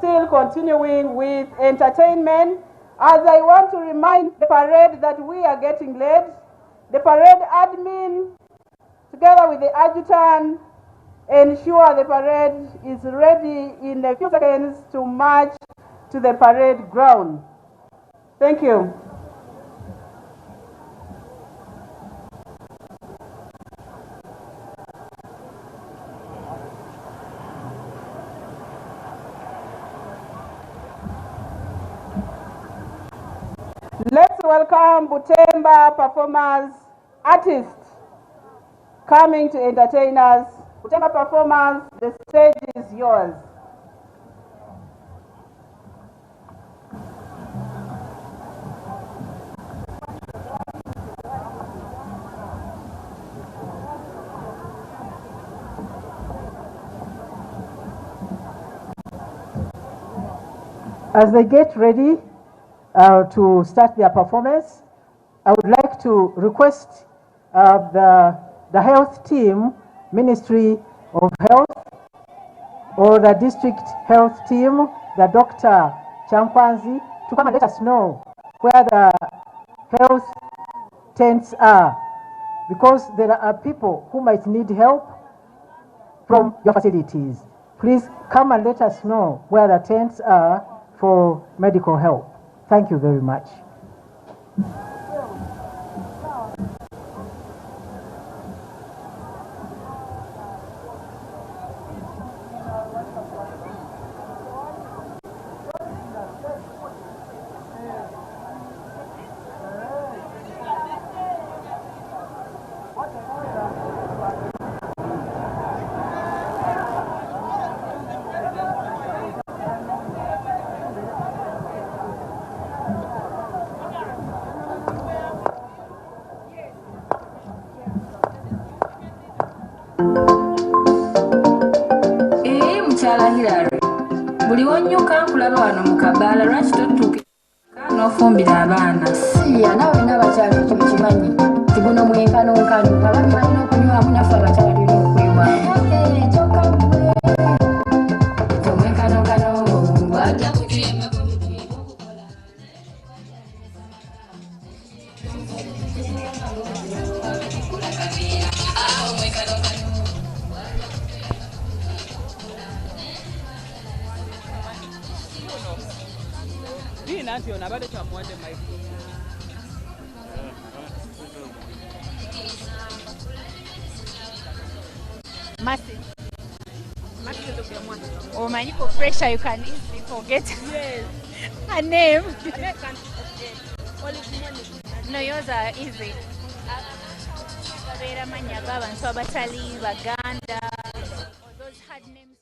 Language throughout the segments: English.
still continuing with entertainment, as I want to remind the parade that we are getting late. The parade admin, together with the adjutant, ensure the parade is ready in a few seconds to march to the parade ground. Thank you. Let's welcome Butemba performers, artists coming to entertain us. Butemba performers, the stage is yours. As they get ready to start their performance, I would like to request the health team, Ministry of Health, or the district health team, the Dr. Champwanzi, to come and let us know where the health tents are, because there are people who might need help from your facilities. Please come and let us know where the tents are for medical help. Thank you very much. Buli wonyuka nkulaba wano mu kabaala lwaki totuuka n'ofumbira abaana siya nawe n'abakyala ekyo kimanyi nti guno mwenkanonkano abaami balina okunywamu naffe abakyala tulina okwewaamu omwenkanonkano bwajja kutuyamba Oh man, for pressure you can easily forget her name. No, yours are easy. Baganda, or those hard names.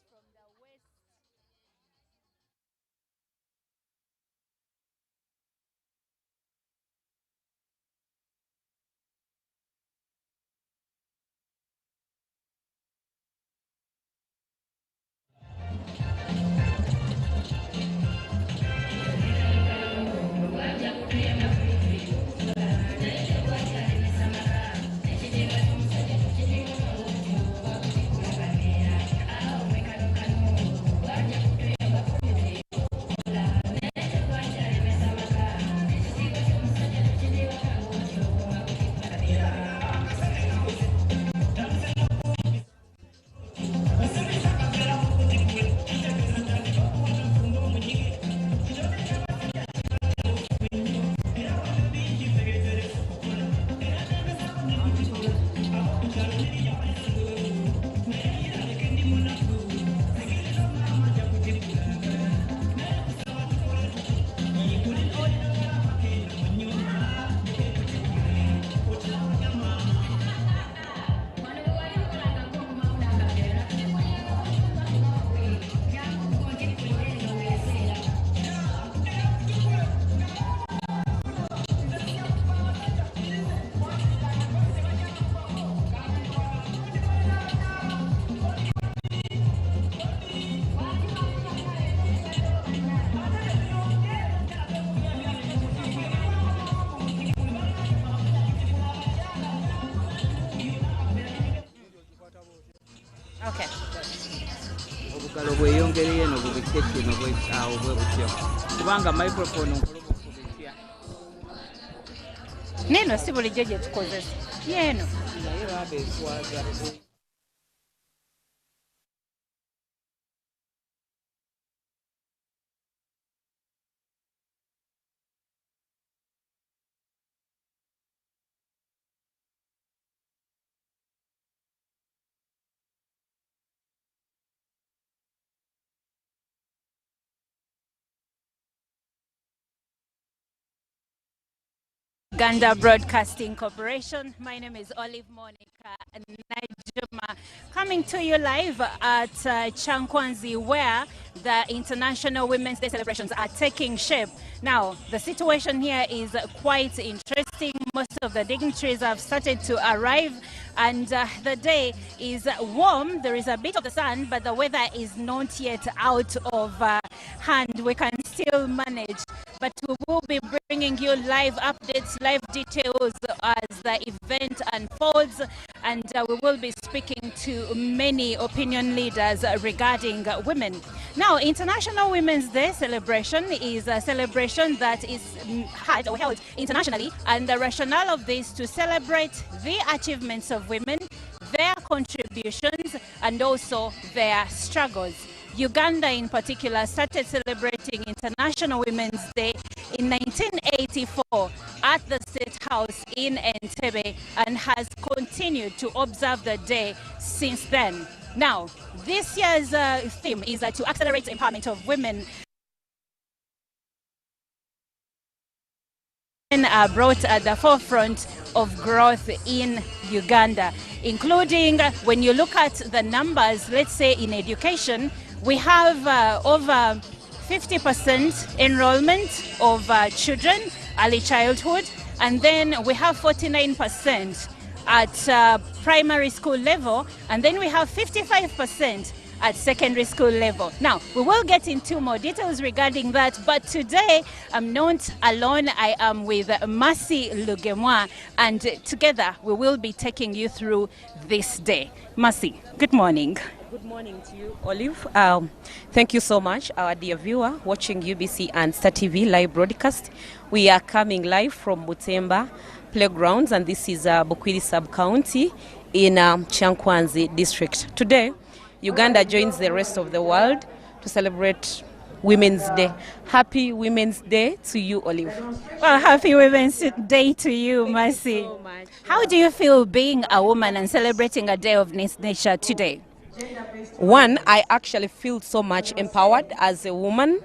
ngeri eno bubike kino awo bwe butyo kubanga microphone nkulubufubikia neno si bulijjo gye tukozesa yeeno naye baba eswaza Uganda Broadcasting Corporation. My name is Olive Monica Najuma, coming to you live at Chankwanzi, where the International Women's Day celebrations are taking shape. Now, the situation here is quite interesting. Most of the dignitaries have started to arrive, and the day is warm. There is a bit of the sun, but the weather is not yet out of hand. We can still manage. But we will be bringing you live updates, live details as the event unfolds, and we will be speaking to many opinion leaders regarding women. Now, International Women's Day celebration is a celebration that is held internationally, and the rationale of this to celebrate the achievements of women, their contributions, and also their struggles. Uganda in particular started celebrating International Women's Day in 1984 at the State House in Entebbe and has continued to observe the day since then. Now, this year's theme is to accelerate the empowerment of women. Are brought at the forefront of growth in Uganda, including when you look at the numbers, let's say in education, we have over 50% enrollment of children, early childhood, and then we have 49% at primary school level, and then we have 55% at secondary school level. Now, we will get into more details regarding that, but today I'm not alone. I am with Mercy Lugemwa, and together we will be taking you through this day. Mercy, good morning. Good morning to you, Olive. Thank you so much, our dear viewer watching UBC and Star TV live broadcast. We are coming live from Butemba Playgrounds, and this is Bukwiri Sub-County in Chankwanzi District. Today, Uganda joins the rest of the world to celebrate Women's Day. Happy Women's Day to you, Olive. Well, happy Women's Day to you, Mercy. Thank you so much. How do you feel being a woman and celebrating a day of this nature today? One, I actually feel so much empowered as a woman.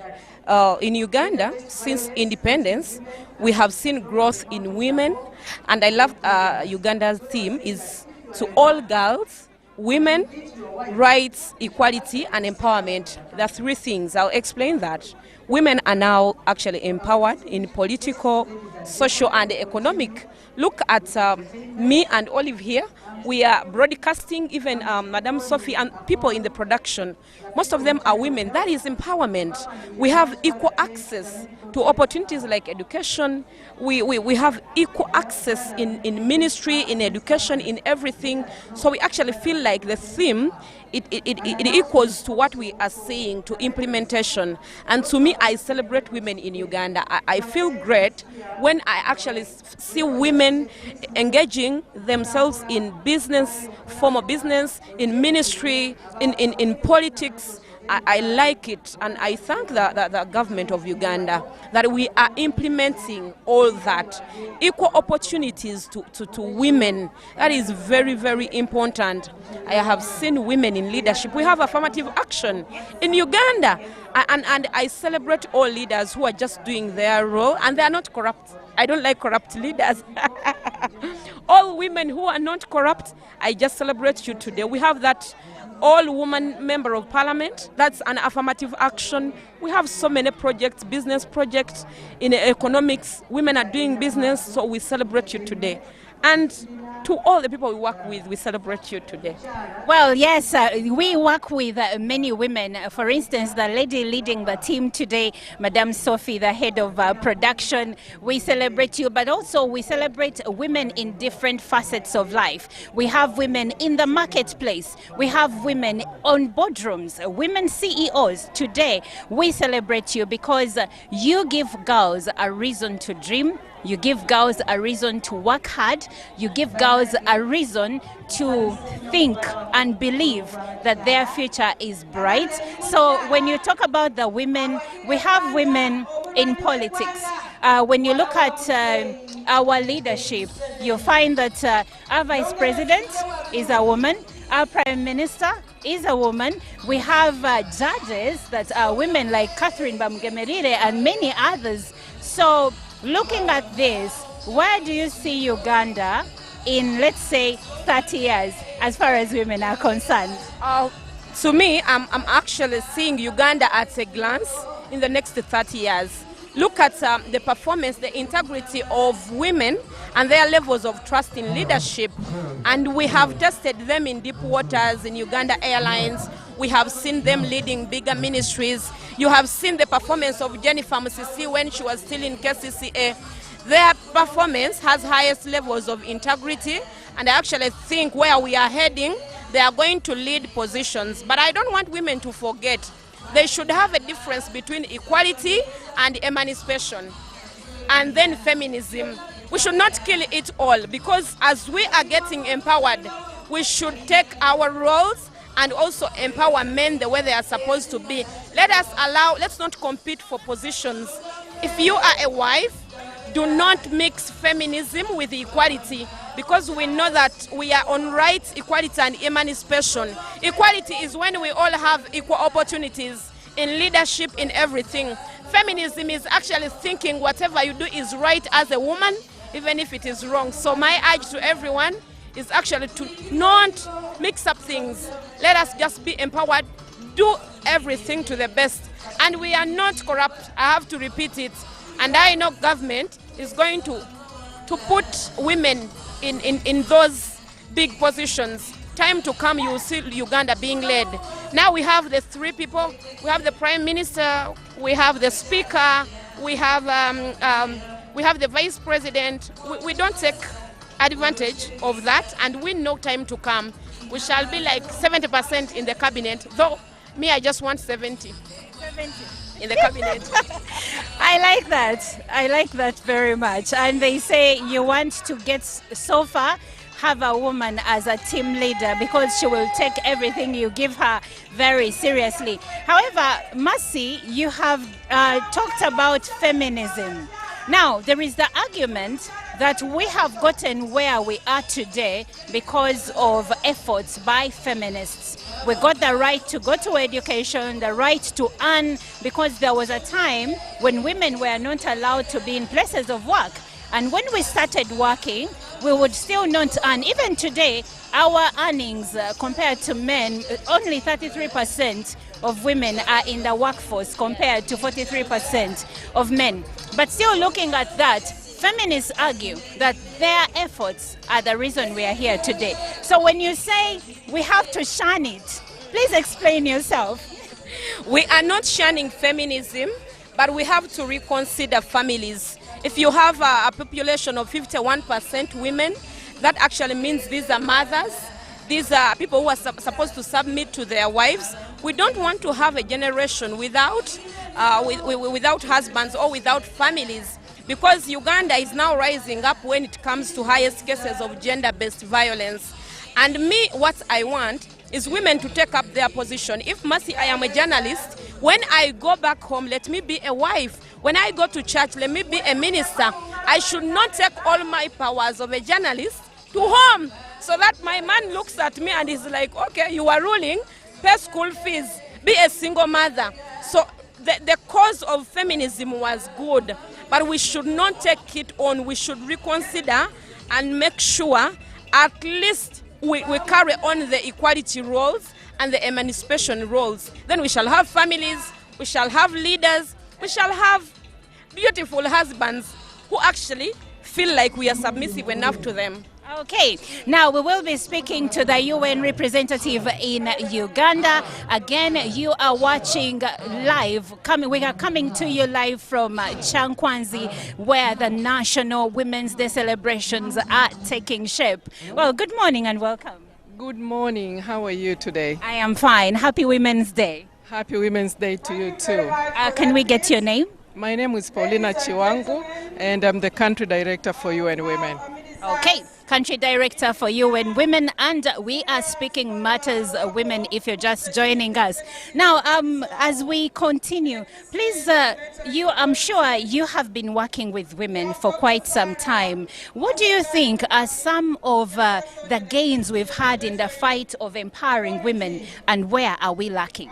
In Uganda, since independence, we have seen growth in women, and I love Uganda's theme is to all girls, women, rights, equality, and empowerment. There are three things. I'll explain that. Women are now actually empowered in political, social, and economic. Look at me and Olive here. We are broadcasting, even Madame Sophie and people in the production. Most of them are women. That is empowerment. We have equal access to opportunities like education. We have equal access in ministry, in education, in everything. So we actually feel like the theme, it equals to what we are saying, to implementation. And to me, I celebrate women in Uganda. I feel great when I actually see women engaging themselves in business, formal business, in ministry, in politics. I like it, and I thank the government of Uganda that we are implementing all that. Equal opportunities to women, that is very, very important. I have seen women in leadership. We have affirmative action in Uganda, and I celebrate all leaders who are just doing their role, and they are not corrupt. I don't like corrupt leaders. All women who are not corrupt, I just celebrate you today. We have that all-woman member of parliament. That's an affirmative action. We have so many projects, business projects in economics. Women are doing business, so we celebrate you today. And to all the people we work with, we celebrate you today. Well, yes, we work with many women. For instance, the lady leading the team today, Madame Sophie, the head of production, we celebrate you, but also we celebrate women in different facets of life. We have women in the marketplace. We have women on boardrooms, women CEOs. Today, we celebrate you because you give girls a reason to dream. You give girls a reason to work hard. You give girls a reason to think and believe that their future is bright. So when you talk about the women, we have women in politics. When you look at our leadership, you find that our vice president is a woman. Our prime minister is a woman. We have judges that are women like Catherine Bamugemerire and many others. So looking at this, where do you see Uganda in, let's say, 30 years as far as women are concerned? To me, I'm actually seeing Uganda at a glance in the next 30 years. Look at the performance, the integrity of women and their levels of trust in leadership. And we have tested them in deep waters in Uganda Airlines. We have seen them leading bigger ministries. You have seen the performance of Jennifer Musisi when she was still in KCCA. Their performance has highest levels of integrity, and I actually think where we are heading, they are going to lead positions. But I don't want women to forget they should have a difference between equality and emancipation, and then feminism. We should not kill it all, because as we are getting empowered, we should take our roles and also empower men the way they are supposed to be. Let's not compete for positions. If you are a wife, do not mix feminism with equality, because we know that we are on rights, equality and emancipation. Equality is when we all have equal opportunities in leadership, in everything. Feminism is actually thinking whatever you do is right as a woman, even if it is wrong. So my urge to everyone is actually to not mix up things. Let us just be empowered, do everything to the best. And we are not corrupt, I have to repeat it. And I know government is going to put women in those big positions. Time to come, you will see Uganda being led. Now we have the three people. We have the Prime Minister, we have the Speaker, we have the Vice President. We don't take advantage of that, and we know time to come. We shall be like 70% in the cabinet, though me, I just want 70. 70. In the cabinet. I like that. I like that very much. And they say you want to get so far, have a woman as a team leader, because she will take everything you give her very seriously. However, Mercy, you have talked about feminism. Now, there is the argument that we have gotten where we are today because of efforts by feminists. We got the right to go to education, the right to earn, because there was a time when women were not allowed to be in places of work. And when we started working, we would still not earn. Even today, our earnings compared to men, only 33% of women are in the workforce compared to 43% of men. But still looking at that, feminists argue that their efforts are the reason we are here today. So when you say we have to shun it, please explain yourself. We are not shunning feminism, but we have to reconsider families. If you have a population of 51% women, that actually means these are mothers, these are people who are supposed to submit to their wives. We don't want to have a generation without husbands or without families, because Uganda is now rising up when it comes to highest cases of gender-based violence. And me, what I want is women to take up their position. If Mercy, I am a journalist, when I go back home, let me be a wife. When I go to church, let me be a minister. I should not take all my powers of a journalist to home, so that my man looks at me and is like, okay, you are ruling, pay school fees, be a single mother. So the cause of feminism was good, but we should not take it on. We should reconsider and make sure at least we carry on the equality roles and the emancipation roles. Then we shall have families, we shall have leaders, we shall have beautiful husbands who actually feel like we are submissive enough to them. Okay, now we will be speaking to the UN representative in Uganda. Again, you are watching live. We are coming to you live from Chankwanzi, where the National Women's Day celebrations are taking shape. Well, good morning and welcome. Good morning. How are you today? I am fine. Happy Women's Day. Happy Women's Day to you too. Can we get your name? My name is Paulina Chiwangu, and I'm the country director for UN Women. Okay, country director for UN Women, and we are speaking matters women if you're just joining us. Now, as we continue, please, I'm sure you have been working with women for quite some time. What do you think are some of the gains we've had in the fight of empowering women, and where are we lacking?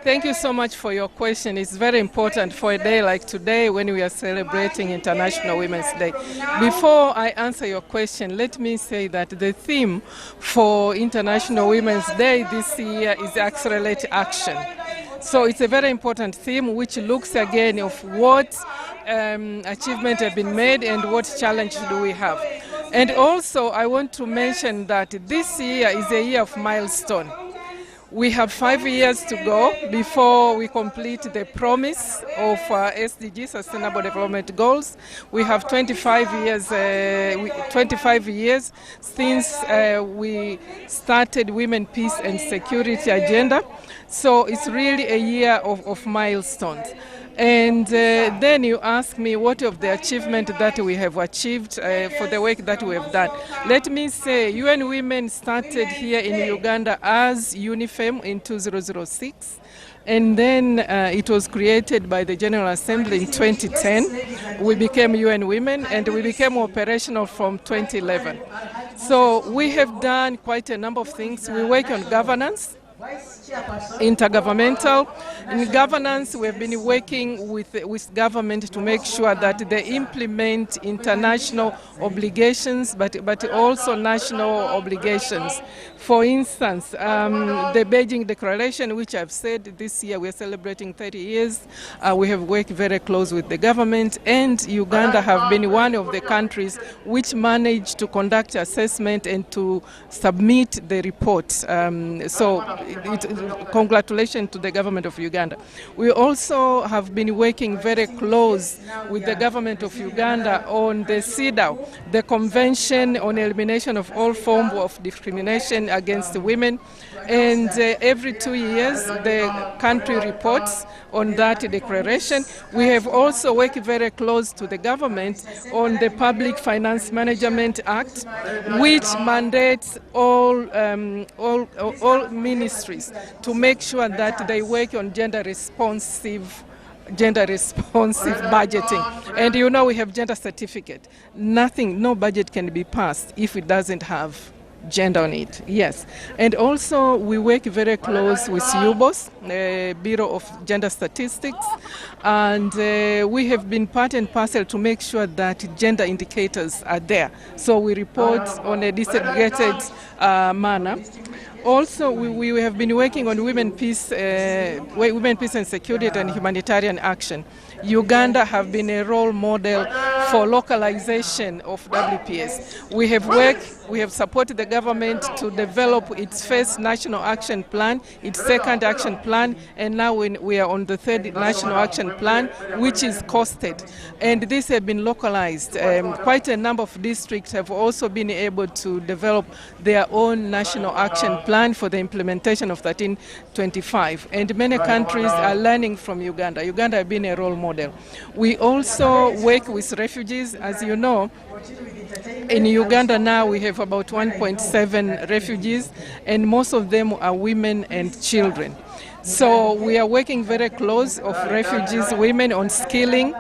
Thank you so much for your question. It's very important for a day like today when we are celebrating International Women's Day. Before I answer your question, let me say that the theme for International Women's Day this year is Accelerate Action. So it's a very important theme which looks again of what achievements have been made and what challenges do we have. And also I want to mention that this year is a year of milestone. We have 5 years to go before we complete the promise of SDG, Sustainable Development Goals. We have 25 years since we started Women, Peace and Security Agenda. So it's really a year of milestones. And then you ask me what of the achievement that we have achieved for the work that we have done. Let me say UN Women started here in Uganda as UNIFEM in 2006. And then it was created by the General Assembly in 2010. We became UN Women and we became operational from 2011. So we have done quite a number of things. We work on governance, intergovernmental. In governance, we have been working with government to make sure that they implement international obligations, but also national obligations. For instance, the Beijing Declaration, which I've said this year we're celebrating 30 years, we have worked very close with the government, and Uganda have been one of the countries which managed to conduct assessment and to submit the report. Congratulations to the government of Uganda. We also have been working very close with the government of Uganda on the CEDAW, the Convention on Elimination of All Forms of Discrimination against women, and every 2 years the country reports on that declaration. We have also worked very close to the government on the Public Finance Management Act, which mandates all ministries to make sure that they work on gender responsive budgeting. And you know we have gender certificate. No budget can be passed if it doesn't have gender on it. Yes. And also we work very close with UBOS, Bureau of Gender Statistics, and we have been part and parcel to make sure that gender indicators are there. So we report on a disaggregated manner. Also, we have been working on women, peace and security and humanitarian action. Uganda have been a role model for localization of WPS. We have supported the government to develop its first national action plan, its second action plan, and now we are on the third national action plan, which is costed. And these have been localized. Quite a number of districts have also been able to develop their own national action plan for the implementation of 1325. And many countries are learning from Uganda. Uganda has been a role model. We also work with refugees. As you know, in Uganda now we have about 1.7 refugees, and most of them are women and children. So we are working very close with refugees, women on skilling,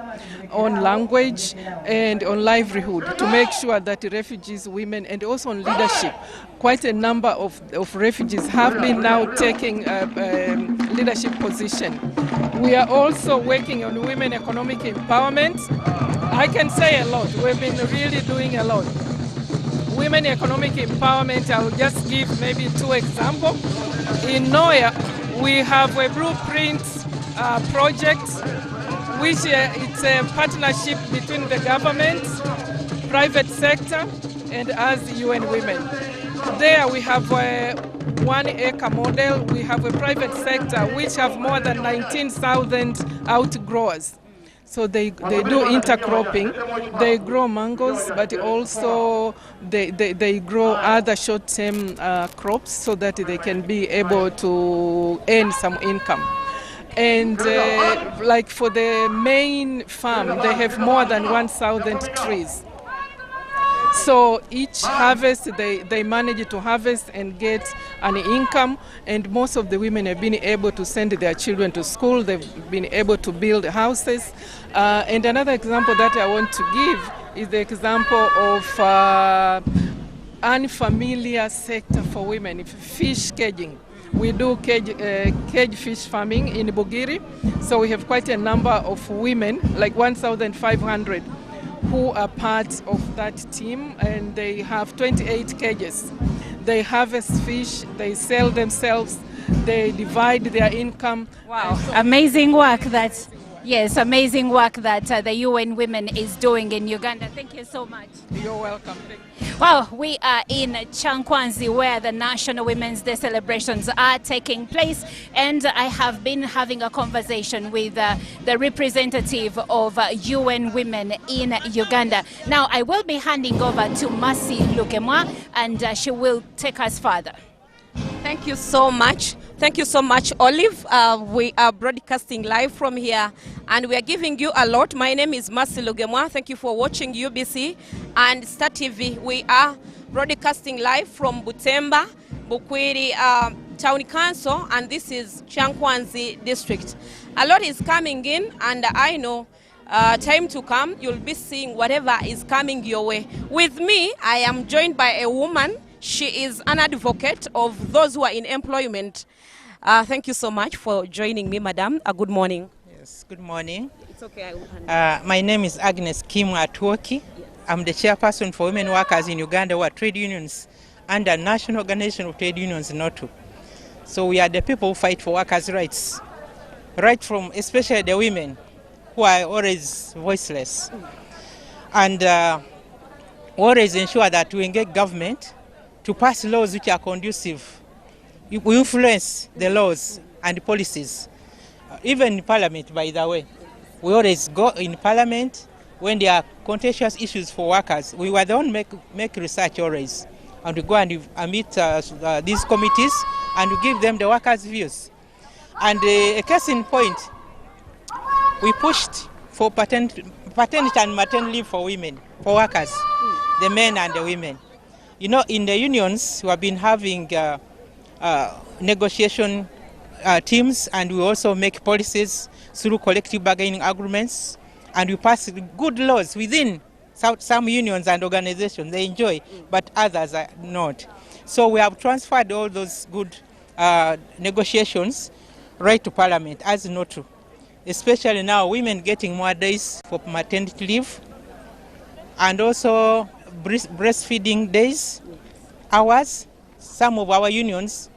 on language and on livelihood to make sure that refugees, women, and also on leadership. Quite a number of refugees have been now taking leadership position. We are also working on women economic empowerment. I can say a lot. We've been really doing a lot. Women economic empowerment, I will just give maybe 2 examples. In Noya, we have a blueprint project, which it's a partnership between the government, private sector, and as UN Women. There we have a 1 acre model. We have a private sector which have more than 19,000 outgrowers. So they do intercropping. They grow mangoes, but also they grow other short-term crops so that they can be able to earn some income. And like for the main farm, they have more than 1,000 trees. So each harvest, they manage to harvest and get an income, and most of the women have been able to send their children to school. They've been able to build houses. And another example that I want to give is the example of unfamiliar sector for women, fish caging. We do cage fish farming in Bugiri, so we have quite a number of women, like 1,500, who are part of that team, and they have 28 cages. They harvest fish, they sell themselves, they divide their income. Wow, amazing work that, yes, amazing work that the UN Women is doing in Uganda. Thank you so much. You're welcome. Well, we are in Chankwanzi where the National Women's Day celebrations are taking place, and I have been having a conversation with the representative of UN Women in Uganda. Now, I will be handing over to Mercy Lukemwa, and she will take us further. Thank you so much. Thank you so much, Olive. We are broadcasting live from here, and we are giving you a lot. My name is Mercy Lugemwa. Thank you for watching UBC and Star TV. We are broadcasting live from Butemba, Bukwiri Town Council, and this is Chankwanzi District. A lot is coming in, and I know time to come, you'll be seeing whatever is coming your way. With me, I am joined by a woman. She is an advocate of those who are in employment. Thank you so much for joining me, madam. Good morning. Yes, good morning. It's okay. I will my name is Agnes Kim Atwoki. Yes. I'm the chairperson for women workers in Uganda who are trade unions under National Organization of Trade Unions, NOTU. So we are the people who fight for workers' rights, right from especially the women who are always voiceless. And always ensure that we engage government to pass laws which are conducive. We influence the laws and policies. Even in Parliament, by the way. We always go in Parliament when there are contentious issues for workers. We were the one make research always. And we go and meet these committees and we give them the workers' views. And a case in point, we pushed for paternity and maternity leave for women, for workers, the men and the women. You know, in the unions, we have been having negotiation teams, and we also make policies through collective bargaining agreements, and we pass good laws within some unions and organizations. They enjoy, but others are not. So we have transferred all those good negotiations right to Parliament, as not to. Especially now, women getting more days for maternity leave, and also breastfeeding days, hours. Some of our unions,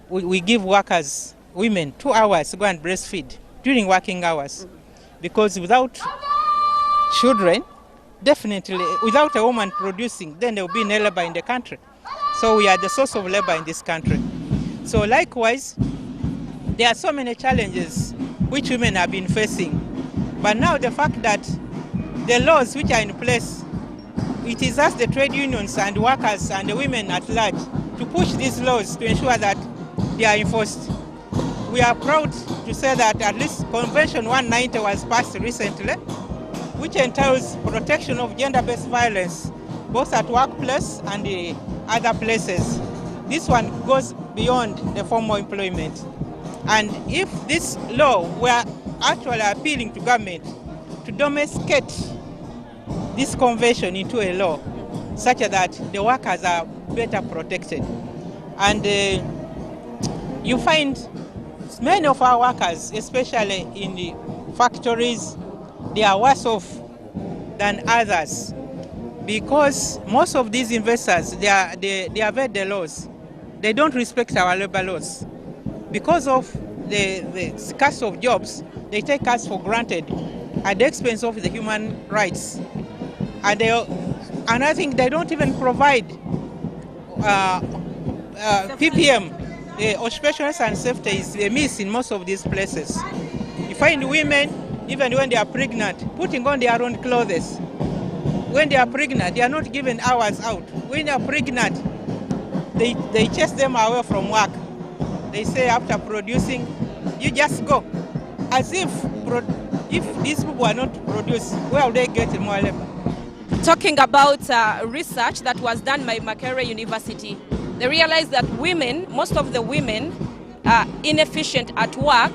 we give workers, women, 2 hours to go and breastfeed during working hours. Because without children, definitely, without a woman producing, then there will be no labor in the country. So we are the source of labor in this country. So likewise, there are so many challenges which women have been facing. But now the fact that the laws which are in place, it is us, the trade unions and workers and the women at large, to push these laws to ensure that they are enforced. We are proud to say that at least Convention 190 was passed recently, which entails protection of gender-based violence, both at workplace and the other places. This one goes beyond the formal employment. And if this law were actually appealing to government to domesticate this convention into a law, such that the workers are better protected. And you find many of our workers, especially in the factories, they are worse off than others, because most of these investors, they evade the laws. They don't respect our labor laws. Because of the scarce of jobs, they take us for granted at the expense of the human rights. And they And I think they don't even provide PPM, occupational and safety is a miss in most of these places. You find women, even when they are pregnant, putting on their own clothes. When they are pregnant, they are not given hours out. When they are pregnant, they chase them away from work. They say after producing, you just go. As if these people are not produced, where will they get more labor? Talking about research that was done by Makerere University, they realized that women, most of the women, are inefficient at work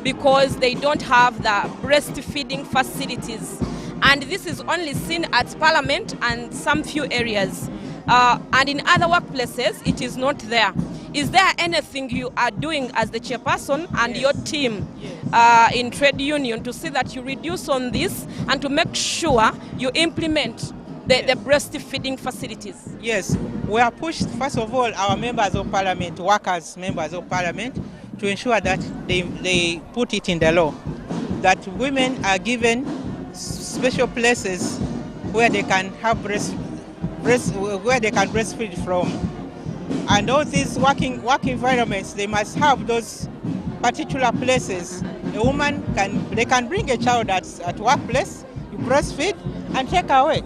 because they don't have the breastfeeding facilities. And this is only seen at Parliament and some few areas. And in other workplaces, it is not there. Is there anything you are doing as the chairperson and your team in trade union to see that you reduce on this and to make sure you implement the breastfeeding facilities? Yes, we are pushed, first of all, our members of parliament, workers, members of parliament, to ensure that they put it in the law, that women are given special places where they can have where they can breastfeed from. And all these work environments, they must have those particular places. A woman can bring a child at workplace, you breastfeed and take away.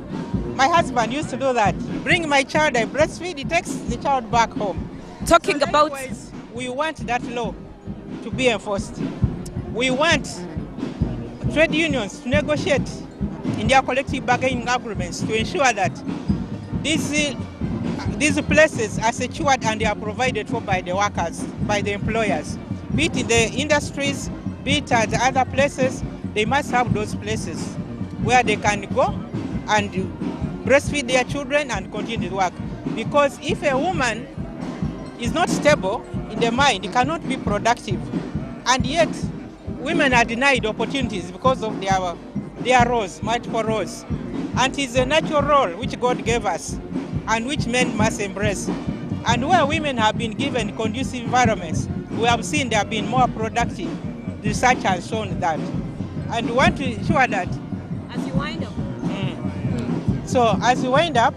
My husband used to do that. Bring my child, I breastfeed, he takes the child back home. Talking about, we want that law to be enforced. We want trade unions to negotiate in their collective bargaining agreements to ensure that these places are secured and they are provided for by the workers, by the employers. Be it in the industries, be it at other places, they must have those places where they can go and breastfeed their children and continue to work. Because if a woman is not stable in the mind, it cannot be productive. And yet, women are denied opportunities because of their roles, multiple roles. And it's a natural role which God gave us and which men must embrace. And where women have been given conducive environments, we have seen they have been more productive. Research has shown that. And we want to ensure that. as you wind up. So as we wind up,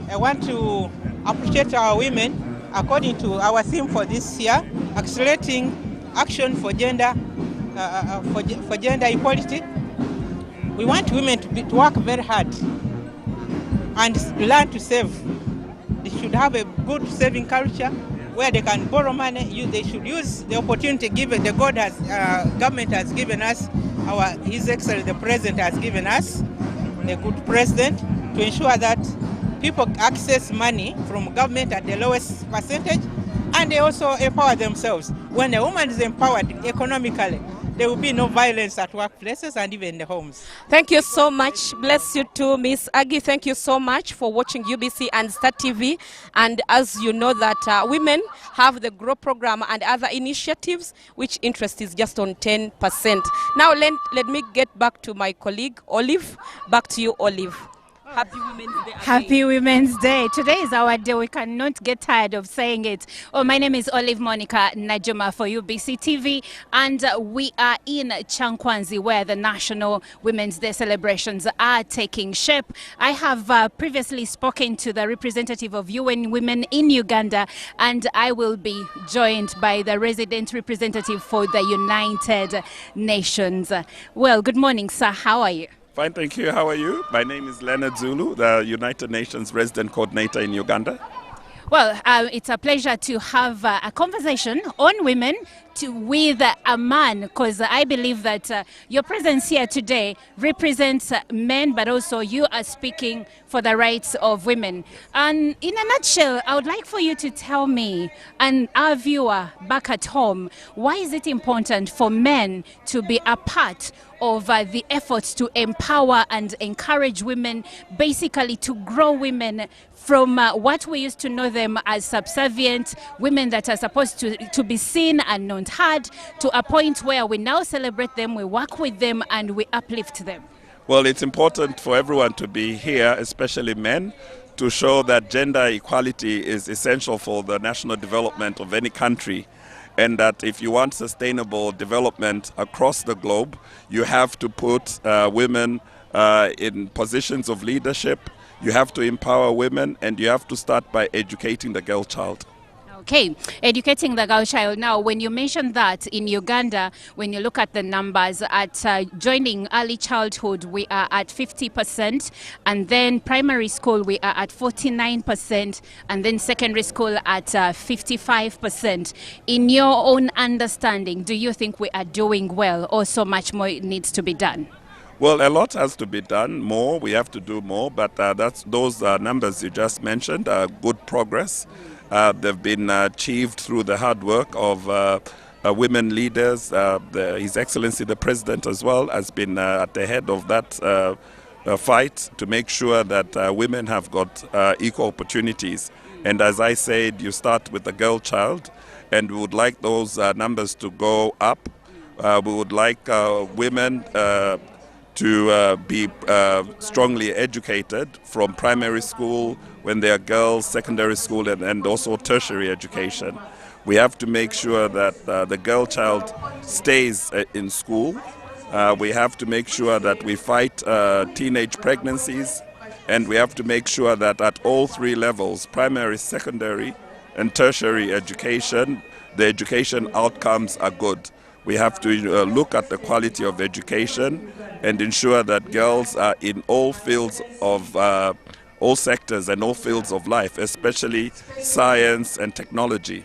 I want to appreciate our women according to our theme for this year, accelerating action for gender equality. We want women to work very hard and learn to save. They should have a good saving culture where they can borrow money. They should use the opportunity given the government has given us. His Excellency the President has given us a good president to ensure that people access money from government at the lowest percentage, and they also empower themselves. When a woman is empowered economically, there will be no violence at workplaces and even in the homes. Thank you so much. Bless you too, Miss Aggie. Thank you so much for watching UBC and Star TV. And as you know that women have the GROW program and other initiatives, which interest is just on 10%. Now let me get back to my colleague, Olive. Back to you, Olive. Happy Women's Day. Happy Women's Day. Today is our day. We cannot get tired of saying it. Oh, my name is Olive Monica Najuma for UBC TV, and we are in Chankwanzi, where the National Women's Day celebrations are taking shape. I have previously spoken to the representative of UN Women in Uganda, and I will be joined by the resident representative for the United Nations. Well, good morning, sir. How are you? Fine, thank you. How are you? My name is Leonard Zulu, the United Nations Resident Coordinator in Uganda. Well, it's a pleasure to have a conversation on women with a man, because I believe that your presence here today represents men, but also you are speaking for the rights of women. And in a nutshell, I would like for you to tell me and our viewer back at home, why is it important for men to be a part of the efforts to empower and encourage women, basically to grow women from what we used to know them as subservient women that are supposed to be seen and not heard, to a point where we now celebrate them, we work with them, and we uplift them? Well, it's important for everyone to be here, especially men, to show that gender equality is essential for the national development of any country, and that if you want sustainable development across the globe, you have to put women in positions of leadership. You have to empower women, and you have to start by educating the girl child. Okay, educating the girl child. Now, when you mentioned that in Uganda, when you look at the numbers at joining early childhood, we are at 50%, and then primary school we are at 49%, and then secondary school at 55%. In your own understanding, do you think we are doing well, or so much more needs to be done? Well, a lot has to be done, more. We have to do more, but those numbers you just mentioned are good progress. They've been achieved through the hard work of women leaders. His Excellency the President as well has been at the head of that fight to make sure that women have got equal opportunities. And as I said, you start with the girl child, and we would like those numbers to go up. We would like women to be strongly educated from primary school when they are girls, secondary school, and also tertiary education. We have to make sure that the girl child stays in school. We have to make sure that we fight teenage pregnancies, and we have to make sure that at all three levels, primary, secondary, and tertiary education, the education outcomes are good. We have to look at the quality of education and ensure that girls are in all fields of all sectors and all fields of life, especially science and technology.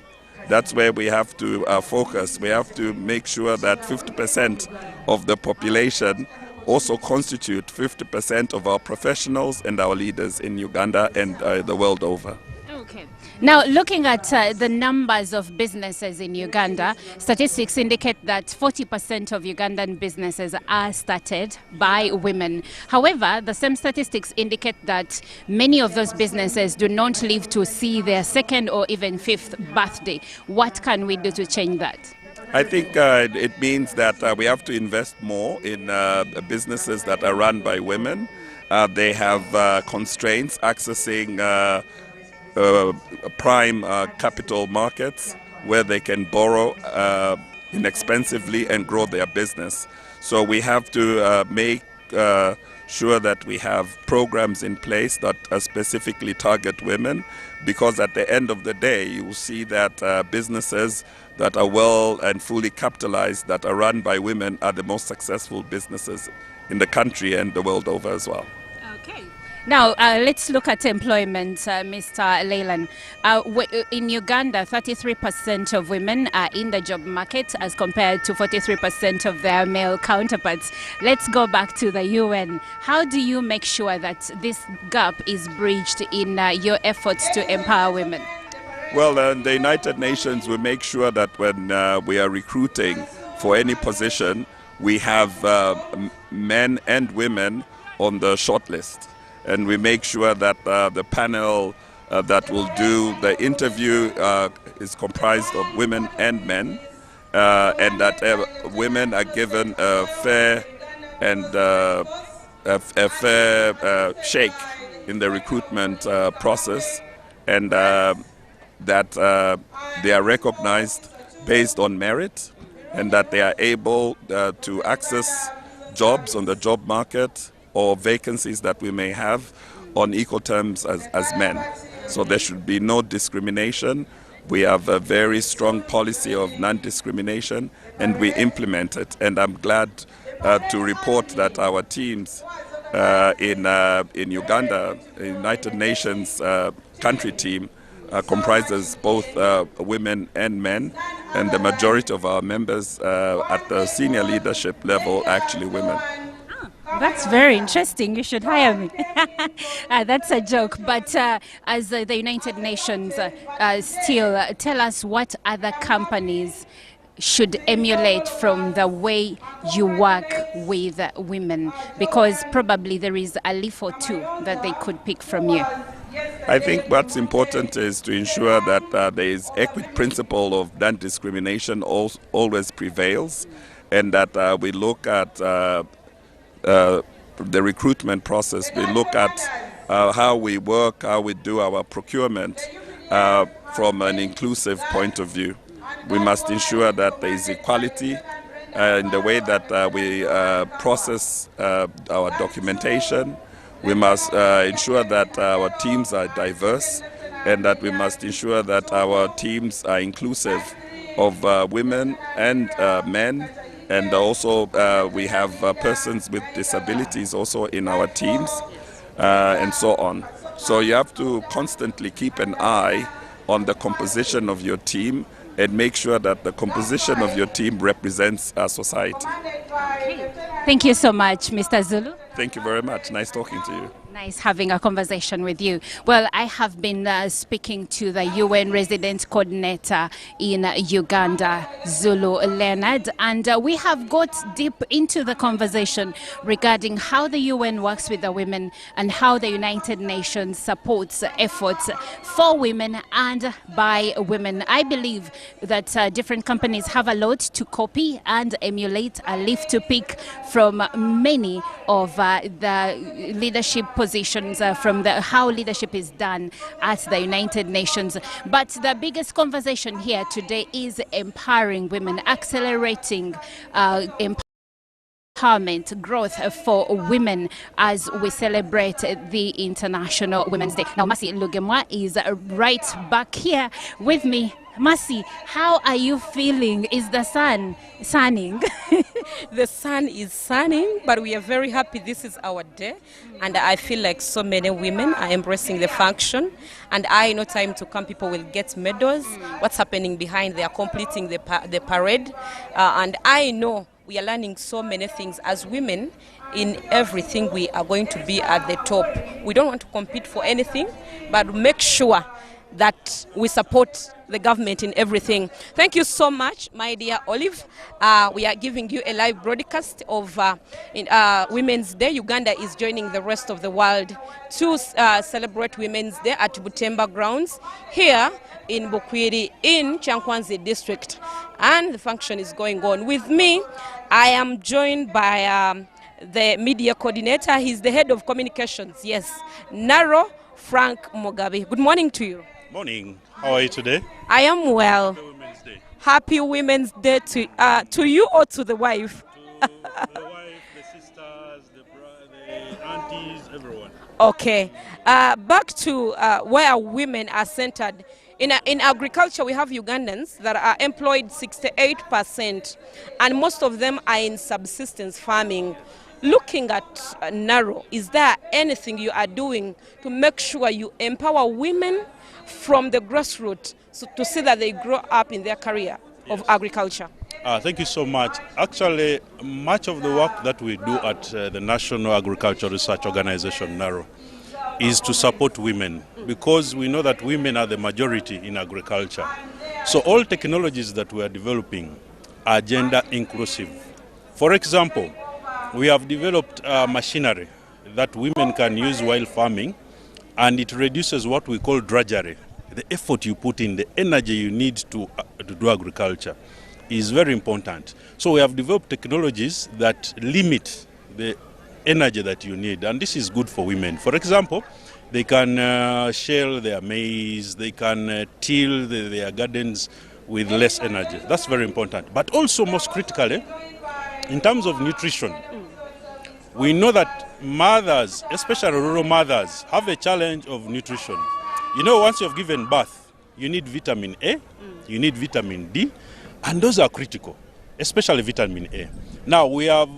That's where we have to focus. We have to make sure that 50% of the population also constitute 50% of our professionals and our leaders in Uganda and the world over. Okay. Now, looking at the numbers of businesses in Uganda, statistics indicate that 40% of Ugandan businesses are started by women. However, the same statistics indicate that many of those businesses do not live to see their second or even fifth birthday. What can we do to change that? I think it means that we have to invest more in businesses that are run by women. They have constraints accessing prime capital markets where they can borrow inexpensively and grow their business. So we have to make sure that we have programs in place that specifically target women, because at the end of the day you will see that businesses that are well and fully capitalized, that are run by women, are the most successful businesses in the country and the world over as well. Okay. Now, let's look at employment, Mr. Leyland. In Uganda, 33% of women are in the job market as compared to 43% of their male counterparts. Let's go back to the UN. How do you make sure that this gap is bridged in your efforts to empower women? Well, the United Nations will make sure that when we are recruiting for any position, we have men and women on the shortlist. And we make sure that the panel that will do the interview is comprised of women and men, and that women are given a fair and a fair shake in the recruitment process, and that they are recognized based on merit, and that they are able to access jobs on the job market or vacancies that we may have on equal terms as men. So there should be no discrimination. We have a very strong policy of non-discrimination, and we implement it. And I'm glad to report that our teams in Uganda, the United Nations country team, comprises both women and men, and the majority of our members at the senior leadership level are actually women. That's very interesting. You should hire me. That's a joke. But as the United Nations still tell us what other companies should emulate from the way you work with women, because probably there is a leaf or two that they could pick from you. I think what's important is to ensure that there is equity principle of non-discrimination always prevails, and that we look at the recruitment process. We look at how we work, how we do our procurement from an inclusive point of view. We must ensure that there is equality in the way that we process our documentation. We must ensure that our teams are diverse, and that we must ensure that our teams are inclusive of women and men, and also we have persons with disabilities also in our teams, and so on. So you have to constantly keep an eye on the composition of your team and make sure that the composition of your team represents our society. Thank you so much, Mr. Zulu. Thank you very much. Nice talking to you. Nice having a conversation with you. Well, I have been speaking to the UN Resident Coordinator in Uganda, Zulu Leonard, and we have got deep into the conversation regarding how the UN works with the women and how the United Nations supports efforts for women and by women. I believe that different companies have a lot to copy and emulate, a leaf to pick from many of the leadership positions from how leadership is done at the United Nations. But the biggest conversation here today is empowering women, accelerating empowerment, growth for women as we celebrate the International Women's Day. Now, Mercy Lugemwa is right back here with me. Mercy, how are you feeling? Is the sun sunning? The sun is sunning, but we are very happy this is our day. And I feel like so many women are embracing the function. And I know time to come, people will get medals. What's happening behind, they are completing the parade. And I know we are learning so many things as women. In everything, we are going to be at the top. We don't want to compete for anything, but make sure that we support the government in everything. Thank you so much, my dear Olive. We are giving you a live broadcast of Women's Day. Uganda is joining the rest of the world to celebrate Women's Day at Butemba Grounds here in Bukwiri in Chankwanzi district. And the function is going on. With me, I am joined by the media coordinator. He's the head of communications, yes, Naro Frank Mugabe. Good morning to you. Morning. How are you today? I am well. Happy Women's Day. Happy Women's Day to you or to the wife? To the wife, the sisters, the aunties, everyone. Okay. Back to where women are centered. In agriculture, we have Ugandans that are employed 68%, and most of them are in subsistence farming. Looking at Naro, is there anything you are doing to make sure you empower women from the grassroots to see that they grow up in their career of agriculture? Thank you so much. Actually, much of the work that we do at the National Agricultural Research Organization, NARO, is to support women, because we know that women are the majority in agriculture. So all technologies that we are developing are gender inclusive. For example, we have developed machinery that women can use while farming, and it reduces what we call drudgery. The effort you put in, the energy you need to do agriculture is very important. So we have developed technologies that limit the energy that you need, and this is good for women. For example, they can shell their maize, they can till their gardens with less energy. That's very important. But also, most critically, in terms of nutrition, we know that mothers, especially rural mothers, have a challenge of nutrition. You know, once you've given birth, you need vitamin A, you need vitamin D, and those are critical, especially vitamin A. Now, we have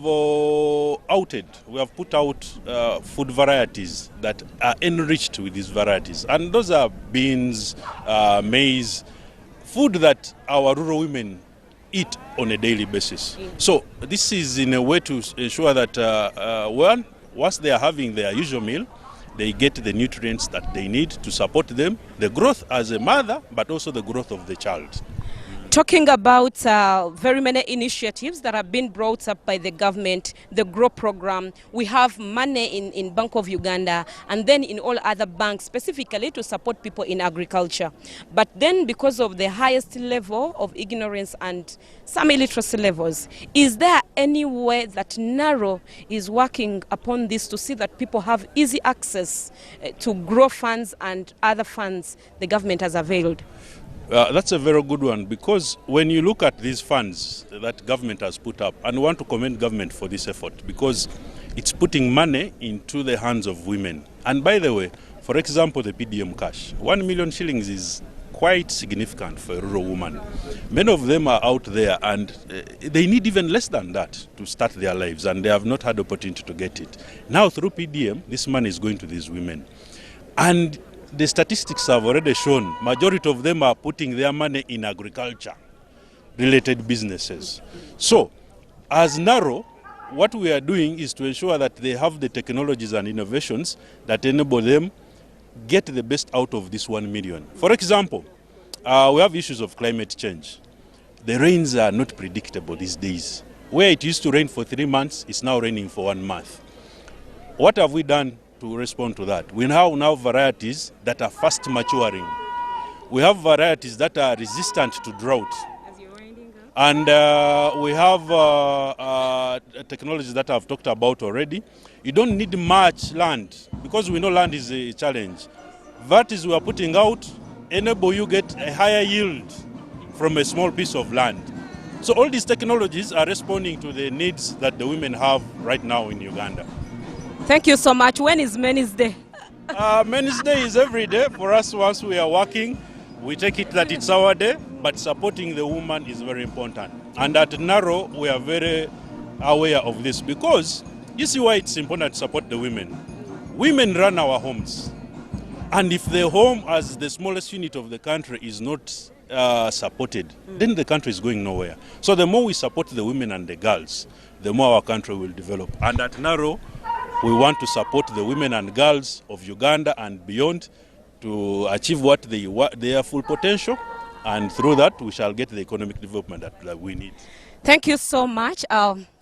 put out food varieties that are enriched with these varieties. And those are beans, maize, food that our rural women eat on a daily basis. So this is in a way to ensure that once they are having their usual meal, they get the nutrients that they need to support them, the growth as a mother, but also the growth of the child. Talking about very many initiatives that have been brought up by the government, the GROW program, we have money in Bank of Uganda and then in all other banks specifically to support people in agriculture. But then because of the highest level of ignorance and some illiteracy levels, is there any way that NARO is working upon this to see that people have easy access to GROW funds and other funds the government has availed? That's a very good one, because when you look at these funds that government has put up, and I want to commend government for this effort, because it's putting money into the hands of women. And by the way, for example, the PDM cash, 1 million shillings is quite significant for a rural woman. Many of them are out there and they need even less than that to start their lives, and they have not had the opportunity to get it. Now through PDM, this money is going to these women. And the statistics have already shown majority of them are putting their money in agriculture-related businesses. So, as NARO, what we are doing is to ensure that they have the technologies and innovations that enable them get the best out of this 1 million. For example, we have issues of climate change. The rains are not predictable these days. Where it used to rain for 3 months, it's now raining for 1 month. What have we done to respond to that? We have now varieties that are fast maturing. We have varieties that are resistant to drought. And we have technologies that I've talked about already. You don't need much land because we know land is a challenge. Varieties we are putting out enable you get a higher yield from a small piece of land. So all these technologies are responding to the needs that the women have right now in Uganda. Thank you so much. When is Men's Day? Men's Day is every day. For us, once we are working, we take it that it's our day, but supporting the woman is very important. And at NARO, we are very aware of this because you see why it's important to support the women. Women run our homes. And if the home as the smallest unit of the country is not supported, then the country is going nowhere. So the more we support the women and the girls, the more our country will develop. And at NARO, we want to support the women and girls of Uganda and beyond to achieve what their full potential, and through that we shall get the economic development that we need. Thank you so much.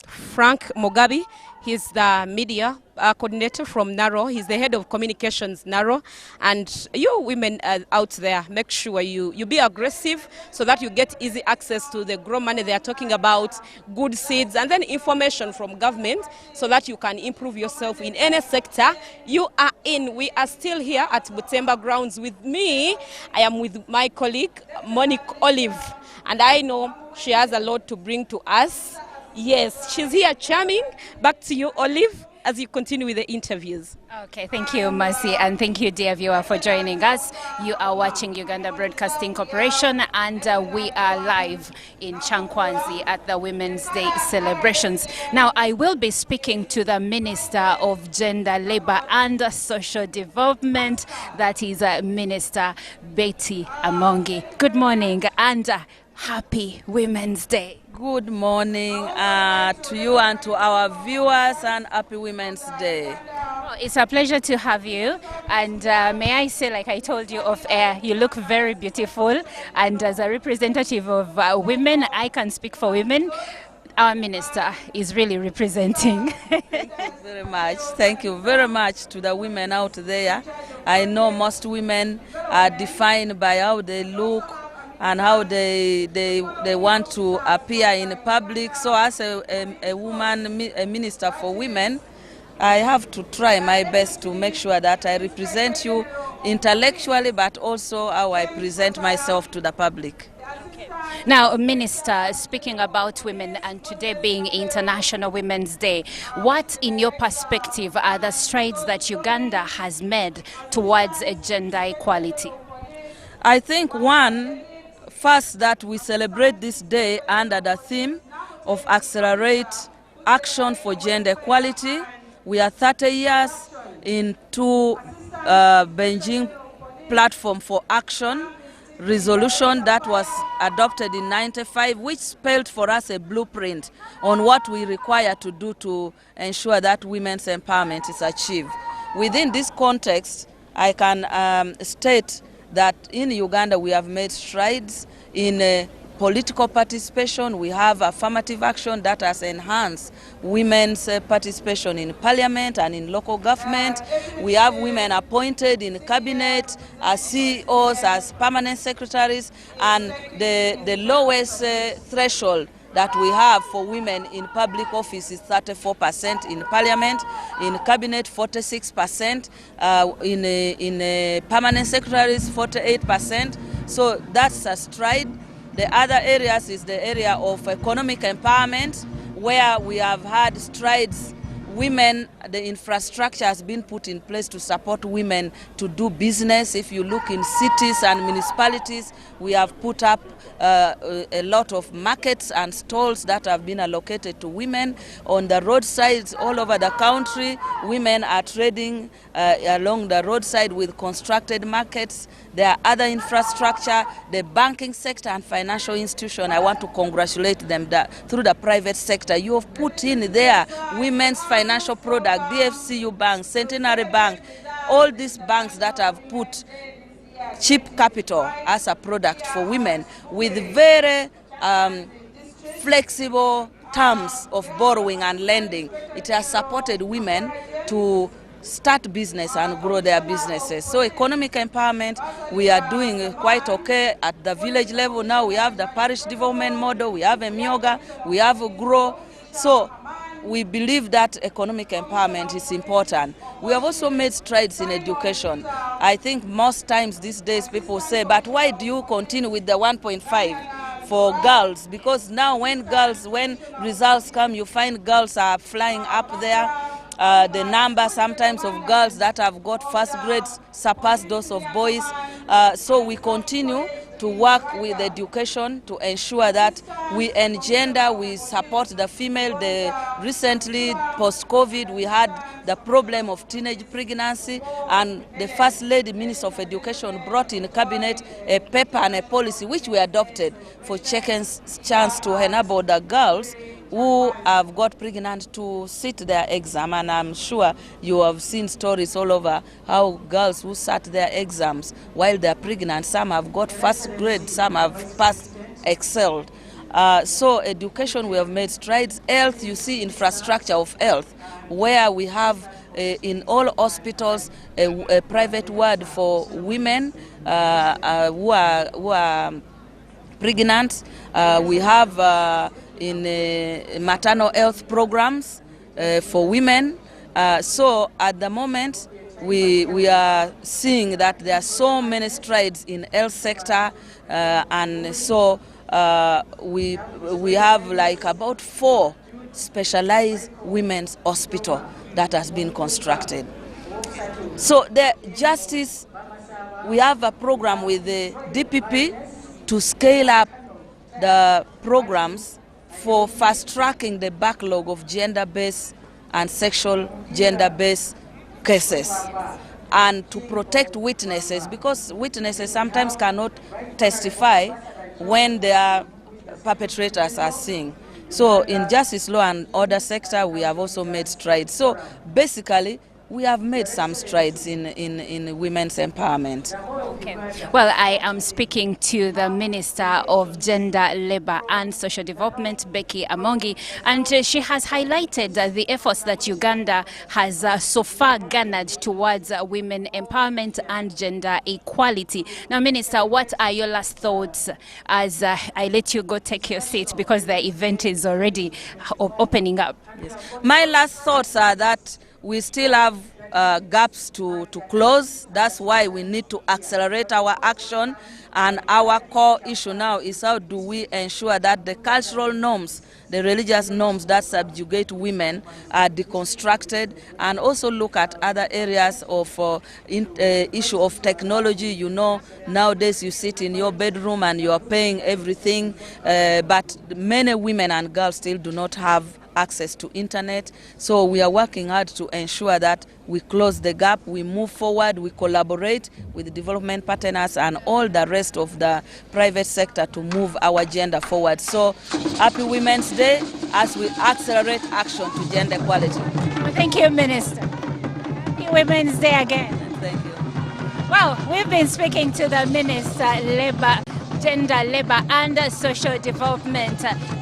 Frank Mugabi, he's the media coordinator from NARO. He's the head of communications NARO. And you women out there, make sure you be aggressive so that you get easy access to the grow money they are talking about, good seeds, and then information from government so that you can improve yourself in any sector you are in. We are still here at Butemba grounds. With me, I am with my colleague, Monique Olive. And I know she has a lot to bring to us. Yes, she's here charming. Back to you, Olive, as you continue with the interviews. Okay, thank you, Mercy, and thank you, dear viewer, for joining us. You are watching Uganda Broadcasting Corporation, and we are live in Chankwanzi at the Women's Day celebrations. Now, I will be speaking to the Minister of Gender, Labour and Social Development, that is Minister Betty Amongi. Good morning, and happy Women's Day. Good morning to you and to our viewers, and happy Women's Day. Oh, it's a pleasure to have you, and may I say, like I told you off air, you look very beautiful, and as a representative of women, I can speak for women. Our minister is really representing. Thank you very much. Thank you very much to the women out there. I know most women are defined by how they look and how they want to appear in public. So as a woman, a minister for women, I have to try my best to make sure that I represent you intellectually, but also how I present myself to the public. Now, Minister, speaking about women and today being International Women's Day, what, in your perspective, are the strides that Uganda has made towards gender equality? I think first, that we celebrate this day under the theme of Accelerate Action for Gender Equality. We are 30 years into Beijing Platform for Action resolution that was adopted in 1995, which spelled for us a blueprint on what we require to do to ensure that women's empowerment is achieved. Within this context, I can state that in Uganda we have made strides in political participation. We have affirmative action that has enhanced women's participation in parliament and in local government. We have women appointed in cabinet as CEOs, as permanent secretaries, and the lowest threshold that we have for women in public office is 34% in parliament, in cabinet 46%, in permanent secretaries 48%. So that's a stride. The other areas is the area of economic empowerment, where we have had strides women, the infrastructure has been put in place to support women to do business. If you look in cities and municipalities, we have put up a lot of markets and stalls that have been allocated to women. On the roadsides all over the country, women are trading along the roadside with constructed markets. There are other infrastructure, the banking sector and financial institution. I want to congratulate them that through the private sector, you have put in there women's financial product, DFCU Bank, Centenary Bank, all these banks that have put cheap capital as a product for women with very flexible terms of borrowing and lending. It has supported women to start business and grow their businesses. So economic empowerment, we are doing quite okay at the village level. Now we have the parish development model, we have a Myoga, we have a GROW. So we believe that economic empowerment is important. We have also made strides in education. I think most times these days people say, but why do you continue with the 1.5 for girls? Because now when results come, you find girls are flying up there. The number sometimes of girls that have got first grades surpass those of boys. So we continue to work with education to ensure that we engender, we support the female. Recently, post-COVID, we had the problem of teenage pregnancy, and the First Lady, Minister of Education, brought in Cabinet a paper and a policy which we adopted for chance to enable the girls who have got pregnant to sit their exam. And I'm sure you have seen stories all over how girls who sat their exams while they're pregnant, some have got first grade, some have passed, excelled. So education, we have made strides. Health, you see infrastructure of health, where we have in all hospitals a private ward for women who are pregnant. We have in maternal health programs for women. So at the moment, we are seeing that there are so many strides in health sector, and so we have like about 4 specialized women's hospital that has been constructed. So the justice, we have a program with the DPP to scale up the programs for fast-tracking the backlog of gender-based and sexual gender-based cases, and to protect witnesses, because witnesses sometimes cannot testify when their perpetrators are seeing. So in justice, law and order sector, we have also made strides. So basically, we have made some strides in women's empowerment. Okay. Well, I am speaking to the Minister of Gender, Labour and Social Development, Becky Amongi, and she has highlighted the efforts that Uganda has so far garnered towards women empowerment and gender equality. Now, Minister, what are your last thoughts as I let you go take your seat, because the event is already opening up? Yes. My last thoughts are that we still have gaps to close. That's why we need to accelerate our action. And our core issue now is how do we ensure that the cultural norms, the religious norms that subjugate women are deconstructed, and also look at other areas of issue of technology. You know, nowadays you sit in your bedroom and you are paying everything, but many women and girls still do not have access to internet. So we are working hard to ensure that we close the gap, we move forward, we collaborate with development partners and all the rest of the private sector to move our agenda forward. So happy Women's Day as we accelerate action to gender equality. Well, thank you, Minister. Happy Women's Day again. Thank you. Well, we've been speaking to the Minister, Gender, Labour and Social Development,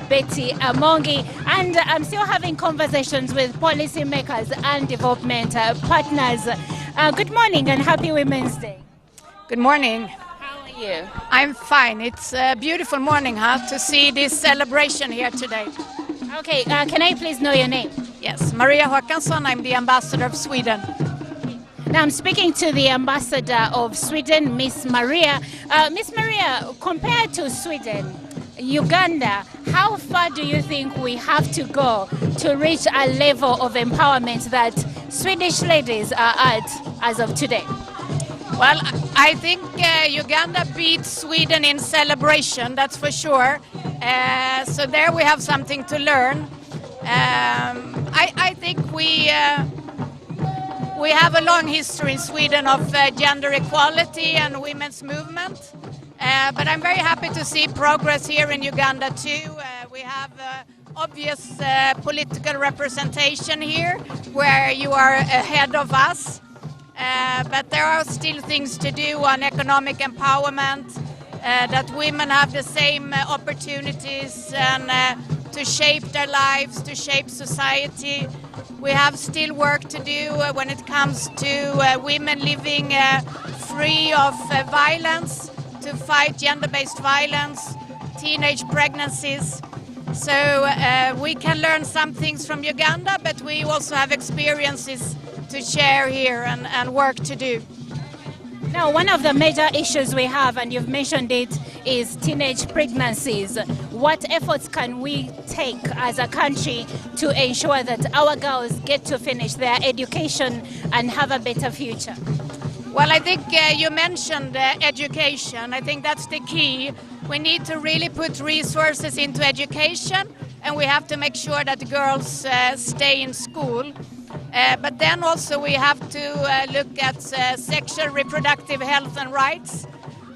Betty Amongi, and I'm still having conversations with policymakers and development partners. Good morning and happy Women's Day. Good morning. How are you? I'm fine. It's a beautiful morning, to see this celebration here today. Okay, can I please know your name? Yes, Maria Håkansson. I'm the ambassador of Sweden. Now I'm speaking to the ambassador of Sweden, Miss Maria. Miss Maria, compared to Sweden, Uganda, how far do you think we have to go to reach a level of empowerment that Swedish ladies are at as of today? Well, I think Uganda beats Sweden in celebration, that's for sure. So there we have something to learn. I think we have a long history in Sweden of gender equality and women's movement. But I'm very happy to see progress here in Uganda too. We have obvious political representation here where you are ahead of us. But there are still things to do on economic empowerment, that women have the same opportunities and to shape their lives, to shape society. We have still work to do when it comes to women living free of violence, to fight gender-based violence, teenage pregnancies. So we can learn some things from Uganda, but we also have experiences to share here and work to do. Now, one of the major issues we have, and you've mentioned it, is teenage pregnancies. What efforts can we take as a country to ensure that our girls get to finish their education and have a better future? Well, I think you mentioned education. I think that's the key. We need to really put resources into education, and we have to make sure that girls stay in school. But then also we have to look at sexual reproductive health and rights.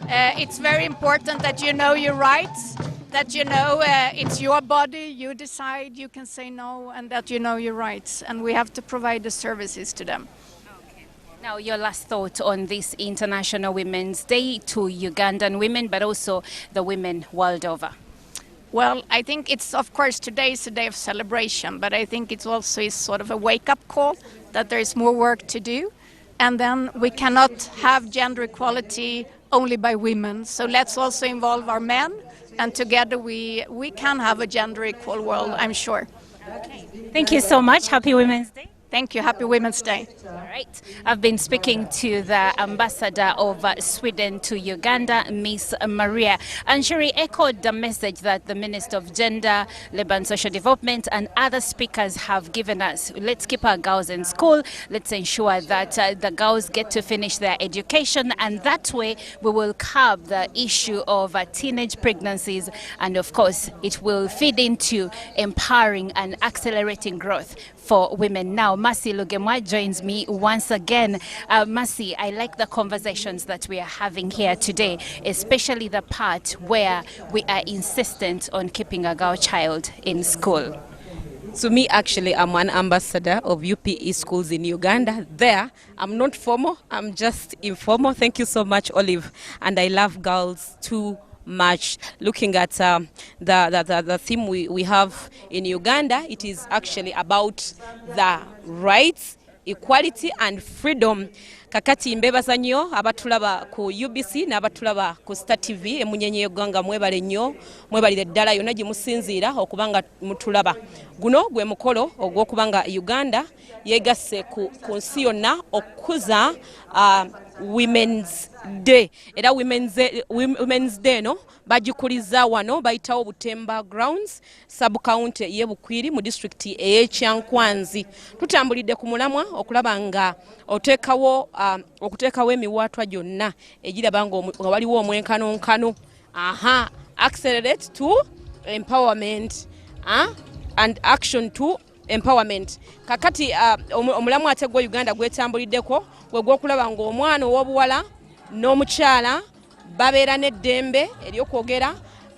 It's very important that you know your rights, that you know it's your body, you decide, you can say no, and that you know your rights. And we have to provide the services to them. Now, your last thought on this International Women's Day to Ugandan women, but also the women world over. Well, I think it's, of course, today is a day of celebration, but I think it's also is sort of a wake-up call that there is more work to do. And then we cannot have gender equality only by women. So let's also involve our men, and together we can have a gender equal world, I'm sure. Okay. Thank you so much. Happy Women's Day. Thank you. Happy Women's Day. All right. I've been speaking to the ambassador of Sweden to Uganda, Miss Maria, and she echoed the message that the Minister of Gender, Labour and Social Development and other speakers have given us. Let's keep our girls in school. Let's ensure that the girls get to finish their education, and that way we will curb the issue of teenage pregnancies, and of course it will feed into empowering and accelerating growth for women. Now, Mercy Lugemwa joins me once again. Mercy, I like the conversations that we are having here today, especially the part where we are insistent on keeping a girl child in school. So me, actually, I'm an ambassador of UPE schools in Uganda. There, I'm not formal, I'm just informal. Thank you so much, Olive. And I love girls too much. Looking at the theme we have in Uganda, it is actually about the rights, equality and freedom. Kakati mbebaza nnyo abatulaba ku UBC n'abatulaba ku Star TV emunyenye y'eggwanga mwebale nnyo, mwebalire ddala yonna gye musinziira okubanga mutulaba. Guno gwe mukolo ogw'okubanga Uganda yegasse ku nsi yonna okukuza Women's Day. Era Women's Day no bagikuliza wano bayitawo Butemba Grounds sub-county y'e Bukwiri mu district ey'Ekyankwanzi. Tutambulidde ku mulamwa okulaba nga okuteekawo emiwaatwa gyonna egiraba nga waliwo omwenkanonkano. Accelerate to empowerment and action to empowerment. Kakati omulamwa ate gwa Uganda gwetambuliddeko gwe gw'okulaba nga omwana ow'obuwala n'omukyala babeera n'eddembe ery'okwogera,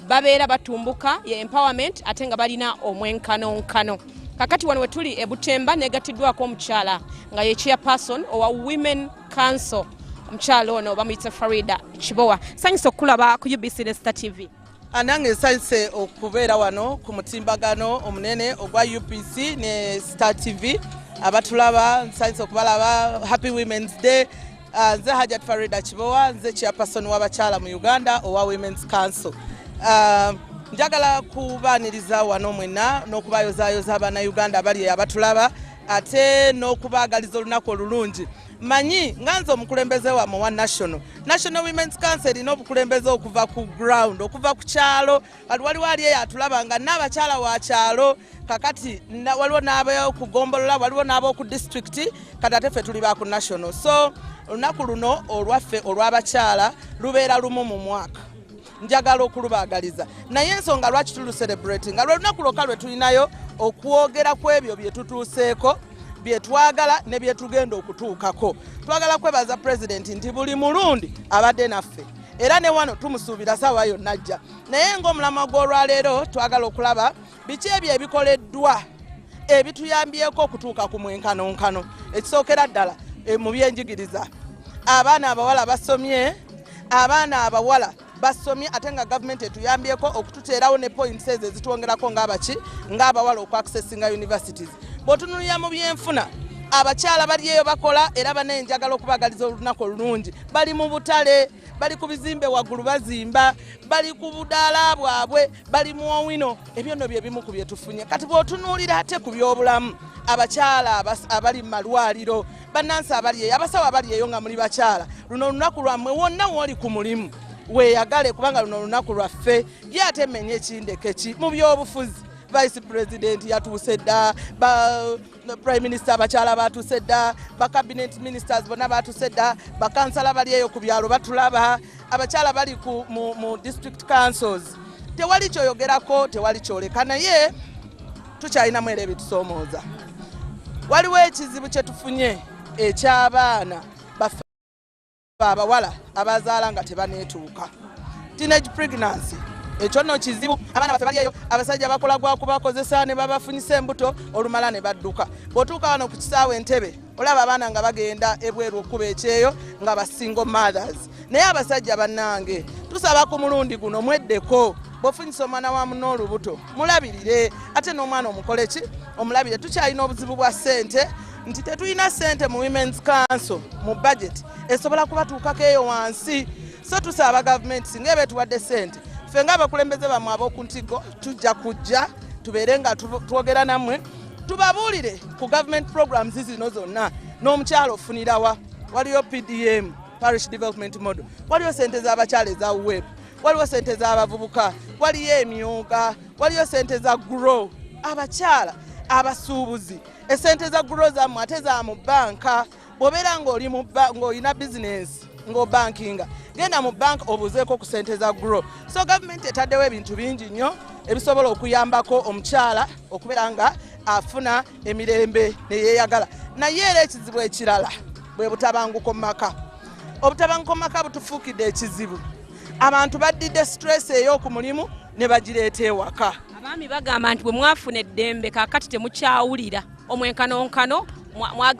babeera batumbuka ye empowerment ate nga balina omwenkanonkano. Kakati wano wetuli e Butemba negatiddwako omukyala nga ye chairperson owa Women Council. Omukyala ono bamuyita Farida Kibowa. Sanyusa okulaba ku UBC ne Star TV. Anange sanyuse okubeera wano ku mutimbagano omunene ogwa UPC ne Star TV. Abatulaba sanyusa okubalaba. Happy Women's Day. Nze Hajat Farida Kibowa, nze chairperson w'abakyala mu Uganda owa Women's Council. Njagala kubaaniriza wano mwenna n'okubayozaayoza abaana Uganda abali abatulaba ate n'okubaagaliza olunaku olulungi manyi nganzo omukulembeze wa mu national women's council ino obukulembeze okuva ku ground okuva ku kyalo waliwo ali atulaba nga n'abakyala wa kyalo kakati waliwo n'abo ku Gombolola waliwo n'abo ku district kati ate ffe tuli ba ku national so olunaku luno olwaffe olw'abakyala lubeera lumu mu mwaka njagala okulubaagaliza naye ensonga lwaki tulu celebrating nga lw'olunaku lwokka lwe tulinayo okwogera ku ebyo bye tutuuseeko bye twagala ne bye tugenda okutuukako twagala kwebaza president nti buli mulundi abadde naffe era ne wano tumusuubira saawa yonna ajja naye ng'omulama gw'olwaleero twagala okulaba biki ebyo ebikoleddwa ebituyambyeko okutuuka ku mwenkanonkano ekisookera ddala mu byenjigiriza abaana abawala basomye abaana abawala basomye ate nga gavumenti etuyambyeko okututeerawo ne points ezo ezitwongerako ng'abawala okwaccessinga universities bw'otunulira mu byenfuna abakyala baliyo bakola era banenjagala okubagaliza olunaku olulungi bali mu butale bali ku bizimbe waggulu bazimba bali ku budaala bwabwe bali mu owino ebyo nno bye bimu ku bye tufunye kati bw'otunuulira ate ku by'obulamu abakyala abali mu malwaliro bannansi abali eyo abasawo abali eyo nga muli bakyala luno olunaku lwammwe wonna woli ku mulimu weeyagale kubanga luno olunaku lwaffe ye ate mmenye ekindekeki mu by'obufuzi vice president yatuuse dda prime minister abakyala batuuse dda cabinet ministers bonna batuuse dda bakansala bali eyo ku byalo batulaba abakyala bali mu district councils tewali kyoyogerako tewali kyoleka naye tukyalinamu era ebitusoomooza waliwo ekizibu kye tufunye eky'abaana baffe abawala abazaala nga tebaneetuuka teenage pregnancy ekyo nno kizibu abaana baffe baliyo abasajja bakola gwakubakozesa ne babafunyisa embuto olumala ne badduka bw'otuuka wano ku kisaawe Entebbe olaba abaana nga bagenda ebweru okuba ekyeyo nga ba single mothers naye abasajja bannange tusaba ku mulundi guno mweddeko bw'ofunyisa omwana wa muno olubuto mulabirire ate n'omwana omukole ki omulabire tukyalina obuzibu bwa ssente nti tetulina ssente mu women's council mu budget esobola kubatuukako eyo wansi so tusaba gavumenti singa ebeetuwadde ssente ffe ng'abakulembeze bammwe ab'oku ntigo tujja kujja tubeere nga twogera nammwe tubabuulire ku government programs zino zonna n'omukyalo ofunirawa waliyo PDM parish development model waliyo ssente z'abakyala eza web waliwo ssente z'abavubuka waliyo emyuga waliyo ssente za grow abakyala abasuubuzi essente za grow zammwe ate za mu banka bw'obeera ng'olina bizinesi ng'obankinga genda mu bank obuzeeko ku ssente za grow so gavumenti etaddewo ebintu bingi nnyo ebisobola okuyambako omukyala okubeera nga afuna emirembe neyeeyagala naye era ekizibu ekirala bwe butabanguko mu maka obutabanguko mu maka butufuukidde ekizibu abantu baddidde stress ey'oku mulimu ne bagireeta ewaka abaami bagamba nti bwe mwafuna eddembe kaakati temukyawulira omwenkanonkano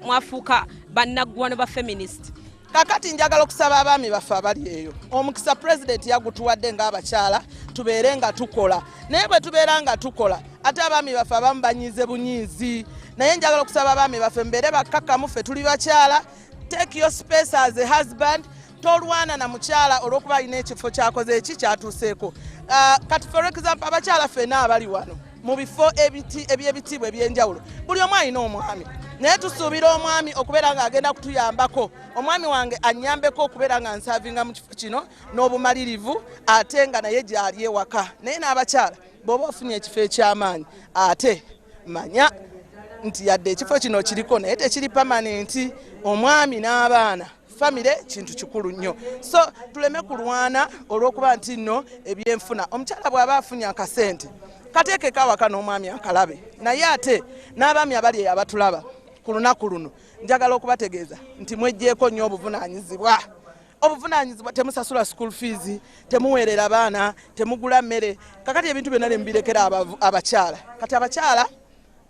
mwafuuka bannaggwano ba feminist kakati njagala okusaba abaami baffe abali eyo omukisa president yagutuwadde ng'abakyala tubeere nga tukola naye bwe tubeera nga tukola ate abaami baffe abamu banyiize bunyiizi naye njagala okusaba abaami baffe mbeere bakkakkamu ffe tuli bakyala take your space as a husband tolwana na mukyala olw'okuba alina ekifo kyakoze eki kyatuuseeko kati for example abakyala ffenna abali wano mu bifo eby'ebitiibwa eby'enjawulo buli omu alina omwami naye tusuubira omwami okubeera ng'agenda kutuyambako omwami wange anyambeko okubeera nga nsaavinga mu kifo kino n'obumalirivu ate nga naye gy'ali ewaka naye n'abakyala bw'oba ofunye ekifo eky'amaanyi ate manya nti yadde ekifo kino kiriko naye tekiri pamanenti omwami n'abaana famire kintu kikulu nnyo so tuleme kulwana olw'okuba nti nno ebyenfuna omukyala bw'aba afunye akasente kateekeko awaka n'omwami akalabe naye ate n'abaami abali abatulaba ku lunaku luno njagala okubategeeza nti mweggyeko nnyo obuvunaanyizibwa temusasula school fees temuweerera baana temugula mmere kakati ebintu byonna ne mubirekera abakyala kati abakyala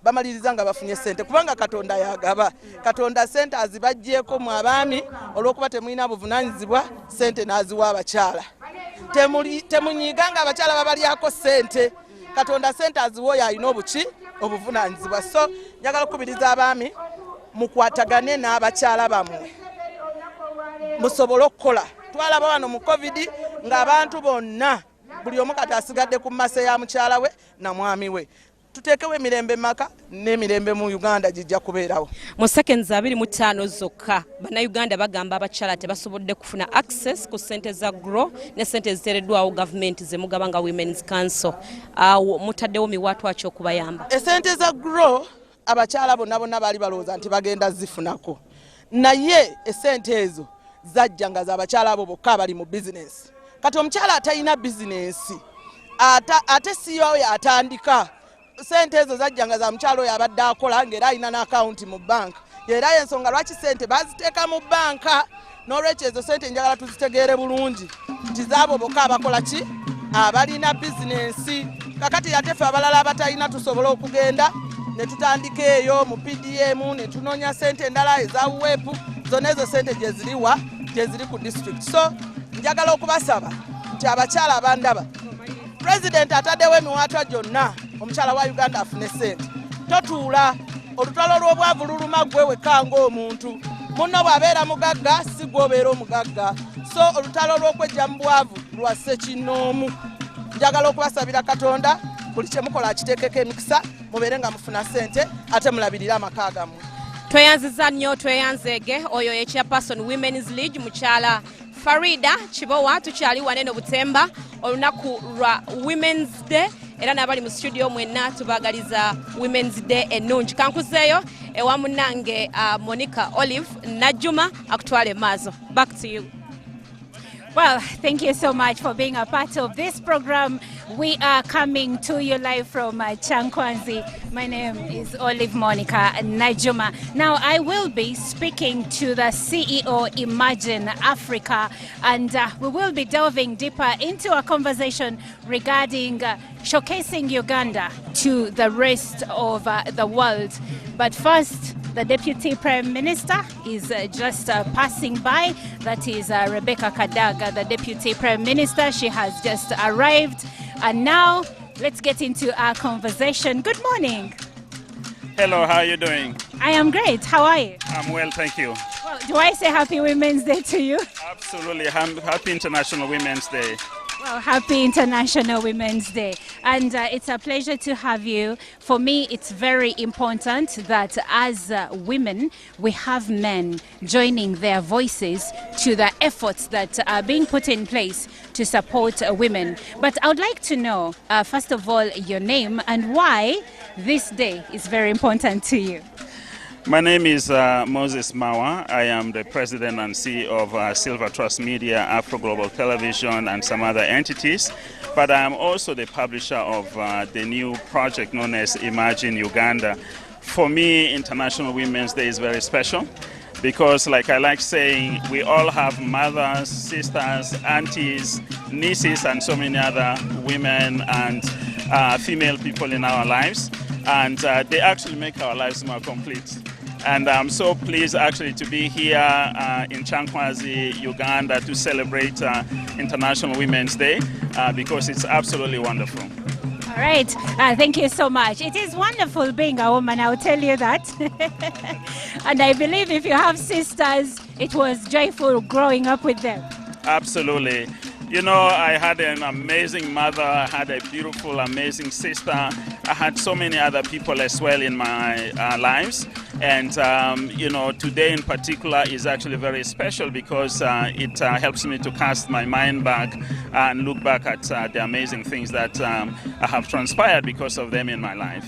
bamaliriza nga bafunye ssente kubanga katonda yagaba katonda ssente azibaggyeko mu abaami olw'okuba temulina buvunaanyizibwa ssente n'aziwa abakyala temunyiiga nga abakyala babalyako ssente katonda ssente aziwa oyo alina obuvunaanyizibwa so njagala okukubiriza abaami mukwatagane n'abakyala bammwe musobole okukola twalaba wano mu covid ng'abantu bonna buli omu kati asigadde ku mmase ya mukyala we na mwami we tutekewo emirembe maka n'emirembe mu Uganda gijja kubeerawo. Mu seconds 25 zokka bannayuganda bagamba abakyala tebasobodde kufuna access ku ssente za GROW ne ssente ziteereddwawo gavumenti ze mugaba nga Women's Council. Awo mutaddewo miwaatwa ki okubayamba? Essente za GROW abakyala bonna baali balowooza nti bagenda zifunako, naye essente ezo zajja nga z'abakyala abo bokka abali mu bizinesi. Kati omukyala atalina bizinesi ate siyo yatandika, sente ezo zajja nga za mukyala oyo abadde akola ng'era alina n'akawunti mu banka. Era ensonga lwaki sente baziteeka mu banka, n'olwekyo ezo sente njagala tuzitegeere bulungi nti zaabo bokka abakola ki, abalina bizinesi. Kakati yateffe abalala abatalina tusobola okugenda ne tutandika eyo mu PDM ne tunoonya sente endala eza WEP, zonna ezo sente gye ziriwa, gye ziri ku district. So njagala okubasaba nti abakyala abandaba, President ataddewo emiwaatwa gyonna omukyala wa Uganda afune sente. Totuula olutalo lw'obwavu luluma gwe wekka ng'omuntu, munno bw'abeera mugagga si gw'obeera omugagga. So olutalo lw'okwejja mu bwavu lwa ssekinnoomu. Njagala okubasabira Katonda buli kye mukola akiteekeko emikisa, mubeere nga mufuna sente ate mulabirire amaka gammwe. Tweyanziza nnyo tweyanzeege oyo ye Chairperson Women's League mukyala Farida Kibowa, tukyali wanene Butemba olunaku lwa Women's Day era n'abali mu studio mwenna tubaagaliza Women's Day ennungi. Kankuzeeyo ewa munnange Monica Olive Najjuma akutwale maazo. Back to you. Well, thank you so much for being a part of this program. We are coming to you live from Chankwanzi. My name is Olive Monica Najuma. Now, I will be speaking to the CEO Imagine Africa, and we will be delving deeper into a conversation regarding showcasing Uganda to the rest of the world. But first, the Deputy Prime Minister is just passing by. That is Rebecca Kadaga, the Deputy Prime Minister. She has just arrived. And now, let's get into our conversation. Good morning. Hello, how are you doing? I am great. How are you? I'm well, thank you. Well, do I say Happy Women's Day to you? Absolutely. Happy International Women's Day. Well, happy International Women's Day. And it's a pleasure to have you. For me, it's very important that as women, we have men joining their voices to the efforts that are being put in place to support women. But I would like to know, first of all, your name and why this day is very important to you. My name is Moses Mawa. I am the president and CEO of Silver Trust Media, Afro Global Television, and some other entities. But I am also the publisher of the new project known as Imagine Uganda. For me, International Women's Day is very special because, like I like saying, we all have mothers, sisters, aunties, nieces, and so many other women and female people in our lives. And they actually make our lives more complete. And I'm so pleased actually to be here in Chankwanzi, Uganda to celebrate International Women's Day because it's absolutely wonderful. All right. Thank you so much. It is wonderful being a woman, I'll tell you that. And I believe if you have sisters, it was joyful growing up with them. Absolutely. You know, I had an amazing mother, I had a beautiful, amazing sister. I had so many other people as well in my lives. And, you know, today in particular is actually very special because it helps me to cast my mind back and look back at the amazing things that have transpired because of them in my life.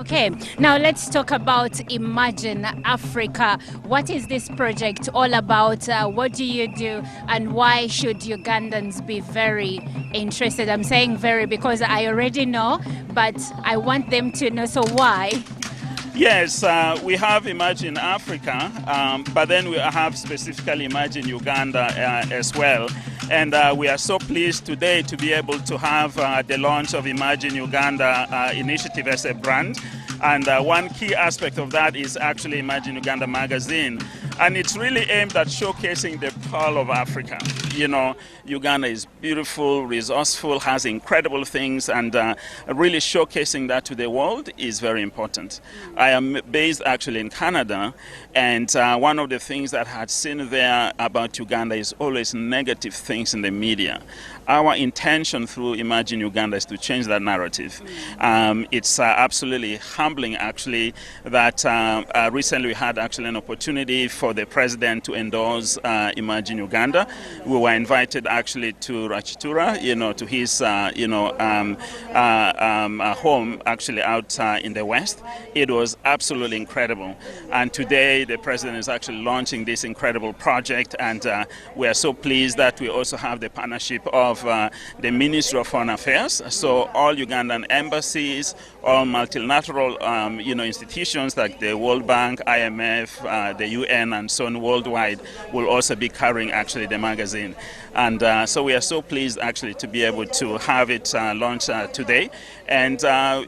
Okay, now let's talk about Imagine Africa. What is this project all about? What do you do? And why should Ugandans be very interested? I'm saying very because I already know, but I want them to know. So why? Yes, we have Imagine Africa, but then we have specifically Imagine Uganda as well. And we are so pleased today to be able to have the launch of Imagine Uganda initiative as a brand. And one key aspect of that is actually Imagine Uganda magazine. And it's really aimed at showcasing the whole of Africa. You know, Uganda is beautiful, resourceful, has incredible things, and really showcasing that to the world is very important. I am based actually in Canada, and one of the things that I had seen there about Uganda is always negative things in the media. Our intention through Imagine Uganda is to change that narrative. It's absolutely humbling, actually, that recently we had actually an opportunity for the president to endorse Imagine Uganda. We were invited actually to Rachitura, you know, to his, home actually out in the west. It was absolutely incredible. And today the president is actually launching this incredible project, and we are so pleased that we also have the partnership of the Ministry of Foreign Affairs. So all Ugandan embassies, all multilateral institutions like the World Bank, IMF, the UN, and so on worldwide will also be carrying actually the magazine. And so we are so pleased actually to be able to have it launched today. And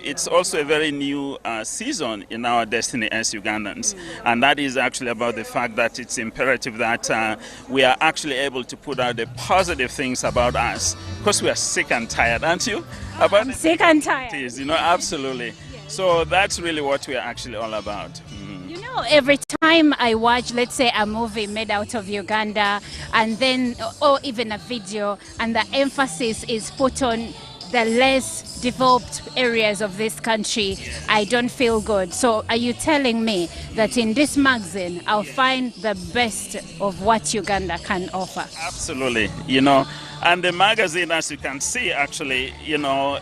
it's also a very new season in our destiny as Ugandans. And that is actually about the fact that it's imperative that we are actually able to put out the positive things about us. Because we are sick and tired, aren't you? I'm sick and tired. You know, absolutely. So that's really what we are actually all about. You know, every time I watch, let's say, a movie made out of Uganda, and then, or even a video, and the emphasis is put on the less developed areas of this country, I don't feel good. So are you telling me that in this magazine, I'll find the best of what Uganda can offer? Absolutely. You know, and the magazine, as you can see, actually, you know,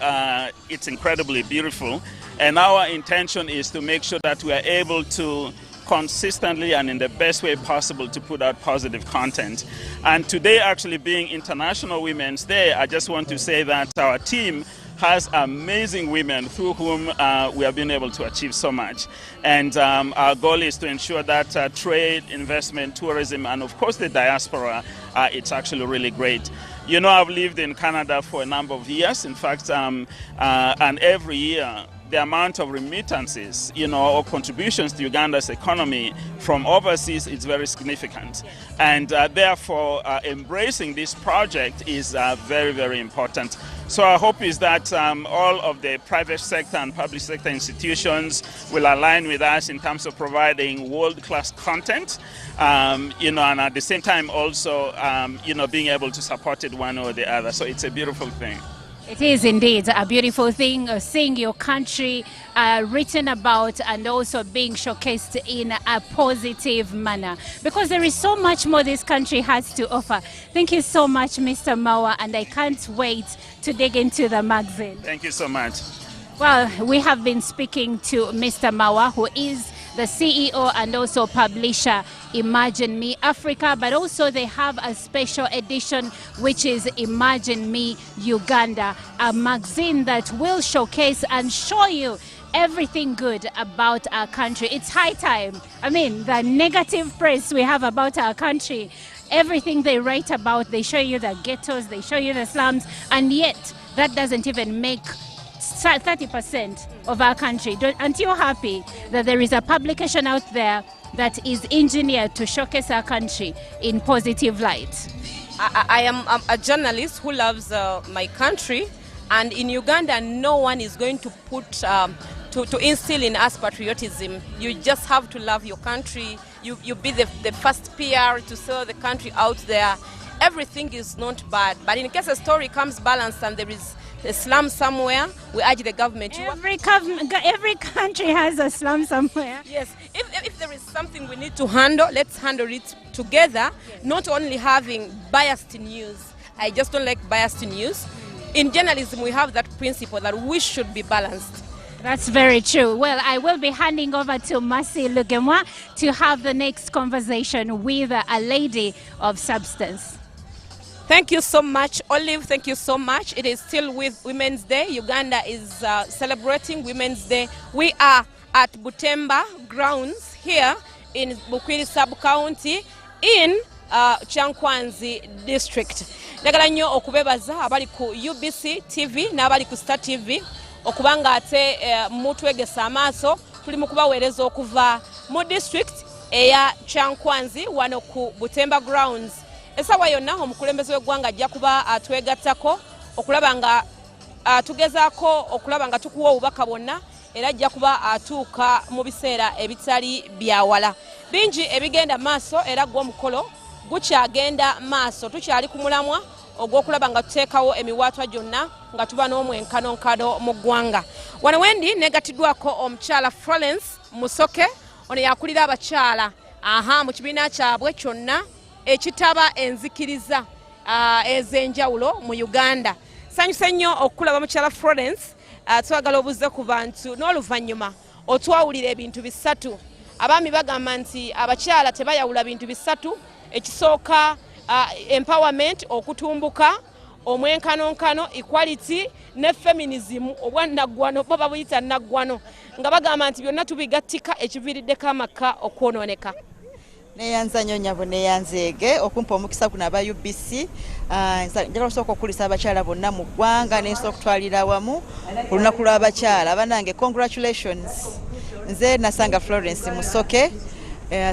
it's incredibly beautiful. And our intention is to make sure that we are able to consistently and in the best way possible to put out positive content. And today actually being International Women's Day, I just want to say that our team has amazing women through whom we have been able to achieve so much. And our goal is to ensure that trade, investment, tourism, and of course the diaspora, it's actually really great. You know, I've lived in Canada for a number of years. In fact, and every year, the amount of remittances, you know, or contributions to Uganda's economy from overseas is very significant. And therefore, embracing this project is very, very important. So our hope is that all of the private sector and public sector institutions will align with us in terms of providing world-class content, you know, and at the same time also, you know, being able to support it one or the other. So it's a beautiful thing. It is indeed a beautiful thing, seeing your country written about and also being showcased in a positive manner, because there is so much more this country has to offer. Thank you so much, Mr. Mawa, and I can't wait to dig into the magazine. Thank you so much. Well, we have been speaking to Mr. Mawa, who is the CEO and also publisher Imagine Me Africa, but also they have a special edition which is Imagine Me Uganda, a magazine that will showcase and show you everything good about our country. It's high time. I mean, the negative press we have about our country, everything they write about, they show you the ghettos, they show you the slums, and yet that doesn't even make 30% of our country. Aren't you happy that there is a publication out there that is engineered to showcase our country in positive light? I am a journalist who loves my country, and in Uganda no one is going to put to instill in us patriotism. You just have to love your country. You be the first PR to sell the country out there. Everything is not bad, but in case a story comes balanced and there is a slum somewhere, we urge the government to every country has a slum somewhere. Yes, if there is something we need to handle, let's handle it together. Yes. Not only having biased news. I just don't like biased news. In journalism, we have that principle that we should be balanced. That's very true. Well, I will be handing over to Mercy Lugemwa to have the next conversation with a lady of substance. Thank you so much, Olive. Thank you so much. It is still with Women's Day. Uganda is celebrating Women's Day. We are at Butemba grounds here in Bukwiri sub-county in Chankwanzi district. Ndagala nnyo okubebaza abali ku UBC TV n'abali ku Star TV okubanga ate mutwegesa amaaso tuli mu kubaweereza okuva mu district eya Chankwanzi wano ku Butemba grounds Esawa yonna omukulembeze w'eggwanga ajja kuba atwegattako okulaba nga tugezaako okulaba nga tukuwa obubaka bwonna era ajja kuba atuuka mu biseera ebitali byawala. Bingi ebigenda maaso era gw'omukolo gukyagenda maaso. Tukyali ku mulamwa ogw'okulaba nga tuteekawo emiwaatwa gyonna nga tuba n'omwenkanonkano mu ggwanga. Wano wendi negatiddwako omukyala Florence Musoke, ono yakulira abakyala mu kibiina kyabwe kyonna ekitaba enzikiriza ez'enjawulo mu Uganda. Sanyuse nnyo okulaba mukyala Florence. Twagala obuze ku bantu n'oluvannyuma otwawulira ebintu bisatu. Abaami bagamba nti abakyala tebayawula bintu bisatu. Ekisooka empowerment, okutumbuka, omwenkanonkano, equality ne feminism, obwannaggwano bo babuyita naggwano, nga bagamba nti byonna tubigattika ekiviiriddeko amaka okwonooneka. Neyanza nnyo nnyabo neyanzeege okumpa omukisa guno aba UBC. Njagala osooka okukulisa abakyala bonna mu ggwanga n'ensobola okutwalira awamu ku lunaku lw'abakyala. Abanange congratulations. Nze Nasanga Florence Musoke,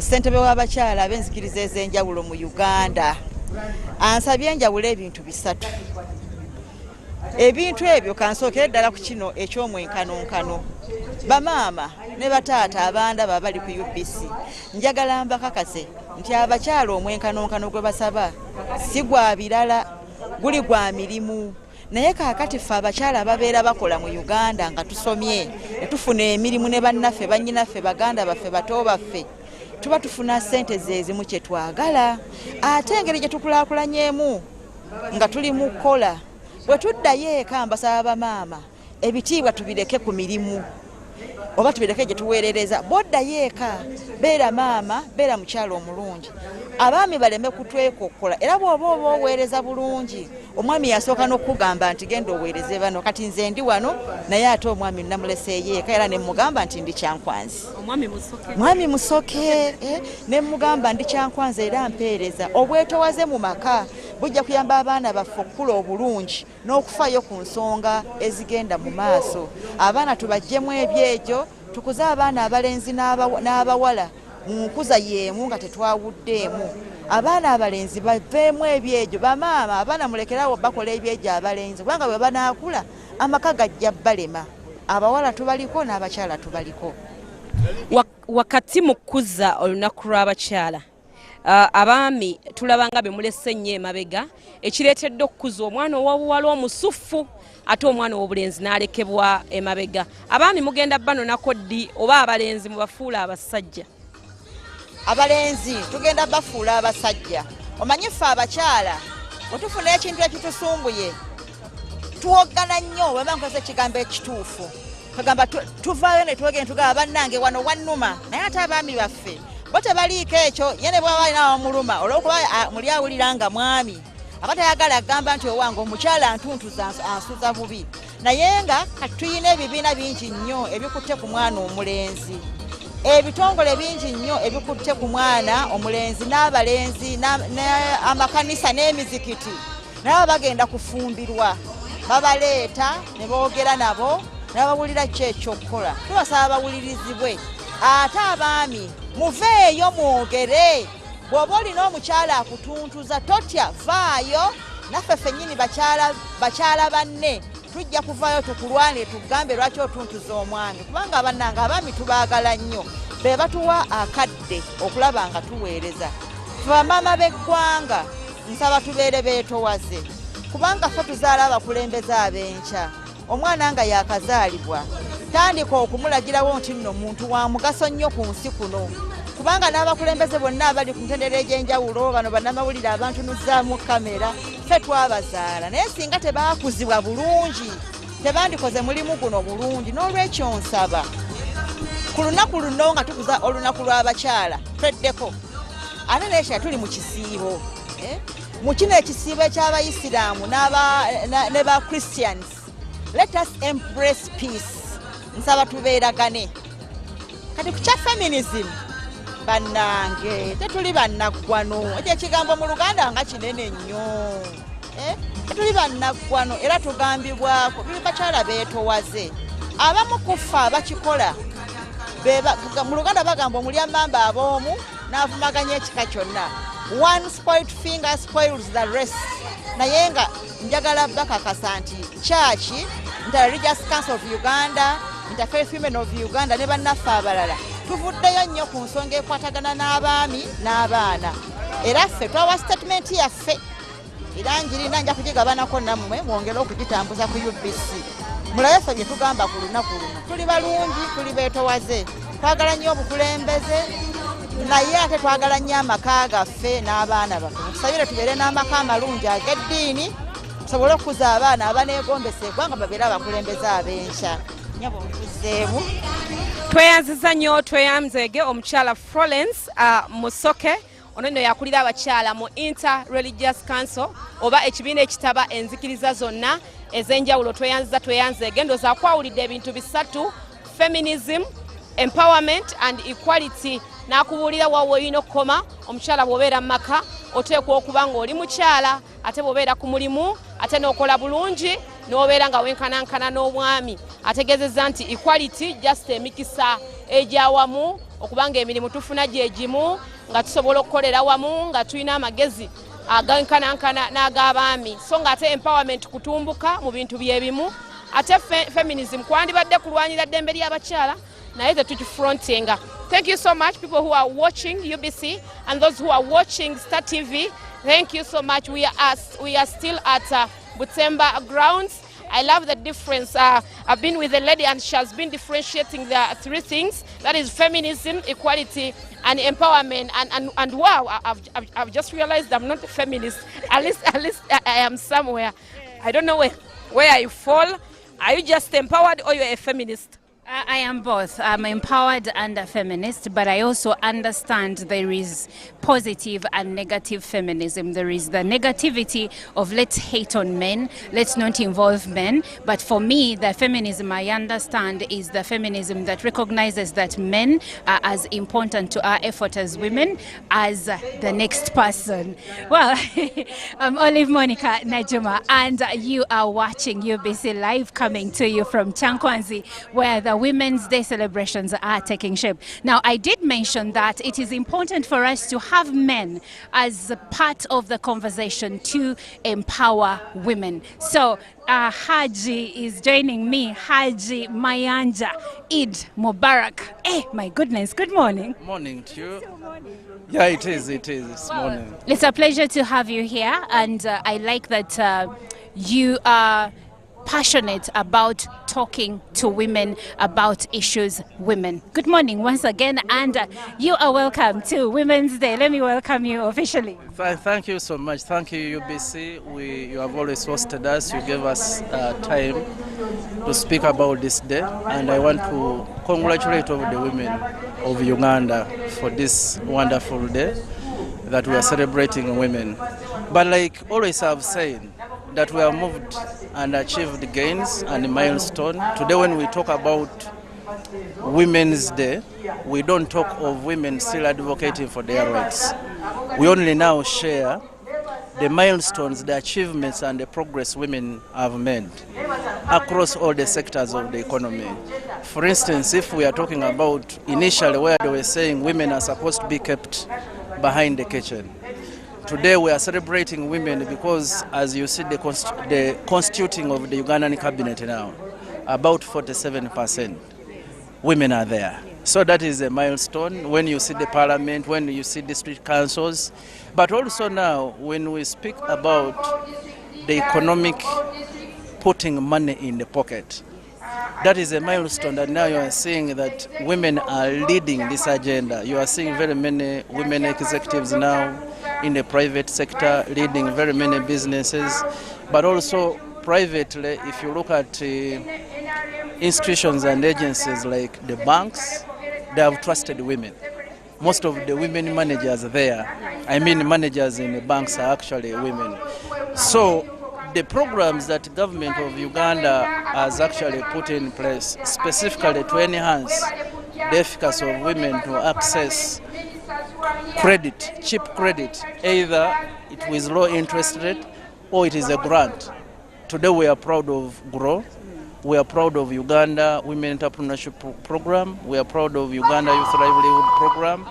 ssentebe w'abakyala ab'enzikiriza ez'enjawulo mu Uganda. Ansabye njawule ebintu bisatu. Ebintu ebyo kansookere ddala ku kino eky'omwenkanonkano. Bamaama ne bataata abaanda bali ku UBC, njagala mbakakase nti abakyala omwenkanonkano gwe basaba si gwa birala, guli gwa mirimu. Naye kaakati ffe abakyala ababeera bakola mu Uganda nga tusomye ne tufuna emirimu ne bannaffe bannyinaffe baganda baffe bato baffe, tuba tufuna ssente zeezimu kye twagala. Ate engeri gye tukulaakulanyemu nga tuli mu kkola, bwe tuddayo eka mbasaba bamaama ebitiibwa tubireke ku mirimu oba tubireke gye tuweerereza. Boddayo eka, beera maama, beera mukyala omulungi. Abaami baleme kutwekokkola, era bw'oba oweereza bulungi omwami yasooka n'okugamba nti genda oweereze bano. Kati nze ndi wano naye ate omwami namuleseeyo eka era ne mugamba nti ndi Kyankwanzi. Mwami Musoke ne mugamba ndi Kyankwanzi era mpeereza. Obwetowaze mu maka bujja kuyamba abaana baffe okukula obulungi n'okufaayo ku nsonga ezigenda mu maaso. Abaana tubaggyemu ebyegyo, tukuze abaana abalenzi n'abawala mu nkuza y'emu nga tetwawuddeemu. Abaana abalenzi baveemu ebyegyo. Bamaama abaana mulekerawo bakola ebyegyo abalenzi, kubanga bwe banaakula amaka gajja balema. Abawala tubaliko n'abakyala tubaliko. Wakati mu kukuza olunaku lw'abakyala, abaami tulabanga bemulese nnyo emabega, ekireetedde okukuza omwana ow'obuwala omusufu ate omwana ow'obulenzi n'alekebwa emabega. Abaami mugenda banonako ddi oba abalenzi mubafuula abasajja? Abalenzi tugenda bafuula abasajja. Omanyi ffe abakyala bwe tufuna ekintu ekitusumbuye tuwoggana nnyo bwe bankozesa ekigambo ekituufu. Kagamba tuvaayo ne twogera tugamba bannange wano wannuma, naye ate abaami baffe bo tebaliiko ekyo. Ye ne bw'aba alina wamuluma olw'okuba muli awulira nga mwami aba tayagala agamba nti owange omukyala antuntuza ansuza bubi. Naye nga kati tuyina ebibiina bingi nnyo ebikutte ku mwana omulenzi, ebitongole bingi nnyo ebikutte ku mwana omulenzi n'abalenzi amakanisa n'emizikiti nabo bagenda kufumbirwa. Babaleeta ne boogera nabo n'abawulira ki ekyokukola. Tubasaba bawulirizibwe. Ate abaami muveeyo mwogere. Bw'oba olina omukyala akutuntuza totya, vaayo. Naffe ffennyini bakyala banne tujja kuvaayo tukulwane tugambe lwaki otuntuza omwami, kubanga bannange abaami tubaagala nnyo, be batuwa akadde okulaba nga tuweereza. Ffe bamaama b'eggwanga nsaba tubeere beetowaze, kubanga ffe tuzaala abakulembeze ab'enkya. Omwana nga yakazaalibwa tandika okumulagirawo nti nno muntu wa mugaso nnyo ku nsi kuno, kubanga n'abakulembeze bonna abali ku mitendera egy'enjawulo bano bannamawulire abantunuzzaamu kamera ffe twabazaala, naye singa tebaakuzibwa bulungi tebandikoze mulimu guno bulungi. N'olwekyo nsaba ku lunaku luno nga tukuza olunaku lw'abakyala tweddeko ate neekya tuli mu kisiibo, mu kino ekisiibo eky'Abayisiraamu ne ba Christians. Let us embrace peace. Nsaba tubeeragane. Kati ku kya feminism bannange tetuli bannaggwano. Ekyo ekigambo mu Luganda nga kinene nnyo. Tetuli bannaggwano era tugambibwako tuli bakyala beetowaze. Abamu ku ffe abakikola mu Luganda bagamba omulya mamba ab'omu n'avumaganya ekika kyonna. One spoiled finger spoils the rest. Naye nga njagala bakakasa nti church, Religious Council of Uganda, Interfaith Women of Uganda ne bannaffe abalala tuvuddeyo nnyo ku nsonga ekwatagana n'abaami n'abaana. Era ffe twawa statement yaffe era njirina nja kugigabanako nammwe mwongere okugitambuza ku UBC. Mulabe ffe bye tugamba ku lunaku luno. Tuli balungi, tuli beetowaze. Twagala nnyo obukulembeze naye ate twagala nnyo amaka gaffe n'abaana baffe. Tusabire tubeere n'amaka amalungi ag'eddiini tusobole okukuza abaana abaneegombesa eggwanga babeere abakulembeze ab'enkya. Nyabo nkuzeemu. Tweyanziza nnyo tweyanzege omukyala Florence Musoke. Ono nno yakulira abakyala mu Inter-Religious Council oba ekibiina ekitaba enzikiriza zonna ez'enjawulo. Tweyanziza tweyanzege ndowooza akwawulidde ebintu bisatu: feminism, empowerment and equality. N'akubuulira waawe olina okukoma omukyala bw'obeera mu maka oteekwa okuba ng'oli mukyala ate bw'obeera ku mulimu ate n'okola bulungi n'obeera nga wenkanankana n'obwami. Ategeezezza nti equality just emikisa egy'awamu okubanga emirimu tufuna gye gimu nga tusobola okukolera wamu nga tulina amagezi agankanankana n'ag'abaami. So nga ate empowerment kutumbuka mu bintu byebimu. Ate feminism kwandibadde kulwanira ddembe ly'abakyala naye tetukifrontinga. Thank you so much, people who are watching UBC and those who are watching Star TV. Thank you so much. We are still at Butemba grounds. I love the difference. I've been with a lady and she has been differentiating the three things. That is feminism, equality, and empowerment. And wow, I've just realized I'm not a feminist. At least I am somewhere. I don't know where you fall. Are you just empowered or you're a feminist? I am both. I'm empowered and a feminist, but I also understand there is positive and negative feminism. There is the negativity of let's hate on men, let's not involve men. But for me, the feminism I understand is the feminism that recognizes that men are as important to our effort as women as the next person. Well, I'm Olive Monica Najuma, and you are watching UBC Live, coming to you from Chankwanzi, where the Women's Day celebrations are taking shape. Now, I did mention that it is important for us to have men as a part of the conversation to empower women. So, Haji is joining me. Haji Mayanja, Eid Mubarak. Hey, my goodness, good morning. Morning to you. Yeah, it is this morning. It's a pleasure to have you here, and I like that you are passionate about talking to women about issues women. Good morning once again, and you are welcome to Women's Day. Let me welcome you officially. Thank you so much. Thank you, UBC. You have always hosted us. You gave us time to speak about this day, and I want to congratulate all the women of Uganda for this wonderful day that we are celebrating women. But like always I've said, that we have moved and achieved gains and milestone. Today when we talk about Women's Day, we don't talk of women still advocating for their rights. We only now share the milestones, the achievements and the progress women have made across all the sectors of the economy. For instance, if we are talking about initially where they were saying women are supposed to be kept behind the kitchen, today we are celebrating women because, as you see, the constituting of the Ugandan cabinet now, about 47% women are there. So that is a milestone when you see the parliament, when you see district councils. But also now, when we speak about the economic putting money in the pocket, that is a milestone that now you are seeing that women are leading this agenda. You are seeing very many women executives now in the private sector, leading very many businesses, but also privately, if you look at institutions and agencies like the banks, they have trusted women. Most of the women managers there, managers in the banks are actually women. So the programs that the government of Uganda has actually put in place specifically to enhance the efficacy of women to access credit, cheap credit, either it was low interest rate or it is a grant. Today we are proud of GROW, We are proud of Uganda Women Entrepreneurship Program. We are proud of Uganda Youth Livelihood Program.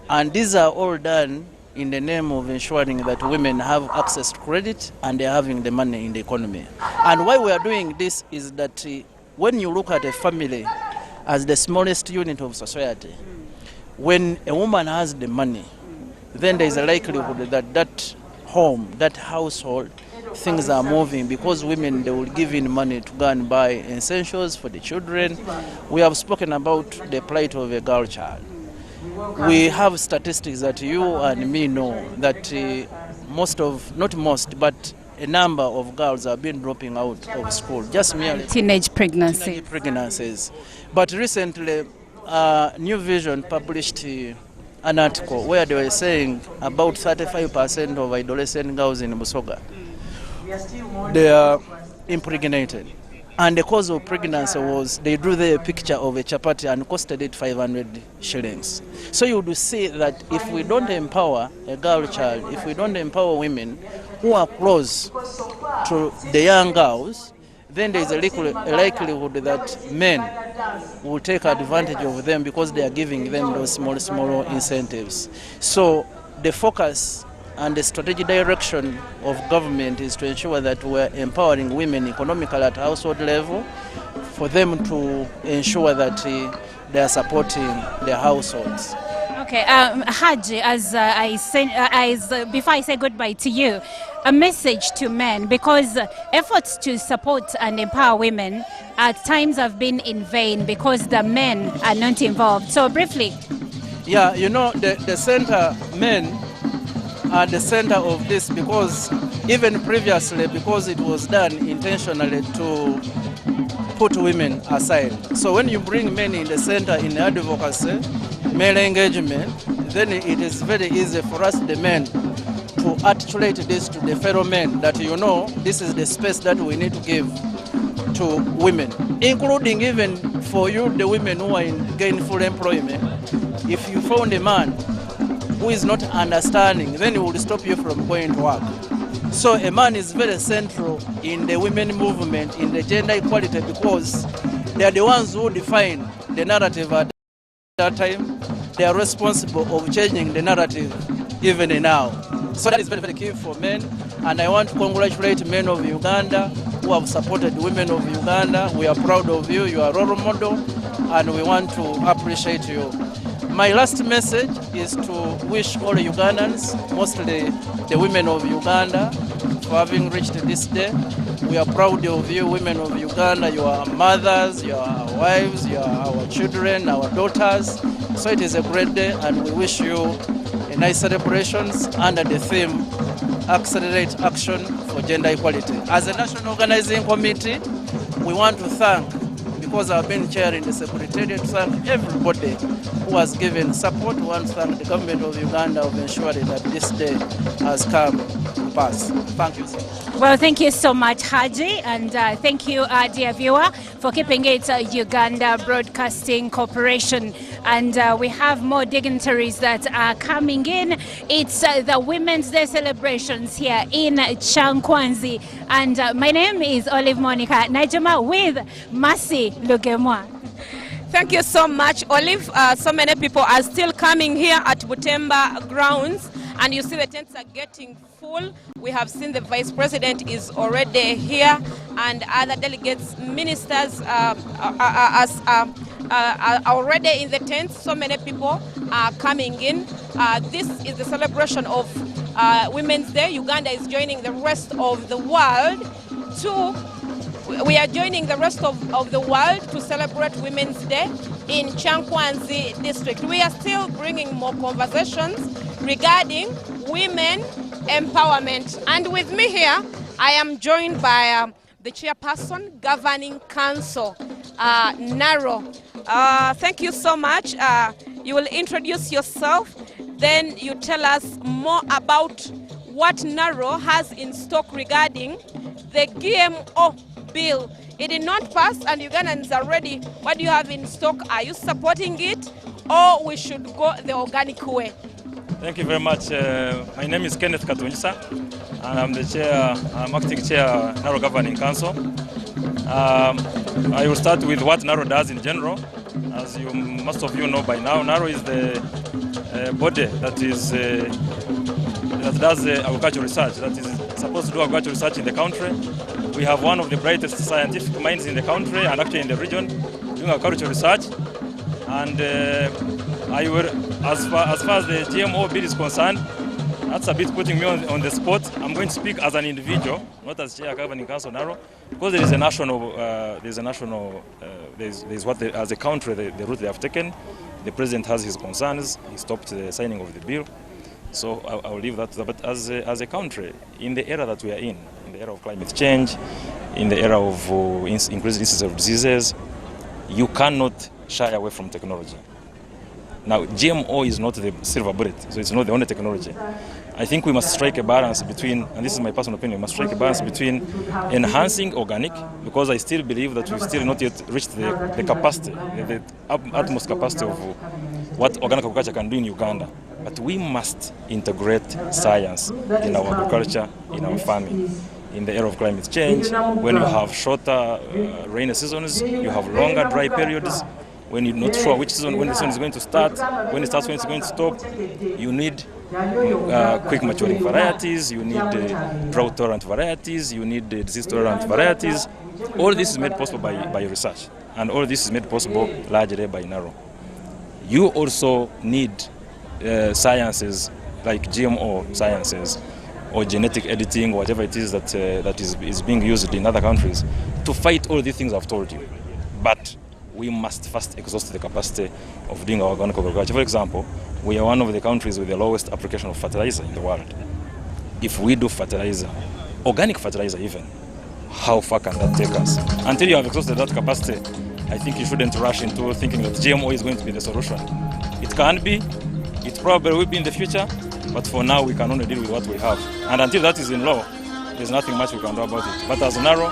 And these are all done in the name of ensuring that women have access to credit and they're having the money in the economy. And why we are doing this is that when you look at a family as the smallest unit of society, when a woman has the money, then there is a likelihood that that home, that household, things are moving, because women, they will give in money to go and buy essentials for the children. We have spoken about the plight of a girl child. We have statistics that you and me know that not most, but a number of girls have been dropping out of school, just merely teenage pregnancies. But recently, New Vision published an article where they were saying about 35% of adolescent girls in Busoga, they are impregnated. And the cause of pregnancy was they drew the picture of a chapati and costed it 500 shillings. So you would see that if we don't empower a girl child, if we don't empower women who are close to the young girls, then there is a likelihood that men will take advantage of them because they are giving them those small incentives. So the focus and the strategic direction of government is to ensure that we're empowering women economically at household level, for them to ensure that they are supporting their households. Okay, Haji, before I say goodbye to you, a message to men, because efforts to support and empower women at times have been in vain because the men are not involved. So briefly. Yeah, you know, the center men are the center of this, because even previously, because it was done intentionally to put women aside. So when you bring men in the center in advocacy, male engagement, then it is very easy for us, the men, to articulate this to the fellow men that, you know, this is the space that we need to give to women, including even for you, the women who are in gainful employment. If you found a man who is not understanding, then it will stop you from going to work. So a man is very central in the women movement, in the gender equality, because they are the ones who define the narrative at that time. They are responsible of changing the narrative even now. So that is very, very key for men. And I want to congratulate men of Uganda who have supported women of Uganda. We are proud of you. You are a role model, and we want to appreciate you. My last message is to wish all Ugandans, mostly the women of Uganda, for having reached this day. We are proud of you, women of Uganda. You are mothers, you are our wives, you are our children, our daughters. So it is a great day, and we wish you a nice celebrations under the theme, Accelerate Action for Gender Equality. As a National Organizing Committee, we want to thank, because I've been chairing the Secretariat, to thank everybody who has given support. We want to thank the government of Uganda for ensuring that this day has come to pass. Thank you so much. Well, thank you so much, Haji, and thank you, dear viewer, for keeping it Uganda Broadcasting Corporation. And we have more dignitaries that are coming in. It's the Women's Day celebrations here in Chankwanzi. And my name is Olive Monica Najama with Mercy Lugemwa. Thank you so much, Olive. So many people are still coming here at Butemba grounds, and you see the tents are getting full. We have seen the Vice President is already here, and other delegates, ministers are already in the tents. So many people are coming in. This is the celebration of Women's Day. Uganda is joining the rest of the world we are joining the rest of the world to celebrate Women's Day in Chankwanzi district. We are still bringing more conversations regarding women empowerment. And with me here, I am joined by the Chairperson, Governing Council, Naro. Thank you so much. You will introduce yourself, then you tell us more about what Naro has in stock regarding the GMO bill. It did not pass and Ugandans are ready. What do you have in stock? Are you supporting it, or we should go the organic way? Thank you very much. My name is Kenneth Katunjisa, and I'm the chair, I'm acting chair, Naro Governing Council. I will start with what NARO does in general. As most of you know by now, NARO is the body that does agricultural research, that is supposed to do agricultural research in the country. We have one of the brightest scientific minds in the country and actually in the region doing agricultural research. And I will, as far as the GMO bill is concerned, that's a bit putting me on the spot. I'm going to speak as an individual, not as Chair Governing Council NARO, because there is a national, there's what as a country the route they have taken. The president has his concerns. He stopped the signing of the bill, so I will leave that. But as a country, in the era that we are in the era of climate change, in the era of increased incidence of diseases, you cannot shy away from technology. Now, GMO is not the silver bullet, so it's not the only technology. I think we must strike a balance between, and this is my personal opinion, we must strike a balance between enhancing organic, because I still believe that we've still not yet reached the capacity, the utmost capacity of what organic agriculture can do in Uganda. But we must integrate science in our agriculture, in our farming. In the era of climate change, when you have shorter rainy seasons, you have longer dry periods, when you're not sure which season, when the season is going to start, when it starts, when it's going to stop, you need quick maturing varieties, you need drought-tolerant varieties, you need disease-tolerant varieties. All this is made possible by research, and all this is made possible largely by NARO. You also need sciences like GMO sciences, or genetic editing, or whatever it is that is being used in other countries to fight all these things I've told you. But we must first exhaust the capacity of doing our organic agriculture. For example, we are one of the countries with the lowest application of fertilizer in the world. If we do fertilizer, organic fertilizer even, how far can that take us? Until you have exhausted that capacity, I think you shouldn't rush into thinking that GMO is going to be the solution. It can be, it probably will be in the future, but for now we can only deal with what we have. And until that is in law, there's nothing much we can do about it. But as NARO,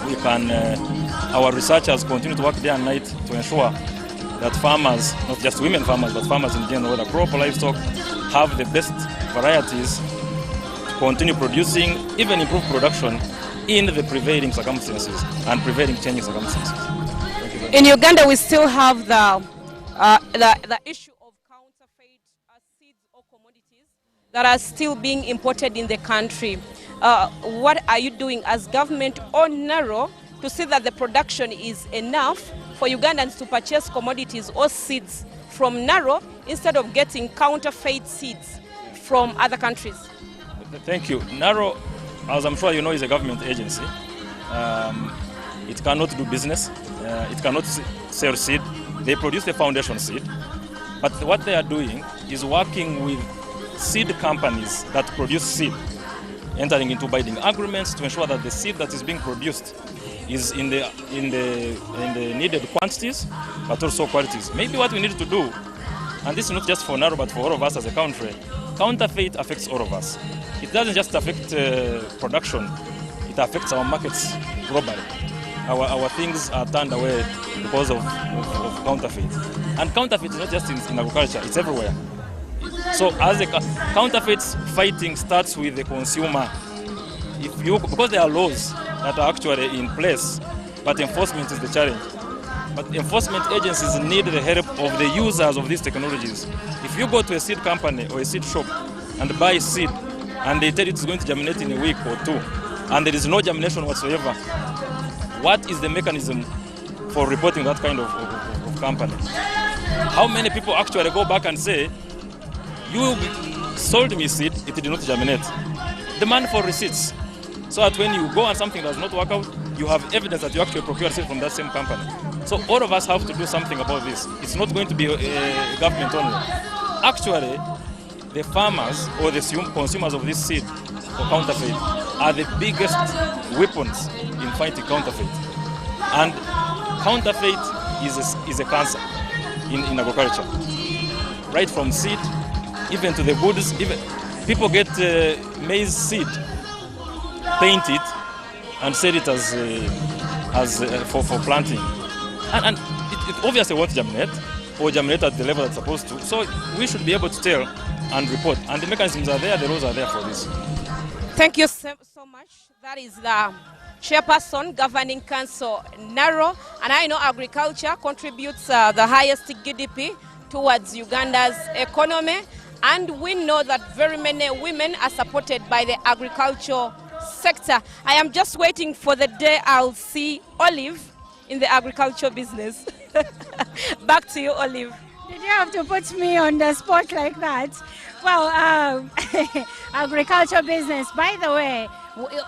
we can, our researchers continue to work day and night to ensure that farmers, not just women farmers, but farmers in general, whether crop or livestock, have the best varieties to continue producing, even improve production in the prevailing circumstances and prevailing changing circumstances. In Uganda, we still have the issue of counterfeit seeds or commodities that are still being imported in the country. What are you doing as government or NARO to see that the production is enough for Ugandans to purchase commodities or seeds from NARO instead of getting counterfeit seeds from other countries? Thank you. NARO, as I'm sure you know, is a government agency. It cannot do business. It cannot sell seed. They produce the foundation seed. But what they are doing is working with seed companies that produce seed, entering into binding agreements to ensure that the seed that is being produced is in the needed quantities, but also qualities. Maybe what we need to do, and this is not just for NARO, but for all of us as a country, counterfeit affects all of us. It doesn't just affect production, it affects our markets globally. Our things are turned away because of counterfeit. And counterfeit is not just in agriculture, it's everywhere. So as a counterfeit fighting starts with the consumer. Because there are laws that are actually in place, but enforcement is the challenge. But enforcement agencies need the help of the users of these technologies. If you go to a seed company or a seed shop and buy seed, and they tell you it's going to germinate in a week or two, and there is no germination whatsoever, what is the mechanism for reporting that kind of company? How many people actually go back and say, you sold me seed, it did not germinate? Demand for receipts, so that when you go and something does not work out, you have evidence that you actually procured seed from that same company. So all of us have to do something about this. It's not going to be government only. Actually, the farmers or the consumers of this seed for counterfeit are the biggest weapons in fighting counterfeit. And counterfeit is a cancer in agriculture. Right from seed, even to the goods, even people get maize seed, paint it, and sell it as for planting. And it obviously won't germinate, or germinate at the level it's supposed to. So we should be able to tell and report. And the mechanisms are there, the rules are there for this. Thank you so much. That is the Chairperson, Governing Council, Naro. And I know agriculture contributes the highest GDP towards Uganda's economy. And we know that very many women are supported by the agricultural sector. I am just waiting for the day I'll see Olive in the agriculture business. Back to you, Olive. Did you have to put me on the spot like that? Well, agriculture business, by the way,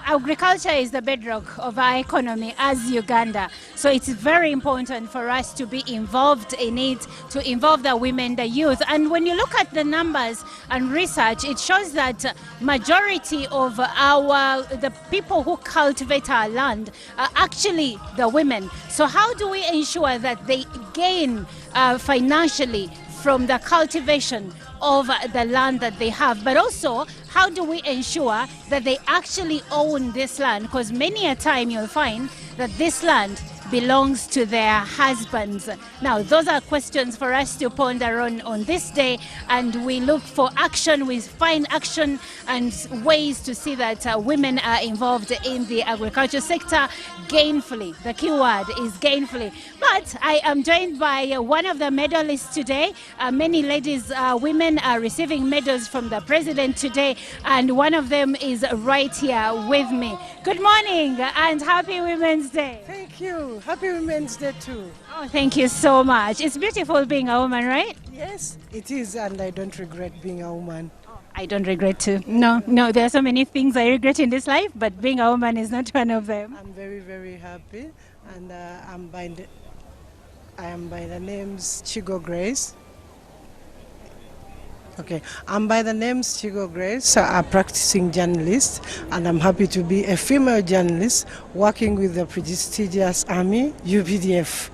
agriculture is the bedrock of our economy as Uganda. So it's very important for us to be involved in it, to involve the women, the youth. And when you look at the numbers and research, it shows that majority of the people who cultivate our land are actually the women. So how do we ensure that they gain financially from the cultivation of the land that they have, but also how do we ensure that they actually own this land? Because many a time you'll find that this land belongs to their husbands. Now, those are questions for us to ponder on this day, and we look for action, we find action and ways to see that women are involved in the agriculture sector gainfully. The key word is gainfully. But I am joined by one of the medalists today. Many ladies, women are receiving medals from the president today, and one of them is right here with me. Good morning and happy Women's Day. Thank you. Happy Women's Day too. Oh, thank you so much. It's beautiful being a woman, right? Yes, it is, and I don't regret being a woman. I don't regret too. No, there are so many things I regret in this life, but being a woman is not one of them. I'm very, very happy, and I am by the names Chigo Grace. Okay, I'm by the names Chigo Grace, a practicing journalist, and I'm happy to be a female journalist working with the prestigious army, UPDF.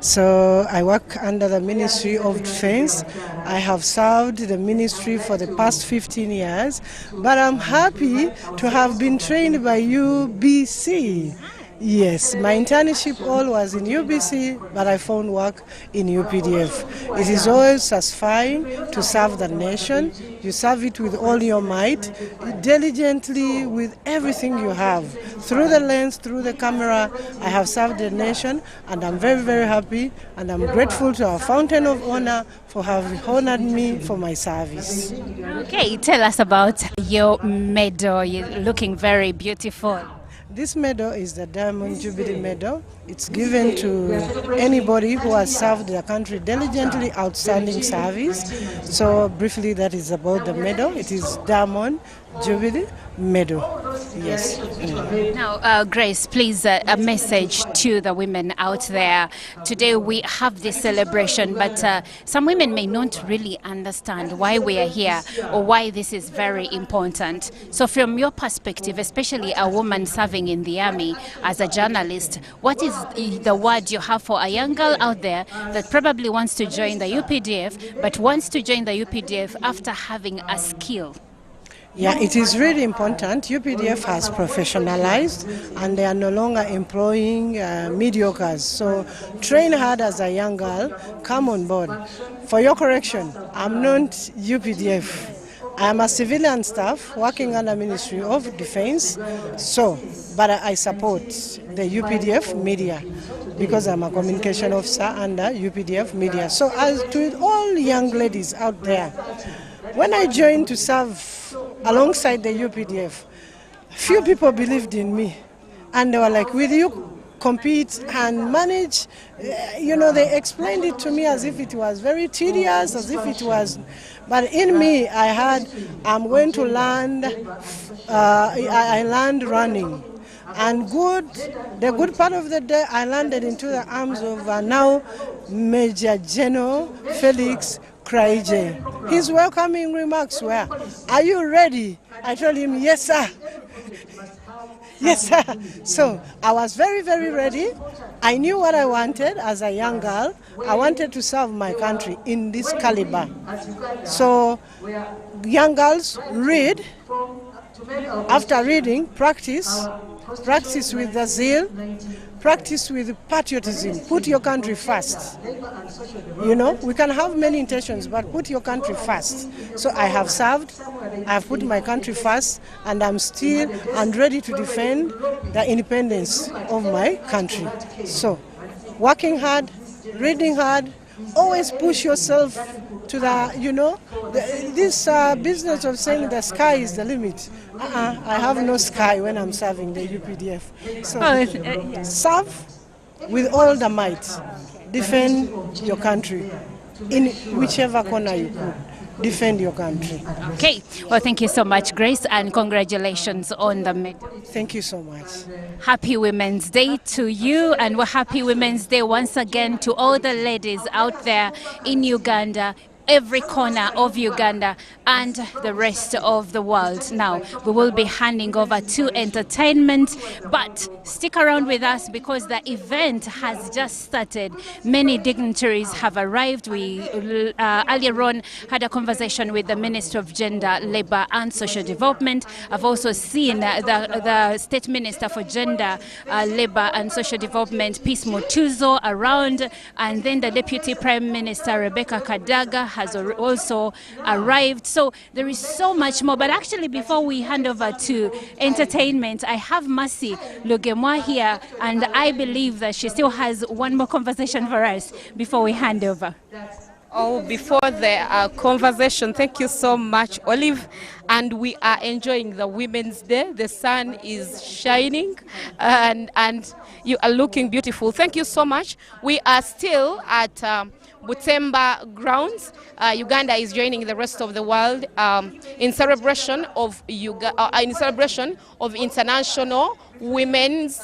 So I work under the Ministry of Defense. I have served the ministry for the past 15 years, but I'm happy to have been trained by UBC. Yes, my internship all was in UBC, but I found work in UPDF. It is always satisfying to serve the nation. You serve it with all your might, diligently with everything you have. Through the lens, through the camera, I have served the nation, and I'm very, very happy, and I'm grateful to our Fountain of Honor for having honored me for my service. Okay, tell us about your medal. You're looking very beautiful. This medal is the Diamond Jubilee Medal. It's given to anybody who has served the country diligently, outstanding service. So briefly, that is about the medal. It is Diamond Jubilee Medal. Yes. Now, Grace, please, a message to the women out there. Today we have this celebration, but some women may not really understand why we are here or why this is very important. So from your perspective, especially a woman serving in the army as a journalist, what is the word you have for a young girl out there that probably wants to join the UPDF, but wants to join the UPDF after having a skill? Yeah, it is really important. UPDF has professionalized and they are no longer employing mediocres. So train hard as a young girl, come on board. For your correction, I'm not UPDF. I am a civilian staff working under Ministry of Defense, but I support the UPDF media because I'm a communication officer under UPDF media. So as to all young ladies out there, when I joined to serve alongside the UPDF, few people believed in me, and they were like, will you compete and manage? They explained it to me as if it was very tedious, as if it was, but in me I had, I'm going to land, I learned running. And the good part of the day, I landed into the arms of now Major General Felix Kraije. His welcoming remarks were, "Are you ready?" I told him, "Yes, sir." Yes, sir. So I was very, very ready. I knew what I wanted as a young girl. I wanted to serve my country in this caliber. So young girls, read. After reading, practice with the zeal, practice with patriotism. Put your country first. You know, we can have many intentions, but put your country first. So I have served, I have put my country first, and I'm still and ready to defend the independence of my country. So, working hard, reading hard, always push yourself to the, you know, this business of saying the sky is the limit. I have no sky when I'm serving the UPDF. So serve with all the might. Defend your country in whichever corner you could. Defend your country. Okay. Well, thank you so much, Grace, and congratulations on the medal. Thank you so much. Happy Women's Day to you, and we're happy Women's Day once again to all the ladies out there in Uganda, every corner of Uganda and the rest of the world. Now, we will be handing over to entertainment, but stick around with us because the event has just started. Many dignitaries have arrived. We earlier on had a conversation with the Minister of Gender, Labour and Social Development. I've also seen the State Minister for Gender, Labour and Social Development, Peace Mutuzo, around, and then the Deputy Prime Minister, Rebecca Kadaga, has also arrived. So there is so much more. But actually, before we hand over to entertainment, I have Mercy Lugemwa here, and I believe that she still has one more conversation for us before we hand over. Oh, before the conversation, thank you so much, Olive. And we are enjoying the Women's Day. The sun is shining and you are looking beautiful. Thank you so much. We are still at Butemba grounds. Uganda is joining the rest of the world in celebration of International Women's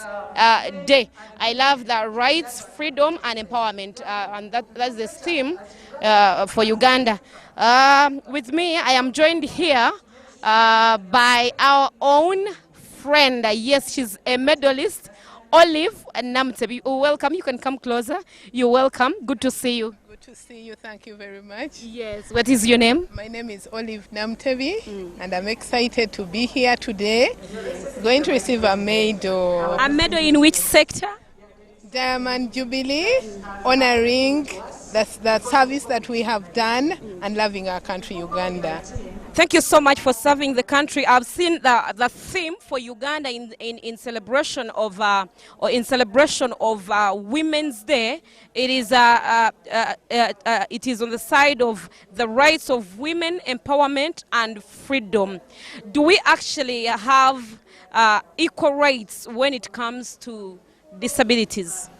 Day. I love the rights, freedom, and empowerment, and that's the theme for Uganda. With me, I am joined here by our own friend. Yes, she's a medalist, Olive Namtebi. Welcome. You can come closer. You're welcome. Good to see you. Good to see you. Thank you very much. Yes. What is your name? My name is Olive Namtebi, and I'm excited to be here today. Going to receive a medal. A medal in which sector? Diamond Jubilee, honoring the service that we have done and loving our country, Uganda. Thank you so much for serving the country. I've seen the theme for Uganda in celebration of Women's Day. It is on the side of the rights of women, empowerment and freedom. Do we actually have equal rights when it comes to disabilities?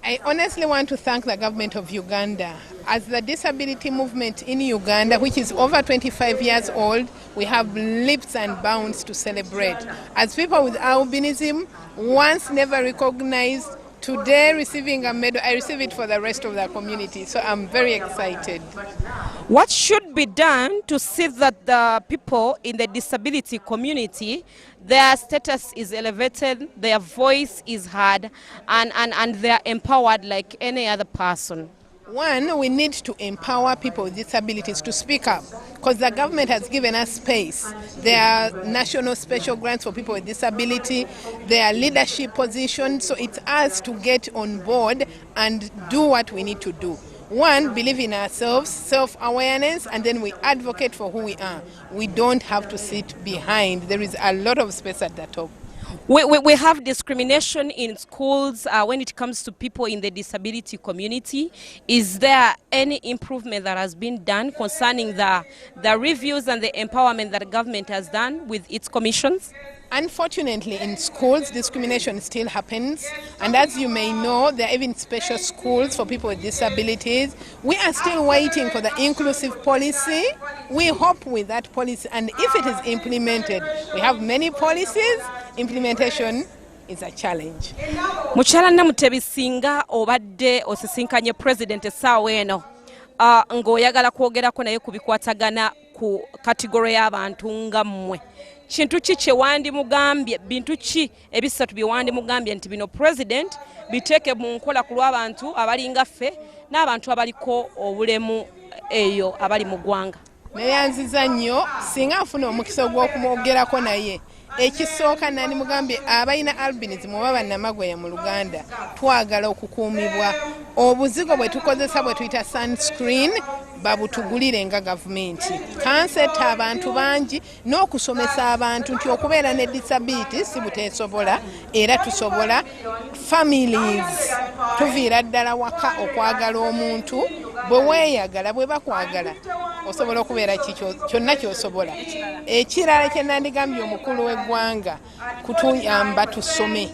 I honestly want to thank the government of Uganda. As the disability movement in Uganda, which is over 25 years old, we have leaps and bounds to celebrate. As people with albinism, once never recognized, today receiving a medal, I receive it for the rest of the community. So I'm very excited. What should be done to see that the people in the disability community, their status is elevated, their voice is heard, and they are empowered like any other person? One, we need to empower people with disabilities to speak up, because the government has given us space. There are national special grants for people with disability, there are leadership positions, so it's us to get on board and do what we need to do. One, believe in ourselves, self-awareness, and then we advocate for who we are. We don't have to sit behind. There is a lot of space at the top. We have discrimination in schools when it comes to people in the disability community. Is there any improvement that has been done concerning the reviews and the empowerment that the government has done with its commissions? Unfortunately, in schools, discrimination still happens. And as you may know, there are even special schools for people with disabilities. We are still waiting for the inclusive policy. We hope with that policy, and if it is implemented, we have many policies, implementation is a challenge. Muchala Namutebi singa obadde osisinkanye president essaawa eno ng'oyagala kwogerako naye ku bikwatagana ku kategori y'abantu nga mmwe. Kintu ki kye wandimugambye, bintu ki ebisatu bye wandimugambye nti bino president biteeke mu nkola ku lw'abantu abalinga ffe n'abantu abaliko obulemu eyo abali mu ggwanga? neyanziza nnyo singa nfuna omukisa gw'okumwogerako naye. Ekisooka nani mugambye abalina albinism oba bannamagweya mu Luganda twagala okukuumibwa. Obuzigo bwe tukozesa bwe tuyita sunscreen babutugulire nga gavumenti. Kanseta abantu bangi n'okusomesa abantu nti okubeera ne disability si buteesobola era tusobola. Families tuviira ddala waka okwagala omuntu bwe weeyagala bwe bakwagala osobola okubeera kyonna ky'osobola. Ekirala kye nandigambye omukulu w'eggwanga kutuyamba tusome.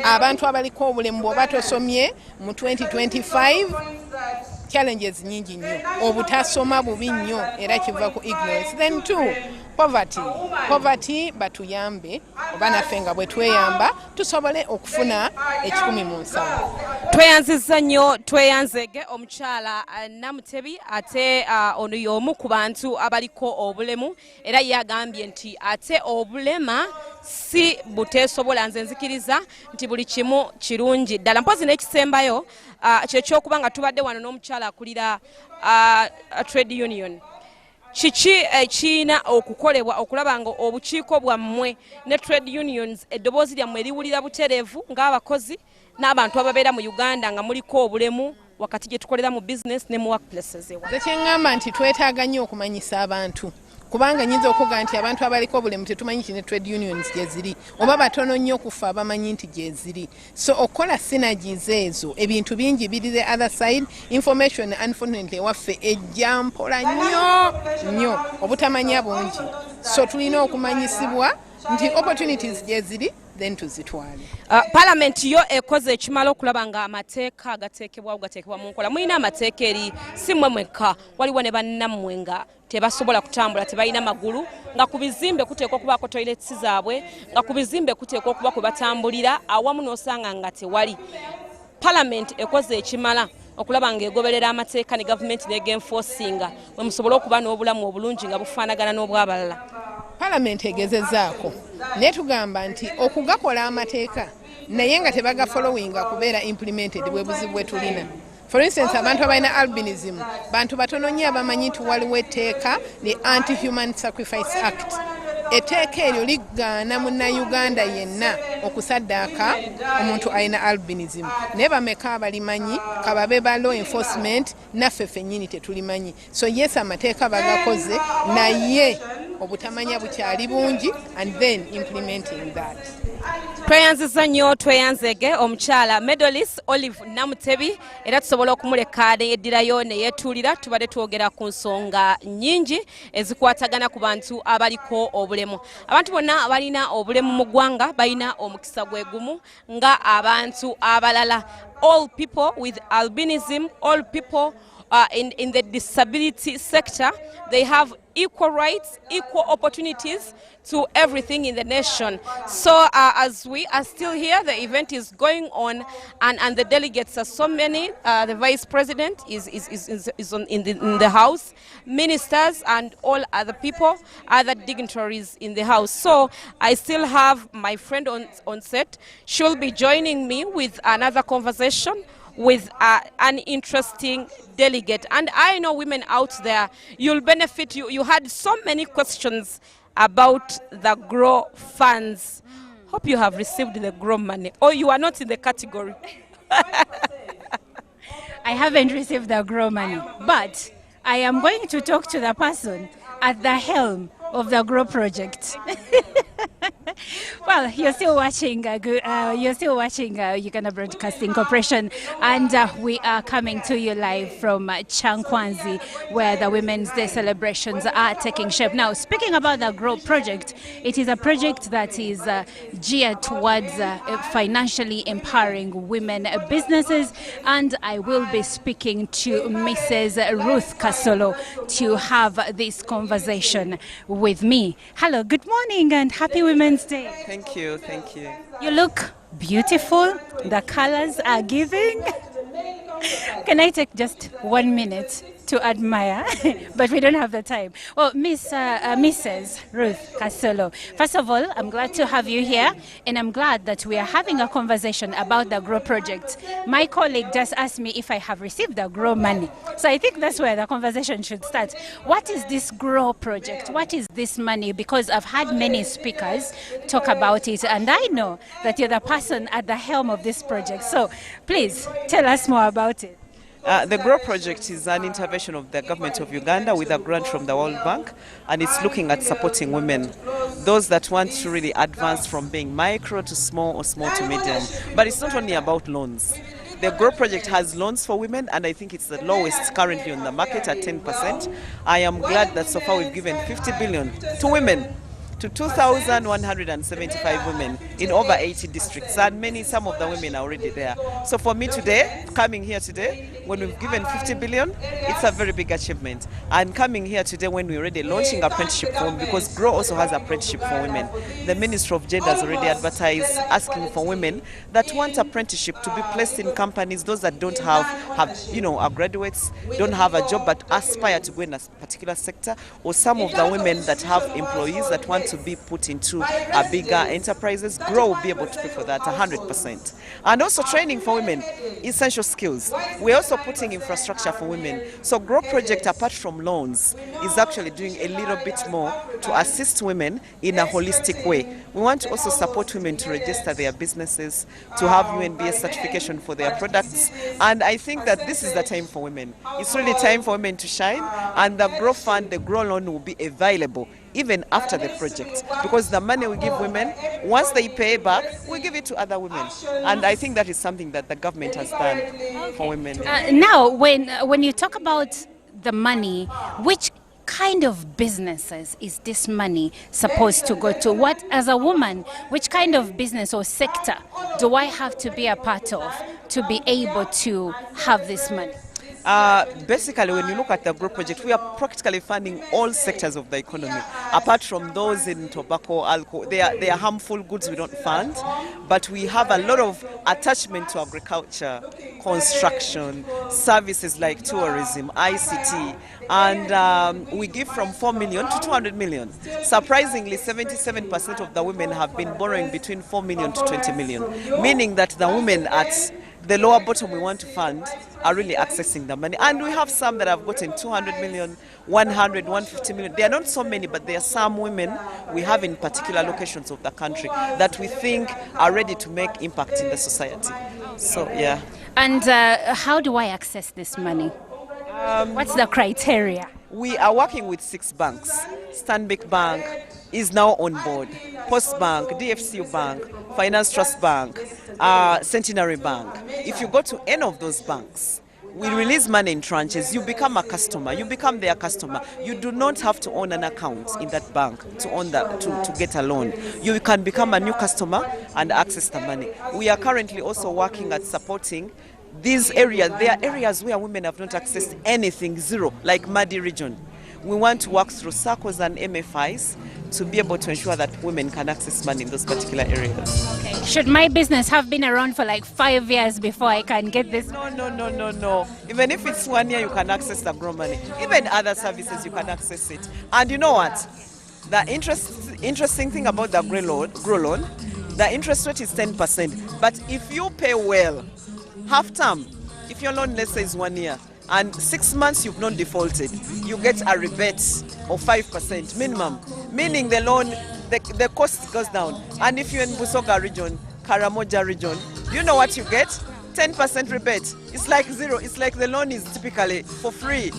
Abantu abaliko obulemu bw'oba tosomye mu 2025 challenges nyingi nnyo. Obutasoma bubi nnyo era kiva ku ignorance. Then two, poverty batuyambe oba naffe nga bwe tweyamba tusobole okufuna 17. Tweyanziza nnyo tweyanzege omukyala Namutebi ate ono y'omu ku bantu abaliko obulemu era yagambye nti ate obulema si buteesobola. Nze nzikiriza nti buli kimu kirungi ddala. Mpozi n'ekisembayo kyekyokuba nga tubadde wano n'omukyala akulira trade union. Kiki ekiina okukolebwa okulaba nga obukiiko bwammwe ne trade unions eddoboozi lyammwe eriwulira butereevu ng'abakozi n'abantu ababeera mu Uganda nga muliko obulemu wakati gye tukolera mu business ne mu workplaces ewa. Nze kyeŋŋamba nti twetaaga nnyo okumanyisa abantu kubanga nyinza okuga nti abantu abaliko obulemu tetumanyi kine trade unions gye ziri oba batono nnyo okufa abamanyi nti gye ziri. So okukola synergies ezo ebintu bingi biri the other side. Information unfortunately ewaffe ejja mpola nnyo obutamanya bungi. So tulina okumanyisibwa nti opportunities gye ziri then tuzitwale. Parliament yo ekoze ekimala okulaba nga amateeka gateekebwa mu nkola. Mulina amateeka eri si mmwe mwekka, waliwo ne bannammwe nga tebasobola kutambula, tebalina magulu, nga ku bizimbe kuteekwa okubaako toilets zaabwe, nga ku bizimbe kuteekwa okuba kwe batambulira, awamu n'osanga nga tewali. Parliament ekoze ekimala okulaba nga egoberera amateeka ne gavumenti n'egenforcinga bwe musobola okuba n'obulamu obulungi nga bufaanagana n'obw'abalala. Parliament egezezaako naye tugamba nti okugakola amateeka naye nga tebaga followinga kubeera implemented bwe buzibu bwe tulina. For instance, abantu abalina albinism bantu batono nnyo abamanyi nti waliwo etteeka the Anti-Human Sacrifice Act. Etteeka eryo ligaana munnayuganda yenna okusaddaaka omuntu alina albinism. Naye bameka abalimanyi kababe ba law enforcement naffe ffennyini tetulimanyi. So yes, amateeka bagakoze naye obutamanya bukyali bungi and then implementing that. Tweyanziza nnyo tweyanzege omukyala Medalist Olive Namutebi era tusobola okumuleka neyeddirayo neyetuulira. Tubadde twogera ku nsonga nnyingi ezikwatagana ku bantu abaliko obulemu. Abantu bonna abalina obulemu mu ggwanga balina omukisa gwe gumu nga abantu abalala. All people with albinism, all people in the disability sector, they have equal rights, equal opportunities to everything in the nation. So as we are still here, the event is going on and the delegates are so many. The Vice President is in the house, ministers and all other people, other dignitaries in the house. So I still have my friend on set. She'll be joining me with another conversation with an interesting delegate. And I know women out there, you'll benefit. You had so many questions about the GROW funds. Hope you have received the GROW money, or you are not in the category. I haven't received the GROW money, but I am going to talk to the person at the helm of the GROW project. Well, you're still watching Uganda Broadcasting Corporation, and we are coming to you live from Chankwanzi, where the Women's Day celebrations are taking shape. Now, speaking about the GROW project, it is a project that is geared towards financially empowering women businesses, and I will be speaking to Mrs. Ruth Kasolo to have this conversation with me. Hello, good morning, and happy Women's Day. Thank you, thank you. You look beautiful. The colors are giving. Can I take just 1 minute to admire, but we don't have the time. Well, Mrs. Ruth Kasolo, first of all, I'm glad to have you here, and I'm glad that we are having a conversation about the GROW project. My colleague just asked me if I have received the GROW money, so I think that's where the conversation should start. What is this GROW project? What is this money? Because I've had many speakers talk about it, and I know that you're the person at the helm of this project. So please tell us more about it. The GROW project is an intervention of the government of Uganda with a grant from the World Bank, and it's looking at supporting women, those that want to really advance from being micro to small or small to medium. But it's not only about loans. The GROW project has loans for women, and I think it's the lowest currently on the market at 10%. I am glad that so far we've given 50 billion to women, to 2,175 women in over 80 districts, and some of the women are already there. So for me today, coming here today, when we've given 50 billion, it's a very big achievement. And coming here today when we're already launching apprenticeship for women, because GROW also has apprenticeship for women. The Ministry of Gender has already advertised asking for women that want apprenticeship to be placed in companies, those that don't have are graduates, don't have a job but aspire to go in a particular sector, or some of the women that have employees that want to be put into bigger enterprises. GROW will be able to pay for that 100%. And also training for women, essential skills. We're also putting infrastructure for women. So GROW project, apart from loans, is actually doing a little bit more to assist women in a holistic way. We want to also support women to register their businesses, to have UNBS certification for their products. And I think that this is the time for women. It's really time for women to shine, and the GROW fund, the GROW loan will be available even after the project, because the money we give women, once they pay back, we give it to other women. And I think that is something that the government has done for women. Now, when you talk about the money, which kind of businesses is this money supposed to go to? What, as a woman, which kind of business or sector do I have to be a part of to be able to have this money? Basically, when you look at the GROW project, we are practically funding all sectors of the economy. Apart from those in tobacco, alcohol, they are harmful goods we don't fund, but we have a lot of attachment to agriculture, construction, services like tourism, ICT, and we give from 4 million to 200 million. Surprisingly, 77% of the women have been borrowing between 4 million to 20 million, meaning that the women at the lower bottom we want to fund are really accessing the money. And we have some that have gotten 200 million, 100, 150 million. There are not so many, but there are some women we have in particular locations of the country that we think are ready to make impact in the society. So, yeah. And how do I access this money? What's the criteria? We are working with 6 banks. Stanbic Bank is now on board. Post Bank, DFCU Bank, Finance Trust Bank, Centenary Bank. If you go to any of those banks, we release money in tranches. You become a customer. You become their customer. You do not have to own an account in that bank to own that to get a loan. You can become a new customer and access the money. We are currently also working at supporting these areas. There are areas where women have not accessed anything, zero, like Madi region. We want to work through SACCOs and MFIs to be able to ensure that women can access money in those particular areas. Okay. Should my business have been around for like 5 years before I can get this? No. Even if it's 1 year, you can access the GROW money. Even other services, you can access it. And you know what? The interesting thing about the GROW loan, the interest rate is 10%. But if you pay well, half term, if your loan, let's say, is 1 year, and 6 months you've not defaulted, you get a rebate of 5% minimum, meaning the loan, the cost goes down. And if you're in Busoga region, Karamoja region, you know what you get? 10% rebate. It's like zero. It's like the loan is typically for free.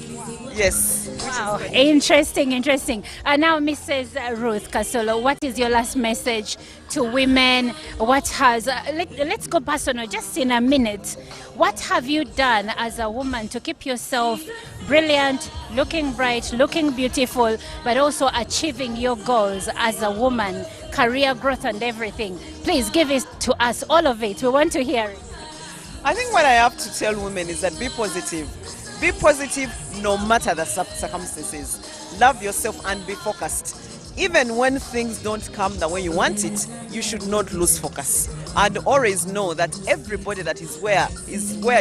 Yes. Wow, interesting. Now, Mrs. Ruth Kasolo, what is your last message to women? What has, let's go personal just in a minute. What have you done as a woman to keep yourself brilliant, looking bright, looking beautiful, but also achieving your goals as a woman, career growth and everything? Please give it to us, all of it. We want to hear it. I think what I have to tell women is that be positive. Be positive no matter the circumstances. Love yourself and be focused. even when things don't come the way you want it, you should not lose focus. And always know that everybody that is where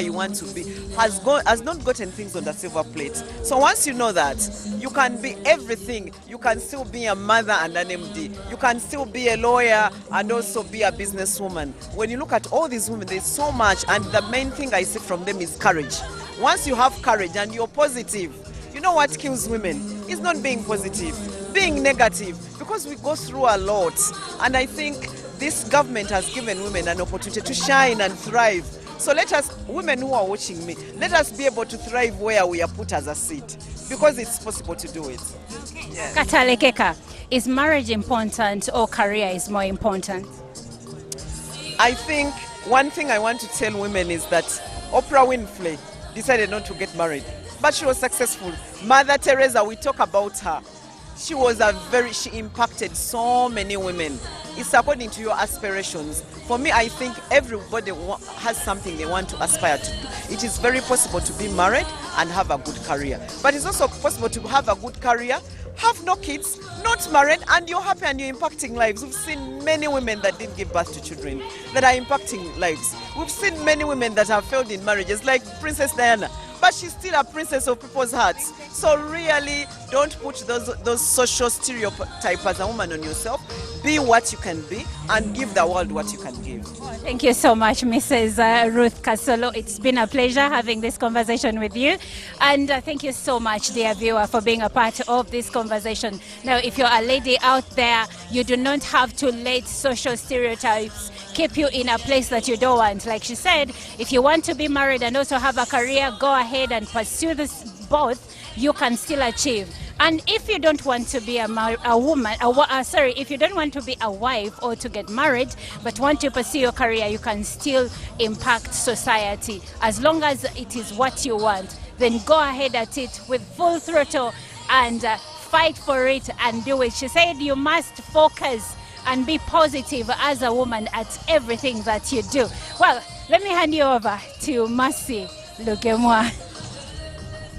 you want to be has not gotten things on the silver plate. So once you know that, you can be everything. You can still be a mother and an MD. You can still be a lawyer and also be a businesswoman. When you look at all these women, there's so much, and the main thing I see from them is courage. Once you have courage and you're positive, you know what kills women? It's not being positive, being negative, because we go through a lot. And I think this government has given women an opportunity to shine and thrive. So let us, women who are watching me, let us be able to thrive where we are put as a seed, because it's possible to do it. Yeah. Katalekeka, is marriage important or career is more important? I think one thing I want to tell women is that Oprah Winfrey decided not to get married, but she was successful. Mother Teresa, we talk about her. She impacted so many women. It's according to your aspirations. For me, I think everybody has something they want to aspire to do. It is very possible to be married and have a good career. But it's also possible to have a good career, have no kids, not married, and you're happy and you're impacting lives. We've seen many women that didn't give birth to children that are impacting lives. We've seen many women that have failed in marriages, like Princess Diana. But she's still a princess of people's hearts. So really, don't put those social stereotypes as a woman on yourself. Be what you can be and give the world what you can give. Thank you so much, Mrs. Ruth Kasolo. It's been a pleasure having this conversation with you. And thank you so much, dear viewer, for being a part of this conversation. Now, if you're a lady out there, you do not have to let social stereotypes keep you in a place that you don't want. Like she said, if you want to be married and also have a career, go ahead and pursue this both. You can still achieve. And if you don't want to be if you don't want to be a wife or to get married, but want to pursue your career, you can still impact society. As long as it is what you want, then go ahead at it with full throttle and fight for it and do it. She said you must focus and be positive as a woman at everything that you do. Well, let me hand you over to Mercy Lugemwa.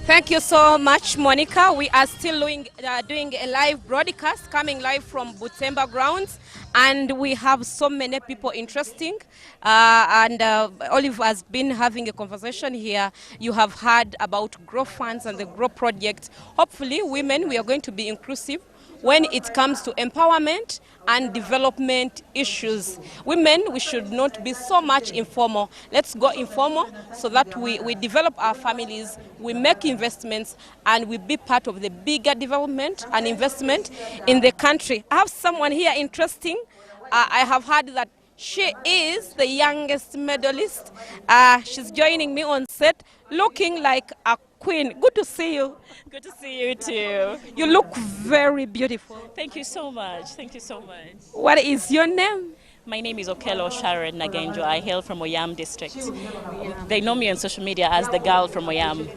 Thank you so much, Monica. We are still doing a live broadcast, coming live from Butemba grounds, and we have so many people interesting. Olive has been having a conversation here. You have heard about Grow Funds and the Grow Project. Hopefully, women, we are going to be inclusive when it comes to empowerment and development issues. Women, we should not be so much informal. Let's go informal so that we develop our families, we make investments, and we be part of the bigger development and investment in the country. I have someone here interesting. I have heard that she is the youngest medalist. She's joining me on set, looking like a queen. Good to see you. Good to see you too. You look very beautiful. Thank you so much. Thank you so much. What is your name? My name is Okelo Sharon Nagenjo. I hail from Oyam district. They know me on social media as the girl from Oyam.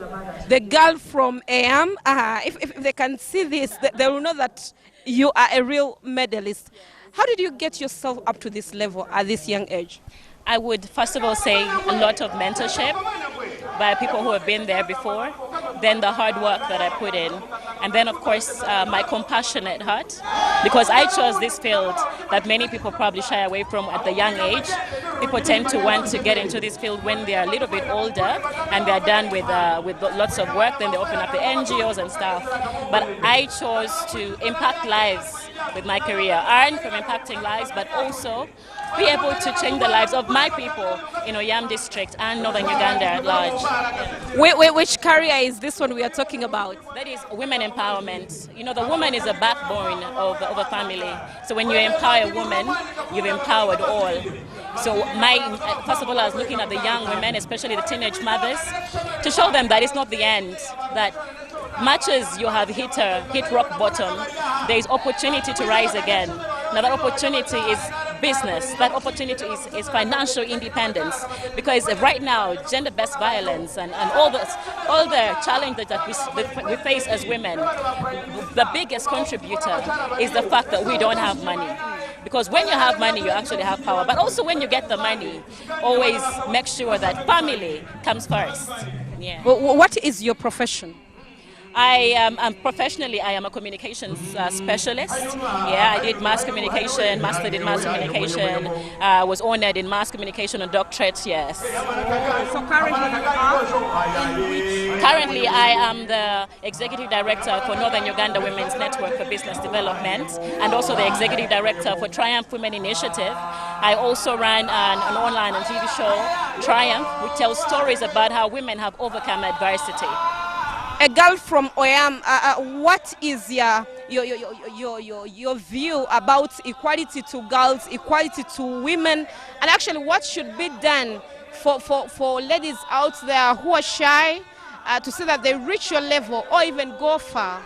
The girl from Oyam. If they can see this, they will know that you are a real medalist. How did you get yourself up to this level at this young age? I would first of all say a lot of mentorship by people who have been there before, then the hard work that I put in, and then of course my compassionate heart, because I chose this field that many people probably shy away from at the young age. People tend to want to get into this field when they are a little bit older and they're done with lots of work, then they open up the NGOs and stuff. But I chose to impact lives with my career, earn from impacting lives, but also be able to change the lives of my people in Oyam district and northern Uganda at large. Which career is this one we are talking about? That is women empowerment. You know, the woman is a backbone of a family. So when you empower a woman, you've empowered all. So first of all, I was looking at the young women, especially the teenage mothers, to show them that it's not the end, that much as you have hit rock bottom, there is opportunity to rise again. Now that opportunity is business, that opportunity is financial independence, because right now gender-based violence and all the challenges that we face as women, the biggest contributor is the fact that we don't have money. Because when you have money, you actually have power. But also when you get the money, always make sure that family comes first. Yeah. What is your profession? Professionally, I am a communications specialist. Yeah, I did mass communication, mastered in mass communication, was honored in mass communication and doctorate, yes. So currently you are in which? Currently, I am the Executive Director for Northern Uganda Women's Network for Business Development and also the Executive Director for Triumph Women Initiative. I also ran an online and TV show, Triumph, which tells stories about how women have overcome adversity. A girl from Oyam, what is your view about equality to girls, equality to women, and actually what should be done for ladies out there who are shy to see that they reach your level or even go far?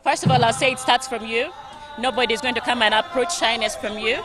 First of all, I'll say it starts from you. Nobody is going to come and approach shyness from you.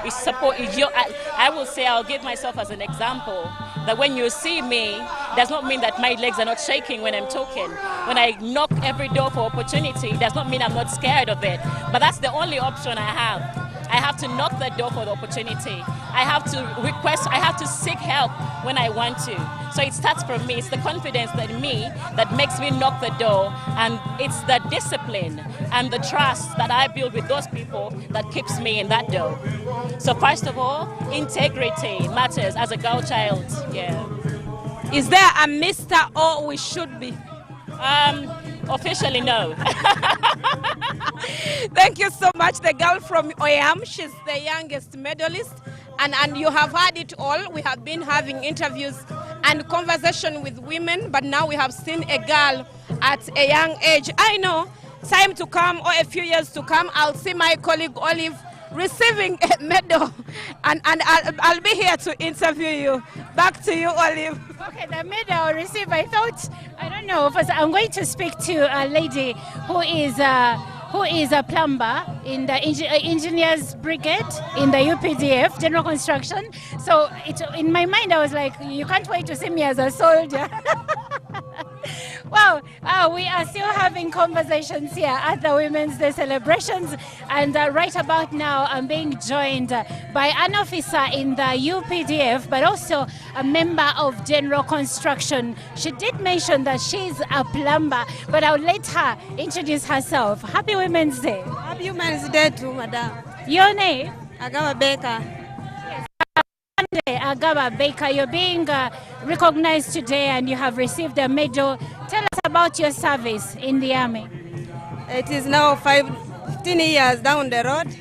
I will say, I'll give myself as an example, that when you see me, does not mean that my legs are not shaking when I'm talking. When I knock every door for opportunity, does not mean I'm not scared of it. But that's the only option I have. I have to knock that door for the opportunity. I have to request, I have to seek help when I want to. So it starts from me. It's the confidence in me that makes me knock the door, and it's the discipline and the trust that I build with those people that keeps me in that door. So first of all, integrity matters as a girl child, yeah. Is there a Mr. or we should be? Officially, no. Thank you so much. The girl from Oyam, she's the youngest medalist, and you have heard it all. We have been having interviews and conversation with women, but now we have seen a girl at a young age. I know, time to come or a few years to come, I'll see my colleague Olive receiving a medal, and I'll be here to interview you. Back to you, Olive. Okay, the medal I'll receive, I thought, I don't know, first I'm going to speak to a lady who is a plumber in the engineers brigade in the UPDF, general construction. So in my mind, I was like, you can't wait to see me as a soldier. Well, we are still having conversations here at the Women's Day celebrations, and right about now I'm being joined by an officer in the UPDF, but also a member of general construction. She did mention that she's a plumber, but I'll let her introduce herself. Happy Women's Day. Happy Women's Day too, madam. Your name? Agaba Baker. Agaba Baker, you're being recognized today and you have received a medal. Tell us about your service in the army. It is now 15 years down the road.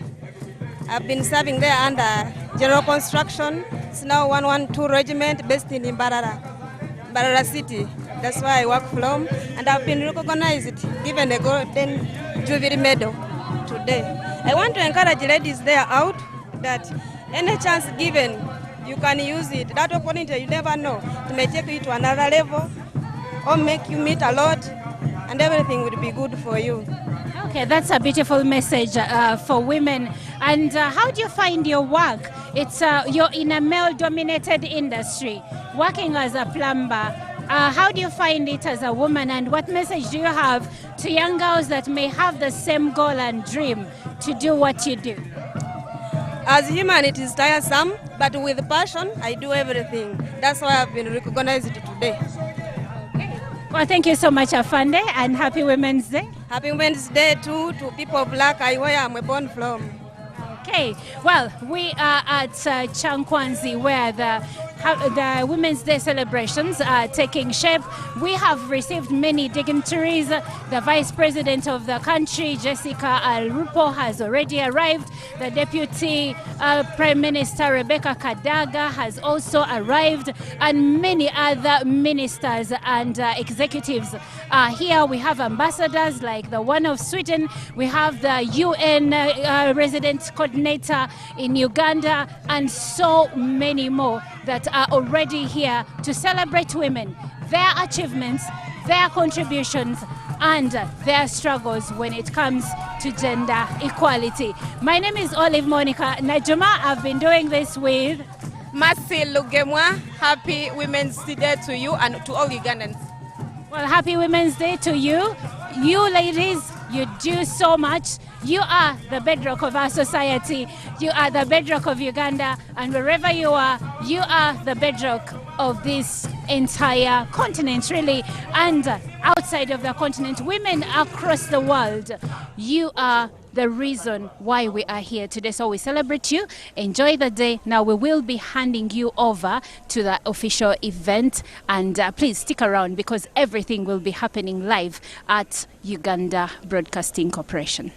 I've been serving there under general construction. It's now 112 regiment based in Mbarara City. That's where I work from, and I've been recognized, given a golden jubilee medal today. I want to encourage ladies there out that any chance given, you can use it. That opportunity, you never know. It may take you to another level or make you meet a lot, and everything will be good for you. Okay, that's a beautiful message for women. And how do you find your work? It's you're in a male-dominated industry, working as a plumber. How do you find it as a woman, and what message do you have to young girls that may have the same goal and dream to do what you do? As human, it is tiresome, but with passion, I do everything. That's why I've been recognized today. Okay. Well, thank you so much, Afande, and happy Women's Day. Happy Women's Day too to people black, where I'm born from. Okay, well, we are at Chankwanzi, where the Women's Day celebrations are taking shape. We have received many dignitaries. The Vice President of the country, Jessica Al-Rupo, has already arrived. The Deputy Prime Minister, Rebecca Kadaga, has also arrived, and many other ministers and executives are here. We have ambassadors like the one of Sweden. We have the UN resident coordinator in Uganda, and so many more that are already here to celebrate women, their achievements, their contributions, and their struggles when it comes to gender equality. My name is Olive Monica Najuma. I've been doing this with Mercy Lugemwa. Happy Women's Day to you and to all Ugandans. Well, happy Women's Day to you. You ladies, you do so much. You are the bedrock of our society. You are the bedrock of Uganda, and wherever you are the bedrock of this entire continent, really. And outside of the continent, women across the world. You are the reason why we are here today. So we celebrate you. Enjoy the day. Now we will be handing you over to the official event, and please stick around because everything will be happening live at Uganda Broadcasting Corporation.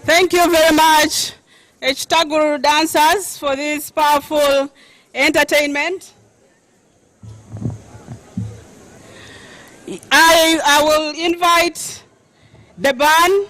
Thank you very much, Htaguru dancers, for this powerful entertainment. I will invite the band.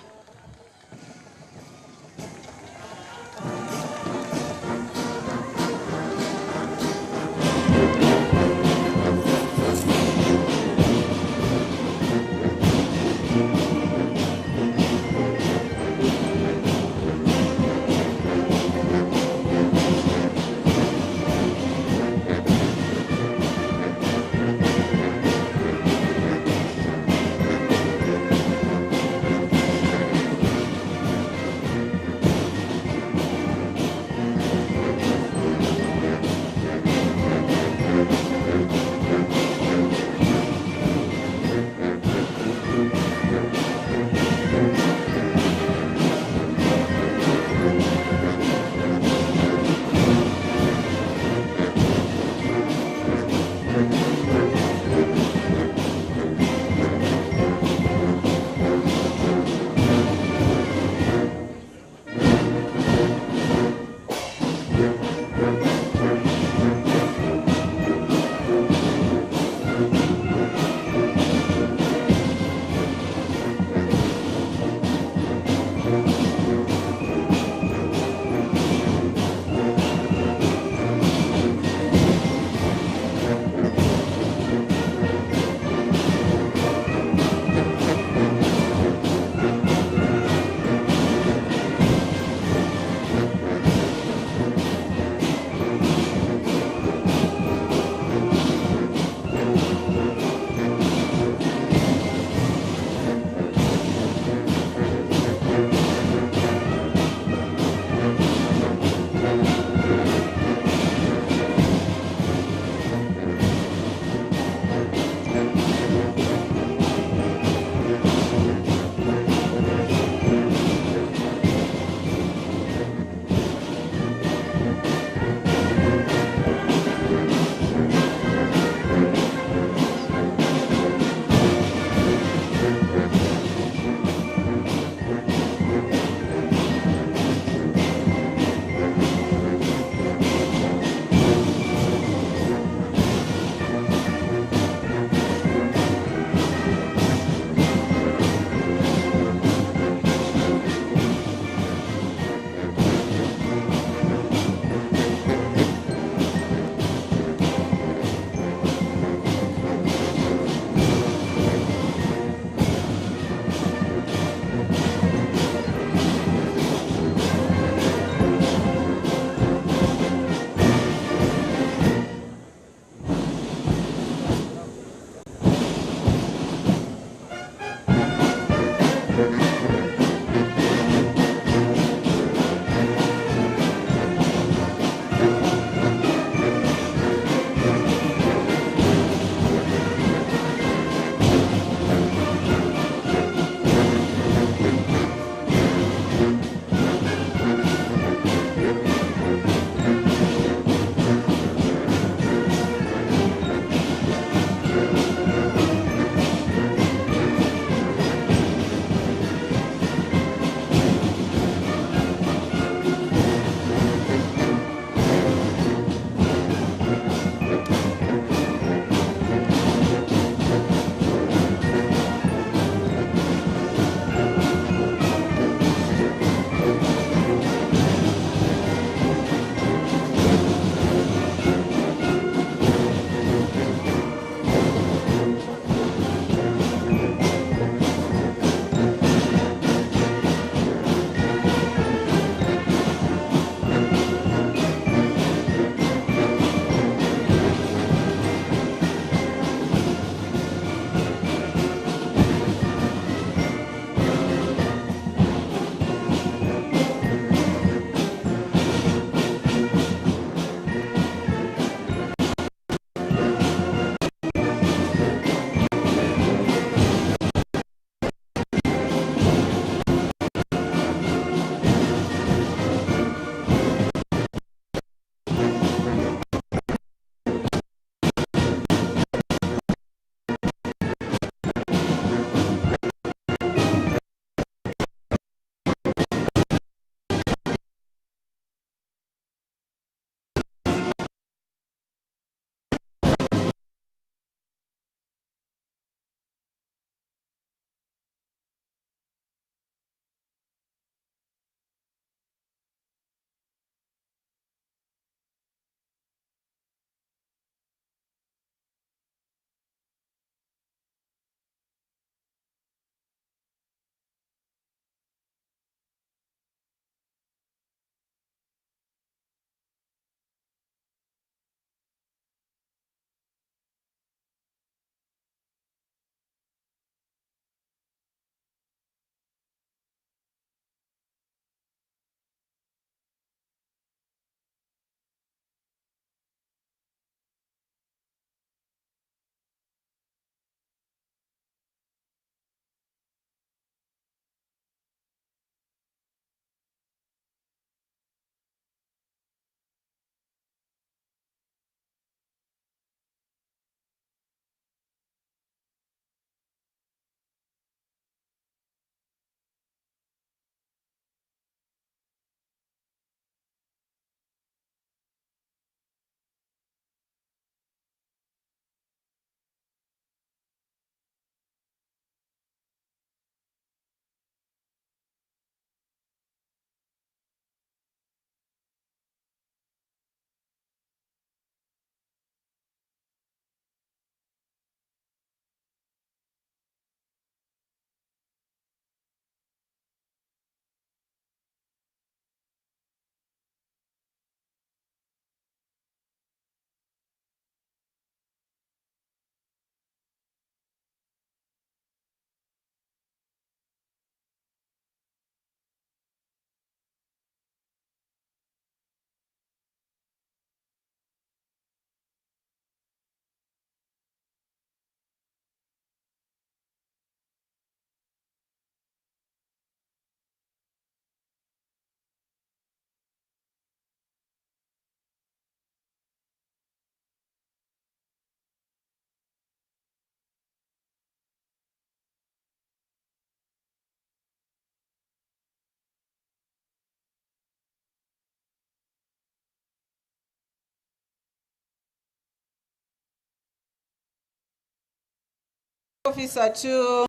officer to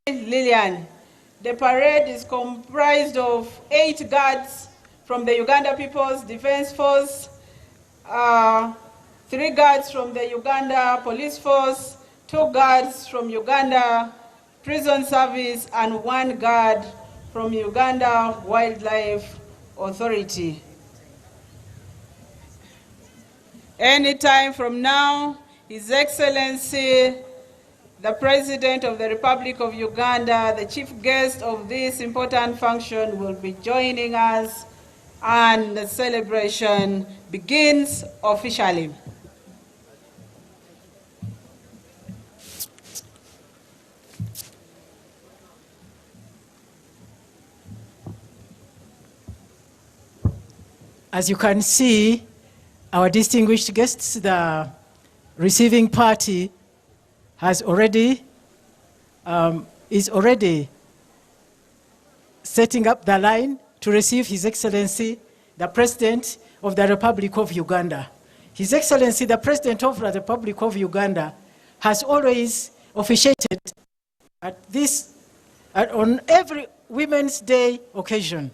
Lillian. The parade is comprised of 8 guards from the Uganda People's Defense Force, 3 guards from the Uganda Police Force, 2 guards from Uganda Prison Service, and 1 guard from Uganda Wildlife Authority. Anytime from now, His Excellency, the President of the Republic of Uganda, the chief guest of this important function, will be joining us, and the celebration begins officially. As you can see, our distinguished guests, the receiving party is already setting up the line to receive His Excellency, the President of the Republic of Uganda. His Excellency, the President of the Republic of Uganda, has always officiated on every Women's Day occasion.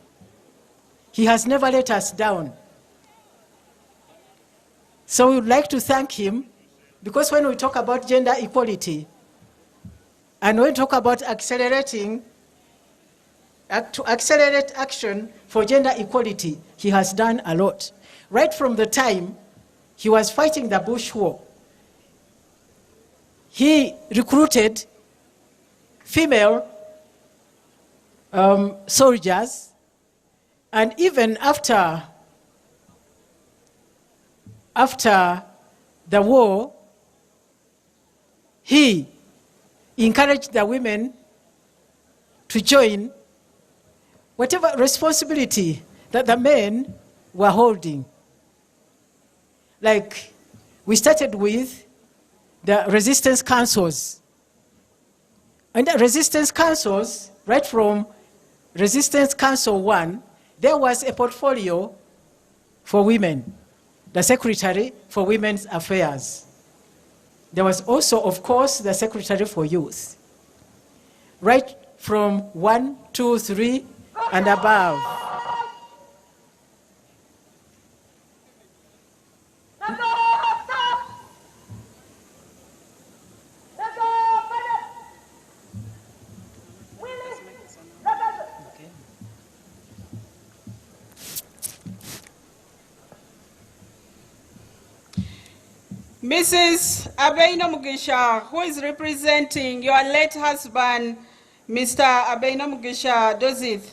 He has never let us down. So we would like to thank him, because when we talk about gender equality and when we talk about to accelerate action for gender equality, he has done a lot. Right from the time he was fighting the Bush War, he recruited female soldiers, and even after the war, he encouraged the women to join whatever responsibility that the men were holding. Like, we started with the resistance councils. And the resistance councils, right from Resistance Council 1, there was a portfolio for women, the Secretary for Women's Affairs. There was also, of course, the Secretary for Youth. Right from 1, 2, 3, and above. Mrs. Abeino Mugisha, who is representing your late husband, Mr. Abeino Mugisha Dozith,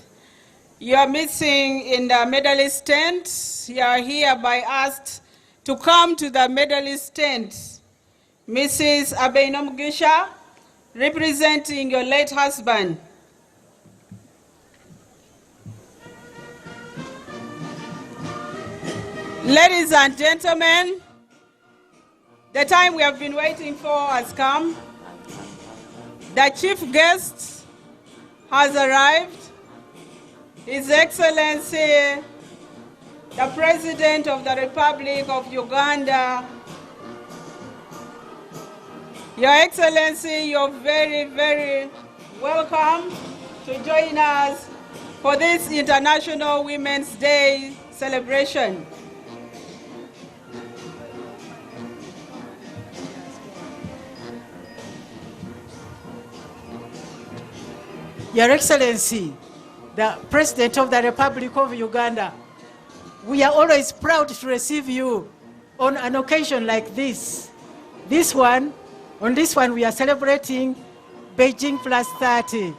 you are missing in the medalist tent. You are hereby asked to come to the medalist tent. Mrs. Abeino Mugisha, representing your late husband. Ladies and gentlemen, the time we have been waiting for has come. The chief guest has arrived. His Excellency, the President of the Republic of Uganda. Your Excellency, you're very, very welcome to join us for this International Women's Day celebration. Your Excellency, the President of the Republic of Uganda, we are always proud to receive you on an occasion like this. On this one, we are celebrating Beijing Plus 30.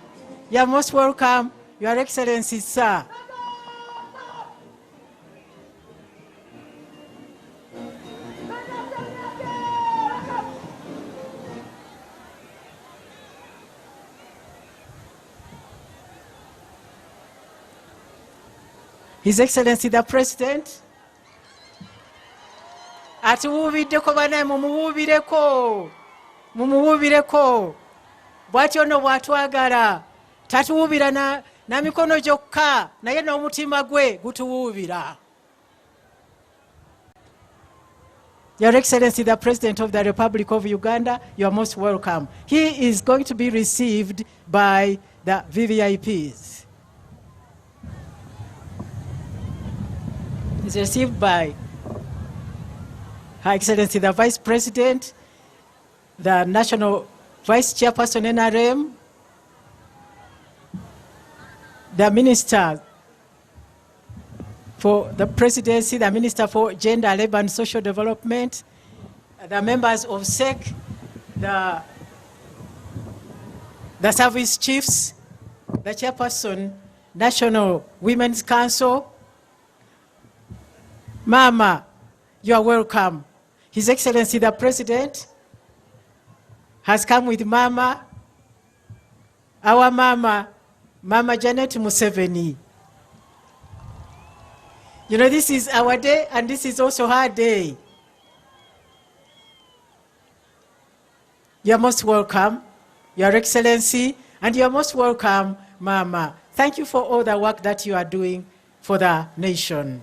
You are most welcome, Your Excellency, sir. His Excellency the President, atuwubiddeko banaye mumuwubireko bw'atyo nno bw'atwagala tatuwubira na mikono gyokka naye n'omutima gwe gutuwubira. Your Excellency, the President of the Republic of Uganda, you are most welcome. He is going to be received by the VVIPs. He's received by Her Excellency, the Vice President, the National Vice Chairperson NRM, the Minister for the Presidency, the Minister for Gender, Labour and Social Development, the members of SEC, the service chiefs, the Chairperson, National Women's Council. Mama, you are welcome. His Excellency the President has come with Mama, our Mama, Mama Janet Museveni. You know, this is our day and this is also her day. You are most welcome, Your Excellency, and you are most welcome, Mama. Thank you for all the work that you are doing for the nation.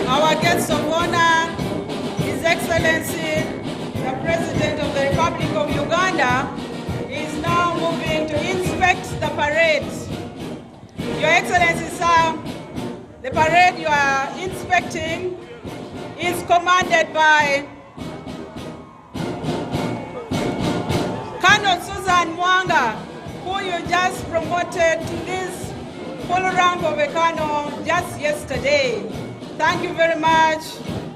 Our guest of honor, His Excellency, the President of the Republic of Uganda, is now moving to inspect the parade. Your Excellency, sir, the parade you are inspecting is commanded by Colonel Susan Mwanga, who you just promoted to this full rank of a colonel just yesterday. Thank you very much,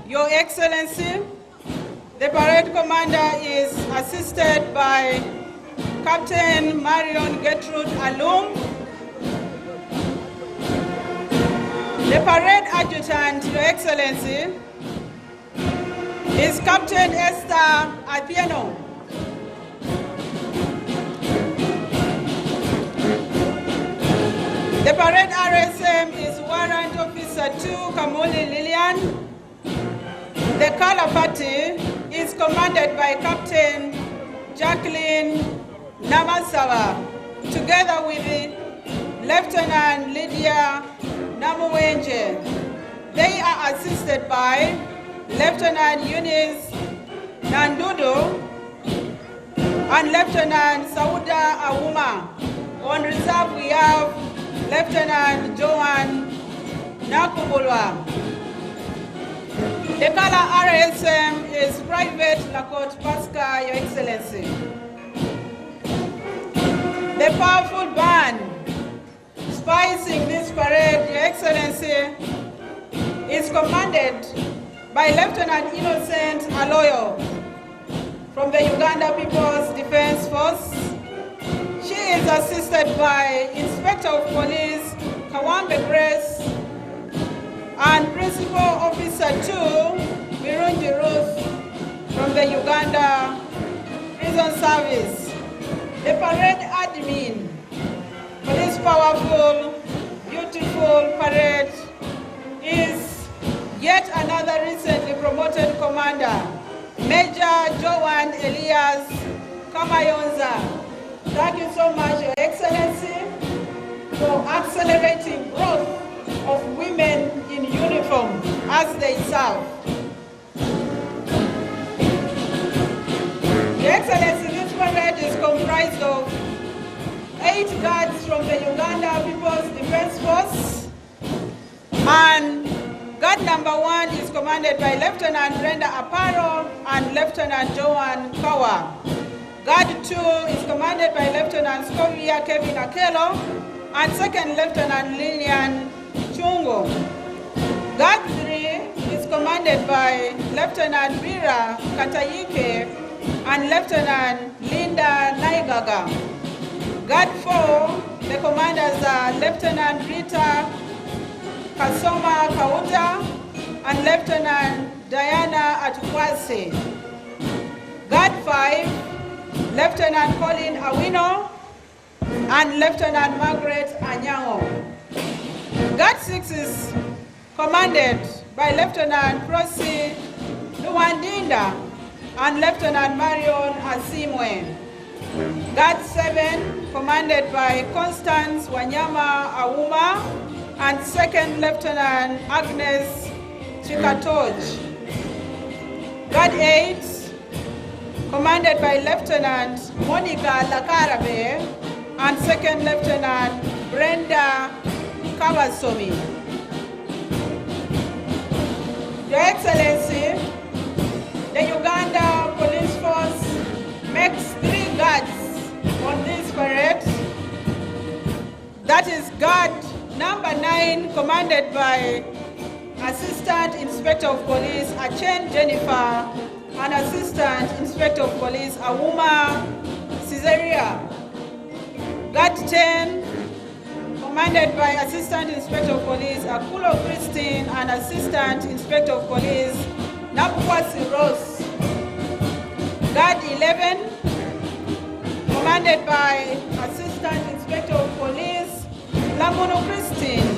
Your Excellency. The parade commander is assisted by Captain Marion Gertrude Alum. The parade adjutant, Your Excellency, is Captain Esther Apieno. The parade RSM is Warrant Officer 2 Kamuli Lillian. The color party is commanded by Captain Jacqueline Namasawa, together with Lieutenant Lydia Namuwenje. They are assisted by Lieutenant Eunice Nandudo and Lieutenant Sauda Auma. On reserve we have Lieutenant Joan Nakubulwa. The color RSM is Private Lakot Pasca, Your Excellency. The powerful band spicing this parade, Your Excellency, is commanded by Lieutenant Innocent Aloyo from the Uganda People's Defense Force. She is assisted by Inspector of Police Kawambe Grace and Principal Officer 2 Mirungi Ruth from the Uganda Prison Service. The parade admin for this powerful, beautiful parade is yet another recently promoted commander, Major Joan Elias Kamayonza. Thank you so much, Your Excellency, for accelerating growth of women in uniform as they serve. Your Excellency, this parade is comprised of 8 guards from the Uganda People's Defense Force, and guard number 1 is commanded by Lieutenant Brenda Aparo and Lieutenant Joan Kawa. Guard 2 is commanded by Lieutenant Scovia Kevin Akelo and 2nd Lieutenant Lillian Chungo. Guard 3 is commanded by Lieutenant Bira Katayike and Lieutenant Linda Naigaga. Guard 4, the commanders are Lieutenant Rita Kasoma Kauta and Lieutenant Diana Atukwase. Guard 5, Lieutenant Colin Awino and Lieutenant Margaret Anyango. Guard 6 is commanded by Lieutenant Prosi Luwandinda and Lieutenant Marion Asimwe. Guard 7 commanded by Constance Wanyama Auma and 2nd Lieutenant Agnes Chikatoj. Guard 8 commanded by Lieutenant Monica Lakarabe and 2nd Lieutenant Brenda Kawasomi. Your Excellency, the Uganda Police Force makes 3 guards on this parade, 14, commanded by Assistant Inspector of Police Achen Jennifer and Assistant Inspector of Police Awuma Caesarea. Guard 10, commanded by Assistant Inspector of Police Akulo Christine and Assistant Inspector of Police Nabukwasi Rose. Guard 11, commanded by Assistant Inspector of Police Lamono Christine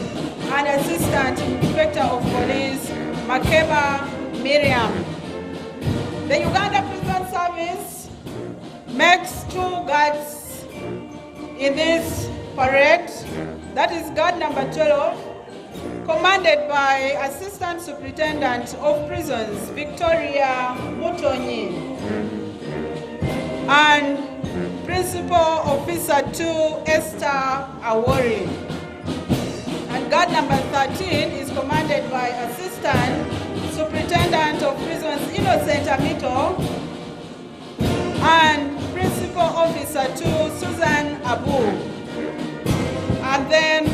and Assistant Inspector of Police Makeba Miriam. The Uganda Prison Service makes 2 guards in this parade. That is guard number 12, commanded by Assistant Superintendent of Prisons Victoria Mutonyi and Principal Officer 2 Esther Awori. And guard number 13 is commanded by Assistant Superintendent of Prisons Innocent Amito and Principal Officer 2 Susan Abu. And then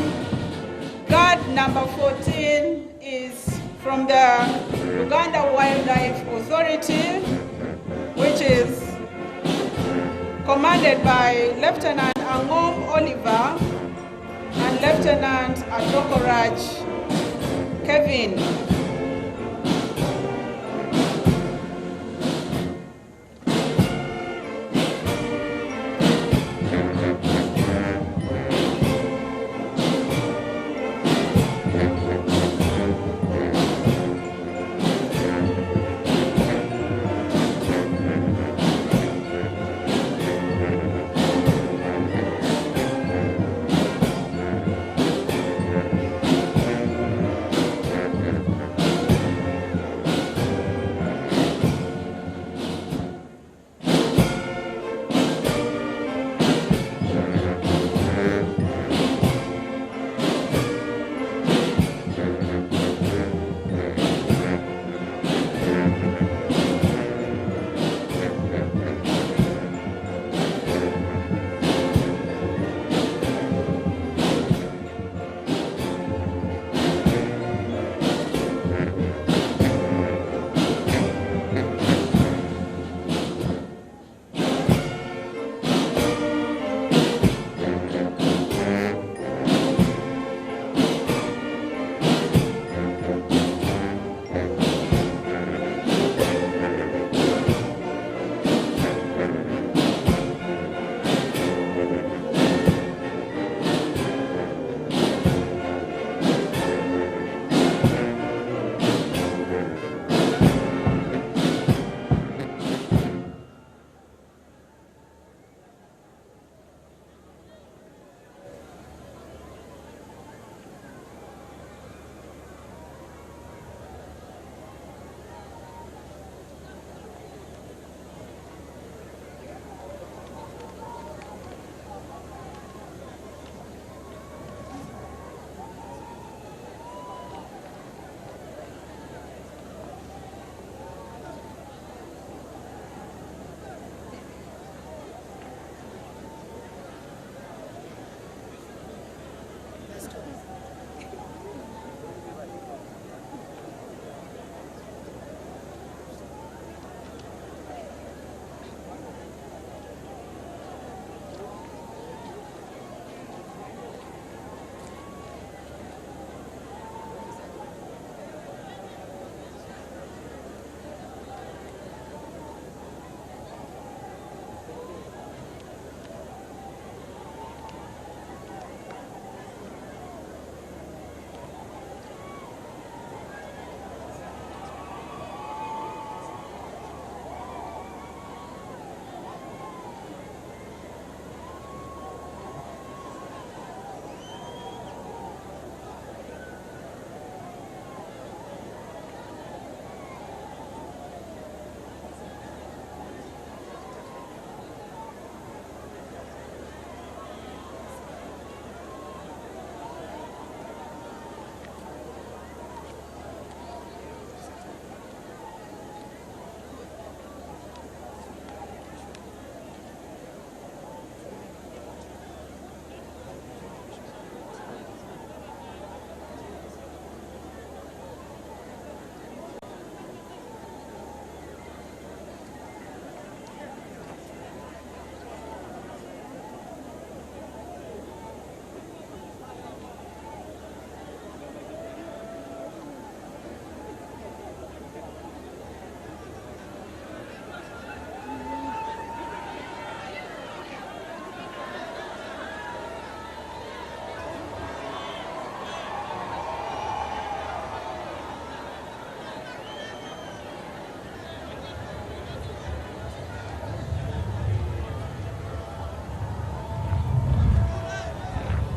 guard number 14 is from the Uganda Wildlife Authority, which is commanded by Lieutenant Angom Oliver and Lieutenant Adokoraj Kevin.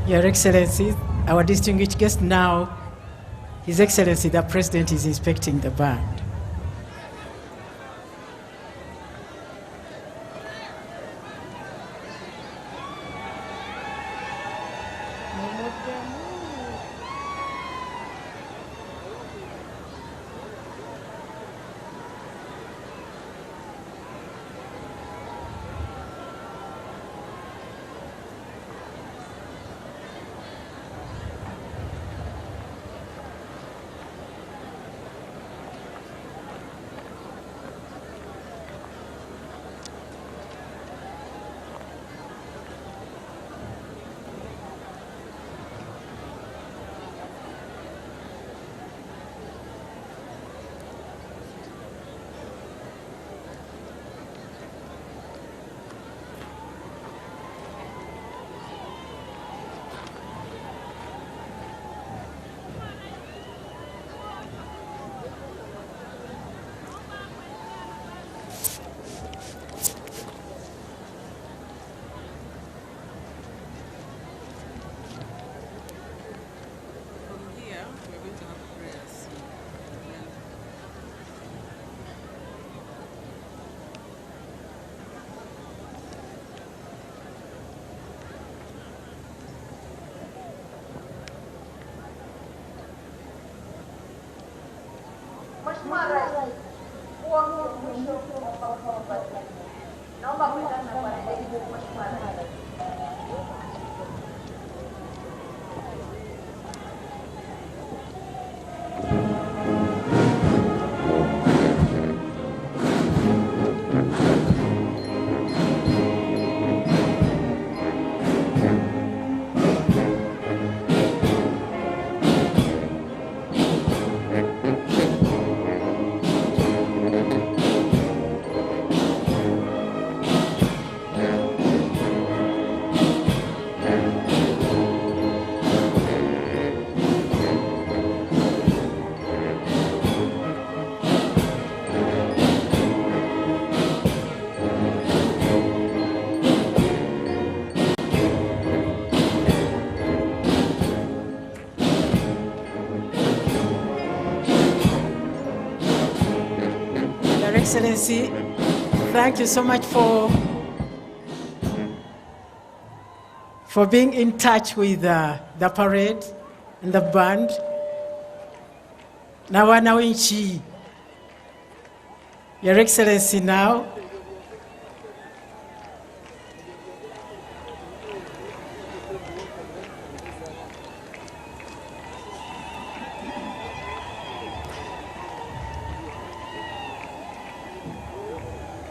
Your Excellency, our distinguished guest now, His Excellency, the President is inspecting the band. Excellency, thank you so much for being in touch with the parade and the band. Now, Your Excellency, now.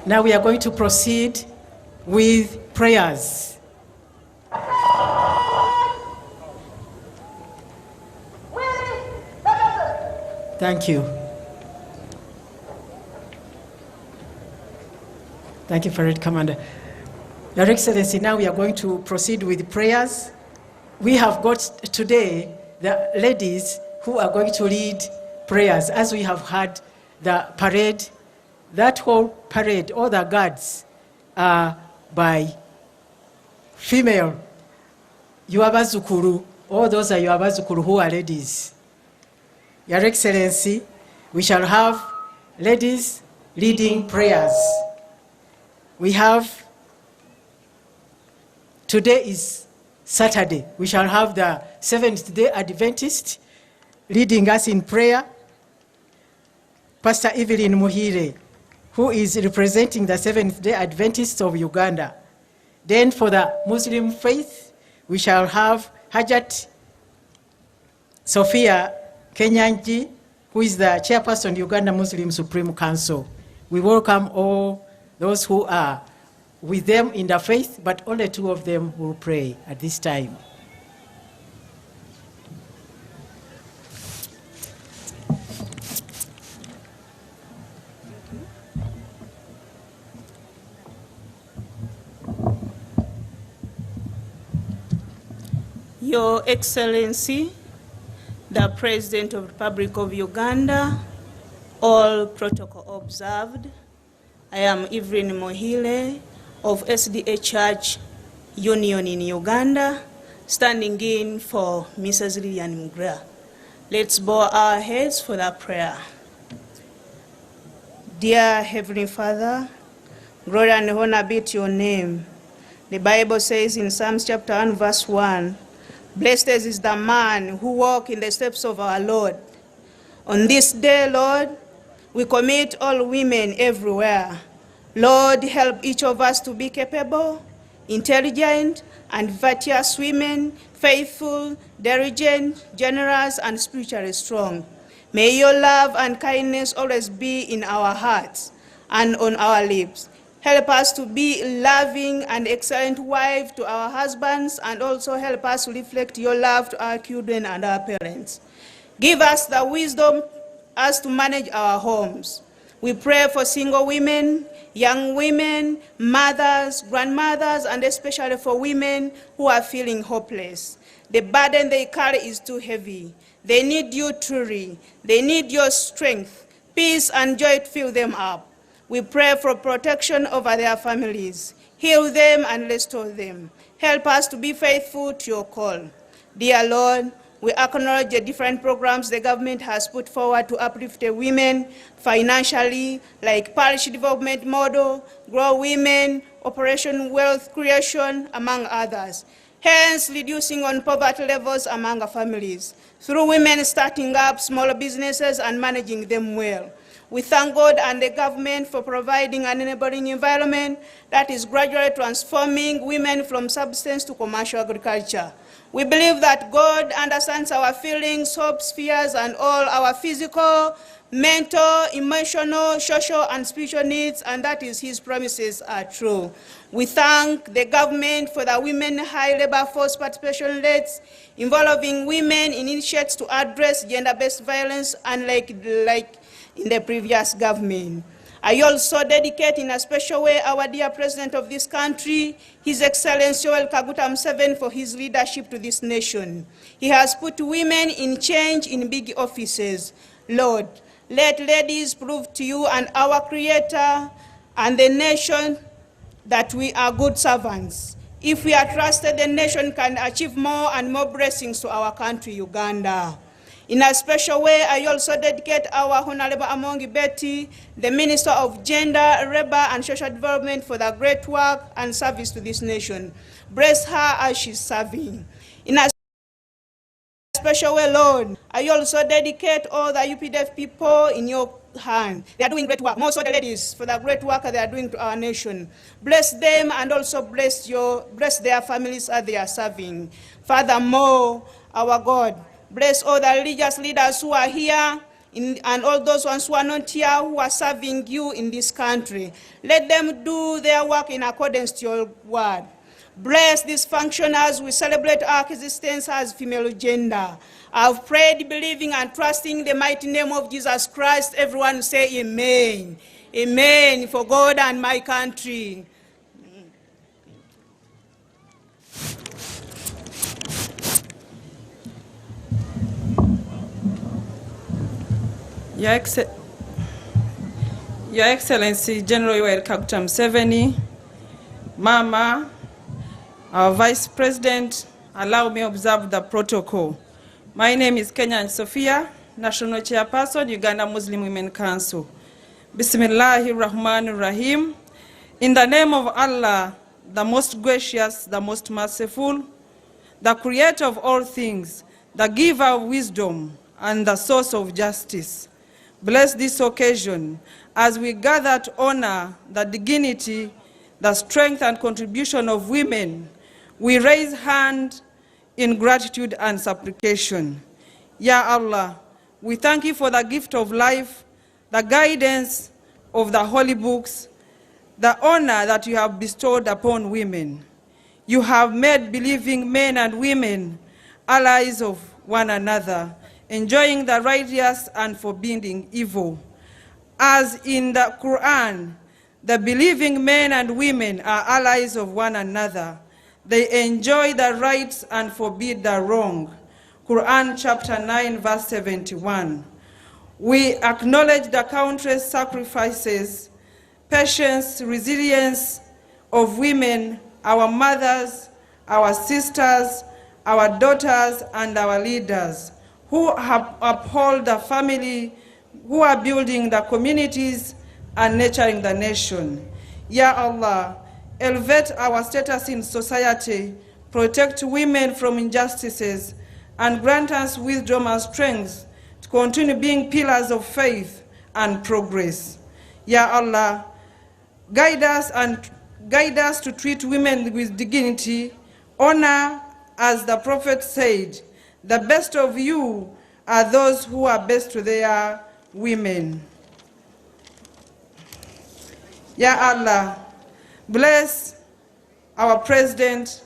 Now we are going to proceed with prayers. Thank you. Thank you, Parade Commander. Your Excellency, now we are going to proceed with prayers. We have got today the ladies who are going to lead prayers, as we have had the parade. That whole parade, all the guards are by female. Yuabazukuru, all those are Yuabazukuru who are ladies. Your Excellency, we shall have ladies leading prayers. We have, today is Saturday, we shall have the Seventh-day Adventist leading us in prayer, Pastor Evelyn Muhire, who is representing the Seventh-day Adventists of Uganda. Then for the Muslim faith, we shall have Hajat Sophia Kenyanji, who is the Chairperson, Uganda Muslim Supreme Council. We welcome all those who are with them in the faith, but only two of them will pray at this time. Your Excellency, the President of the Republic of Uganda, all protocol observed. I am Evelyn Mohile of SDA Church Union in Uganda, standing in for Mrs. Lilian Mugrea. Let's bow our heads for that prayer. Dear Heavenly Father, glory and honor be to your name. The Bible says in Psalms chapter 1, verse 1, blessed is the man who walks in the steps of our Lord. On this day, Lord, we commit all women everywhere. Lord, help each of us to be capable, intelligent, and virtuous women, faithful, diligent, generous, and spiritually strong. May your love and kindness always be in our hearts and on our lips. Help us to be loving and excellent wives to our husbands, and also help us to reflect your love to our children and our parents. Give us the wisdom as to manage our homes. We pray for single women, young women, mothers, grandmothers, and especially for women who are feeling hopeless. The burden they carry is too heavy. They need you truly. They need your strength, peace, and joy to fill them up. We pray for protection over their families. Heal them and restore them. Help us to be faithful to your call. Dear Lord, we acknowledge the different programs the government has put forward to uplift the women financially, like parish development model, Grow Women, Operation Wealth Creation, among others. Hence, reducing on poverty levels among our families, through women starting up small businesses and managing them well. We thank God and the government for providing an enabling environment that is gradually transforming women from subsistence to commercial agriculture. We believe that God understands our feelings, hopes, fears, and all our physical, mental, emotional, social, and spiritual needs, and that is his promises are true. We thank the government for the women high labor force participation rates involving women in initiatives to address gender-based violence, unlike in the previous government. I also dedicate in a special way our dear President of this country, His Excellency Yoweri Kaguta Museveni, for his leadership to this nation. He has put women in change in big offices. Lord, let ladies prove to you and our Creator and the nation that we are good servants. If we are trusted, the nation can achieve more and more blessings to our country, Uganda. In a special way, I also dedicate our Honorable Amongi Betty, the Minister of Gender, Labor and Social Development, for the great work and service to this nation. Bless her as she's serving. In a special way, Lord, I also dedicate all the UPDF people in your hand. They are doing great work, most of the ladies, for the great work they are doing to our nation. Bless them and also bless their families as they are serving. Furthermore, our God, bless all the religious leaders who are here and all those ones who are not here who are serving you in this country. Let them do their work in accordance to your word. Bless this function as we celebrate our existence as female gender. I've prayed, believing and trusting the mighty name of Jesus Christ. Everyone say amen. Amen for God and my country. Your Excellency General Yoweri Kaguta Museveni, Mama, our Vice President, allow me to observe the protocol. My name is Kenyan Sophia, National Chairperson, Uganda Muslim Women Council. Bismillahir Rahmanir Rahim. In the name of Allah, the most gracious, the most merciful, the creator of all things, the giver of wisdom, and the source of justice. Bless this occasion as we gather to honor the dignity, the strength and contribution of women. We raise hand in gratitude and supplication. Ya Allah, we thank you for the gift of life, the guidance of the holy books, the honor that you have bestowed upon women. You have made believing men and women allies of one another, enjoying the righteous and forbidding evil. As in the Quran, the believing men and women are allies of one another. They enjoy the rights and forbid the wrong. Quran chapter 9, verse 71. We acknowledge the countless sacrifices, patience, resilience of women, our mothers, our sisters, our daughters, and our leaders who have uphold the family, who are building the communities and nurturing the nation. Ya Allah, elevate our status in society, protect women from injustices, and grant us wisdom and strength to continue being pillars of faith and progress. Ya Allah, guide us to treat women with dignity, honor, as the Prophet said, the best of you are those who are best to their women. Ya Allah, bless our President,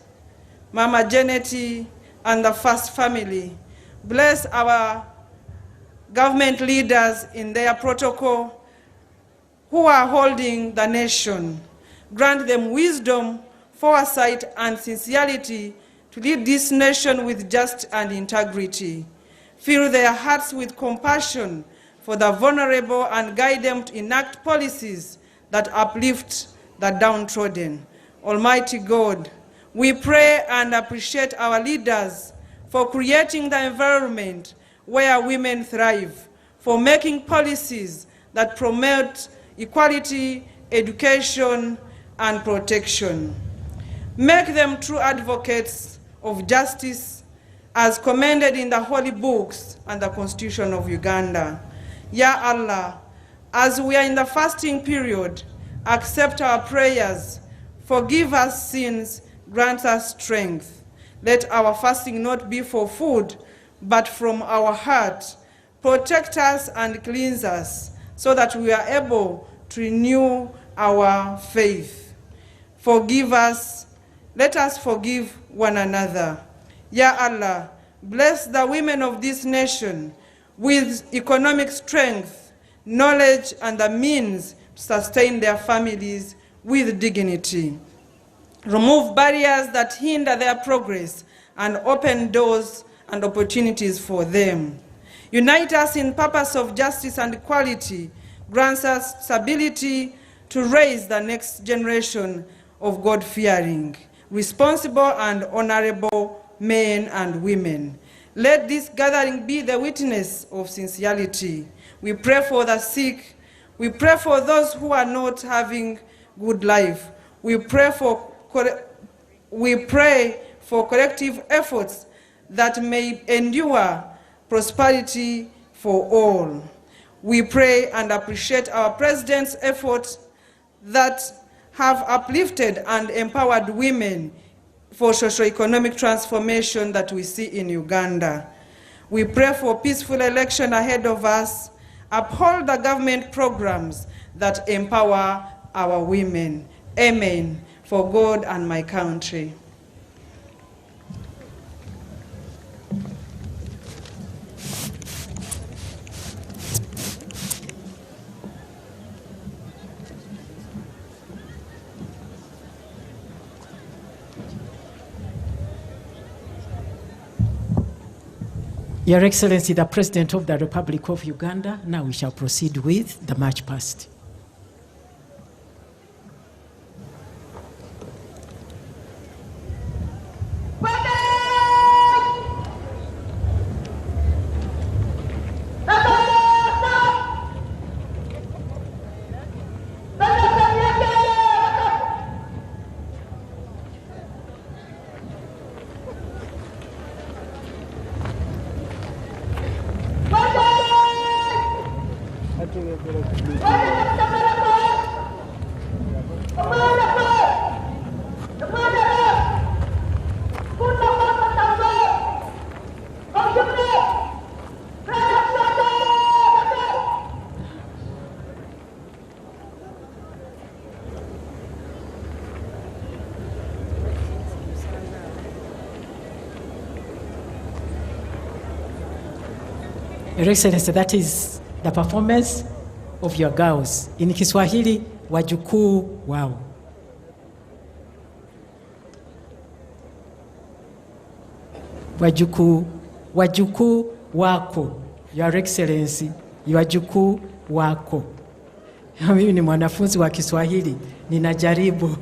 Mama Janeti, and the First Family. Bless our government leaders in their protocol who are holding the nation. Grant them wisdom, foresight, and sincerity to lead this nation with justice and integrity. Fill their hearts with compassion for the vulnerable and guide them to enact policies that uplift the downtrodden. Almighty God, we pray and appreciate our leaders for creating the environment where women thrive, for making policies that promote equality, education, and protection. Make them true advocates of justice as commended in the holy books and the Constitution of Uganda. Ya Allah, as we are in the fasting period, accept our prayers, forgive us sins, grant us strength. Let our fasting not be for food, but from our heart. Protect us and cleanse us, so that we are able to renew our faith. Forgive us, let us forgive one another. Ya Allah, bless the women of this nation with economic strength, knowledge, and the means to sustain their families with dignity. Remove barriers that hinder their progress and open doors and opportunities for them. Unite us in purpose of justice and equality. Grant us stability to raise the next generation of God-fearing, responsible and honorable men and women. Let this gathering be the witness of sincerity. We pray for the sick. We pray for those who are not having good life. We pray for collective efforts that may endure prosperity for all. We pray and appreciate our President's efforts that have uplifted and empowered women for socio-economic transformation that we see in Uganda. We pray for peaceful election ahead of us. Uphold the government programs that empower our women. Amen. For God and my country. Your Excellency, the President of the Republic of Uganda, now we shall proceed with the march past. Your Excellency, that is the performance of your girls. In Kiswahili, wajukuu wao. Wajukuu wako. Your Excellency, wajukuu wako. Mimi ni mwanafunzi wa Kiswahili, ninajaribu.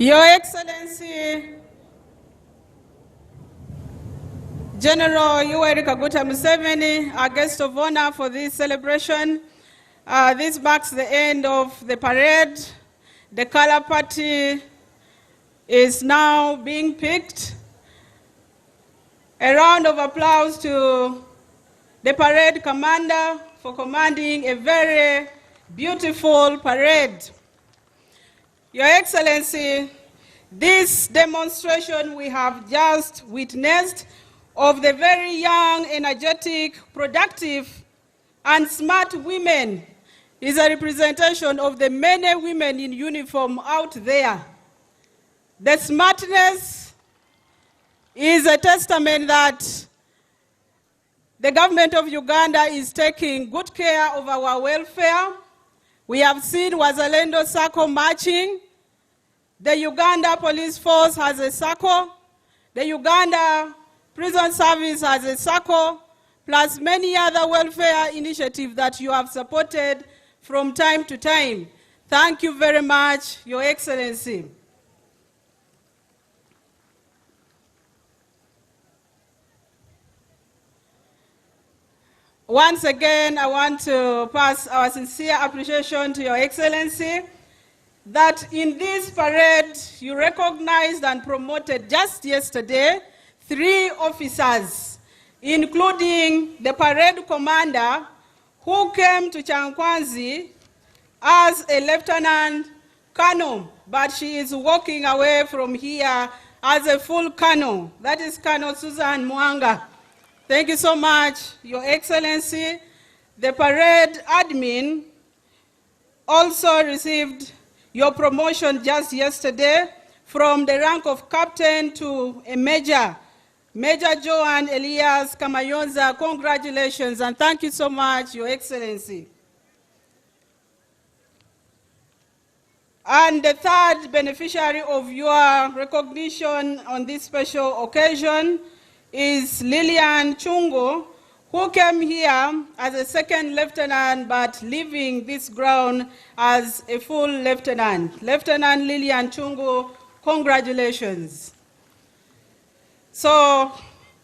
Your Excellency, General Yoweri Kaguta Museveni, our guest of honor for this celebration. This marks the end of the parade. The color party is now being picked. A round of applause to the parade commander for commanding a very beautiful parade. Your Excellency, this demonstration we have just witnessed of the very young, energetic, productive, and smart women is a representation of the many women in uniform out there. The smartness is a testament that the government of Uganda is taking good care of our welfare. We have seen Wazalendo Circle marching. The Uganda Police Force has a circle. The Uganda Prison Service has a circle, plus many other welfare initiatives that you have supported from time to time. Thank you very much, Your Excellency. Once again, I want to pass our sincere appreciation to Your Excellency that in this parade you recognized and promoted just yesterday 3 officers, including the parade commander who came to Chankwanzi as a lieutenant colonel, but she is walking away from here as a full colonel. That is Colonel Susan Mwanga. Thank you so much, Your Excellency. The parade admin also received your promotion just yesterday from the rank of captain to a major. Major Joan Elias Kamayonza, congratulations and thank you so much, Your Excellency. And the third beneficiary of your recognition on this special occasion is Lillian Chungo, who came here as a second lieutenant but leaving this ground as a full lieutenant. Lieutenant Lillian Chungo, congratulations. So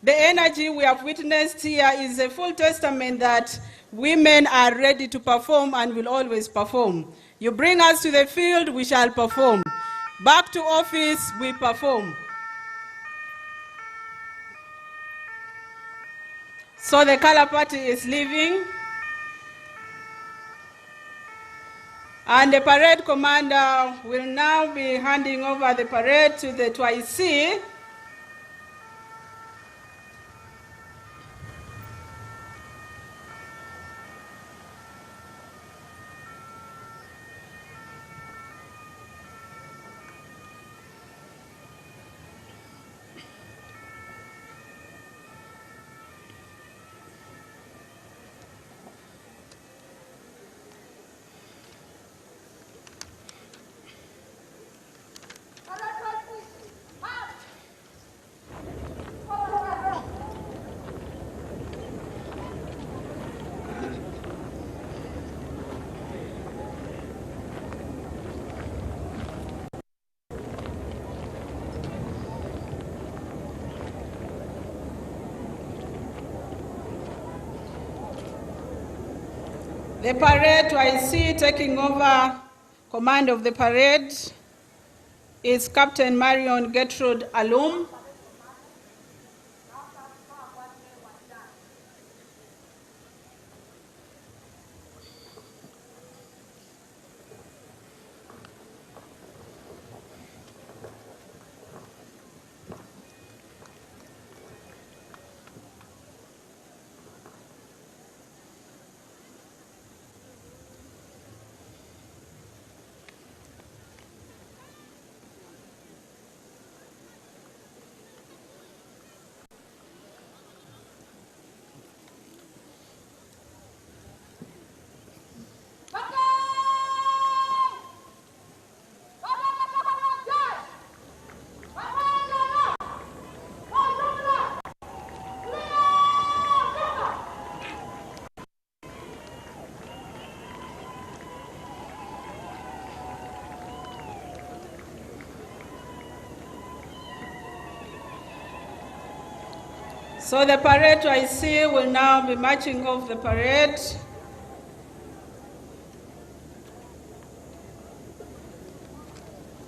the energy we have witnessed here is a full testament that women are ready to perform and will always perform. You bring us to the field, we shall perform. Back to office, we perform. So the color party is leaving. And the parade commander will now be handing over the parade to the Twaisi. The parade I see taking over command of the parade is Captain Marion Gertrude Alum. So the parade I see will now be marching off the parade.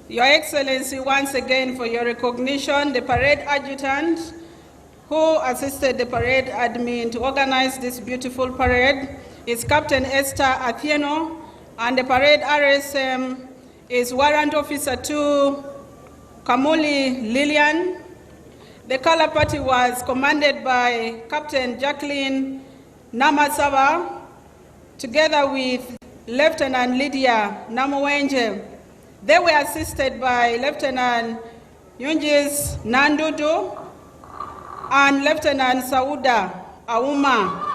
Your Excellency, once again for your recognition, the parade adjutant who assisted the parade admin to organize this beautiful parade is Captain Esther Athieno, and the parade RSM is Warrant Officer 2 Kamuli Lillian. The color party was commanded by Captain Jacqueline Namasawa, together with Lieutenant Lydia Namuwenje. They were assisted by Lieutenant Yunjis Nandudu and Lieutenant Sauda Auma.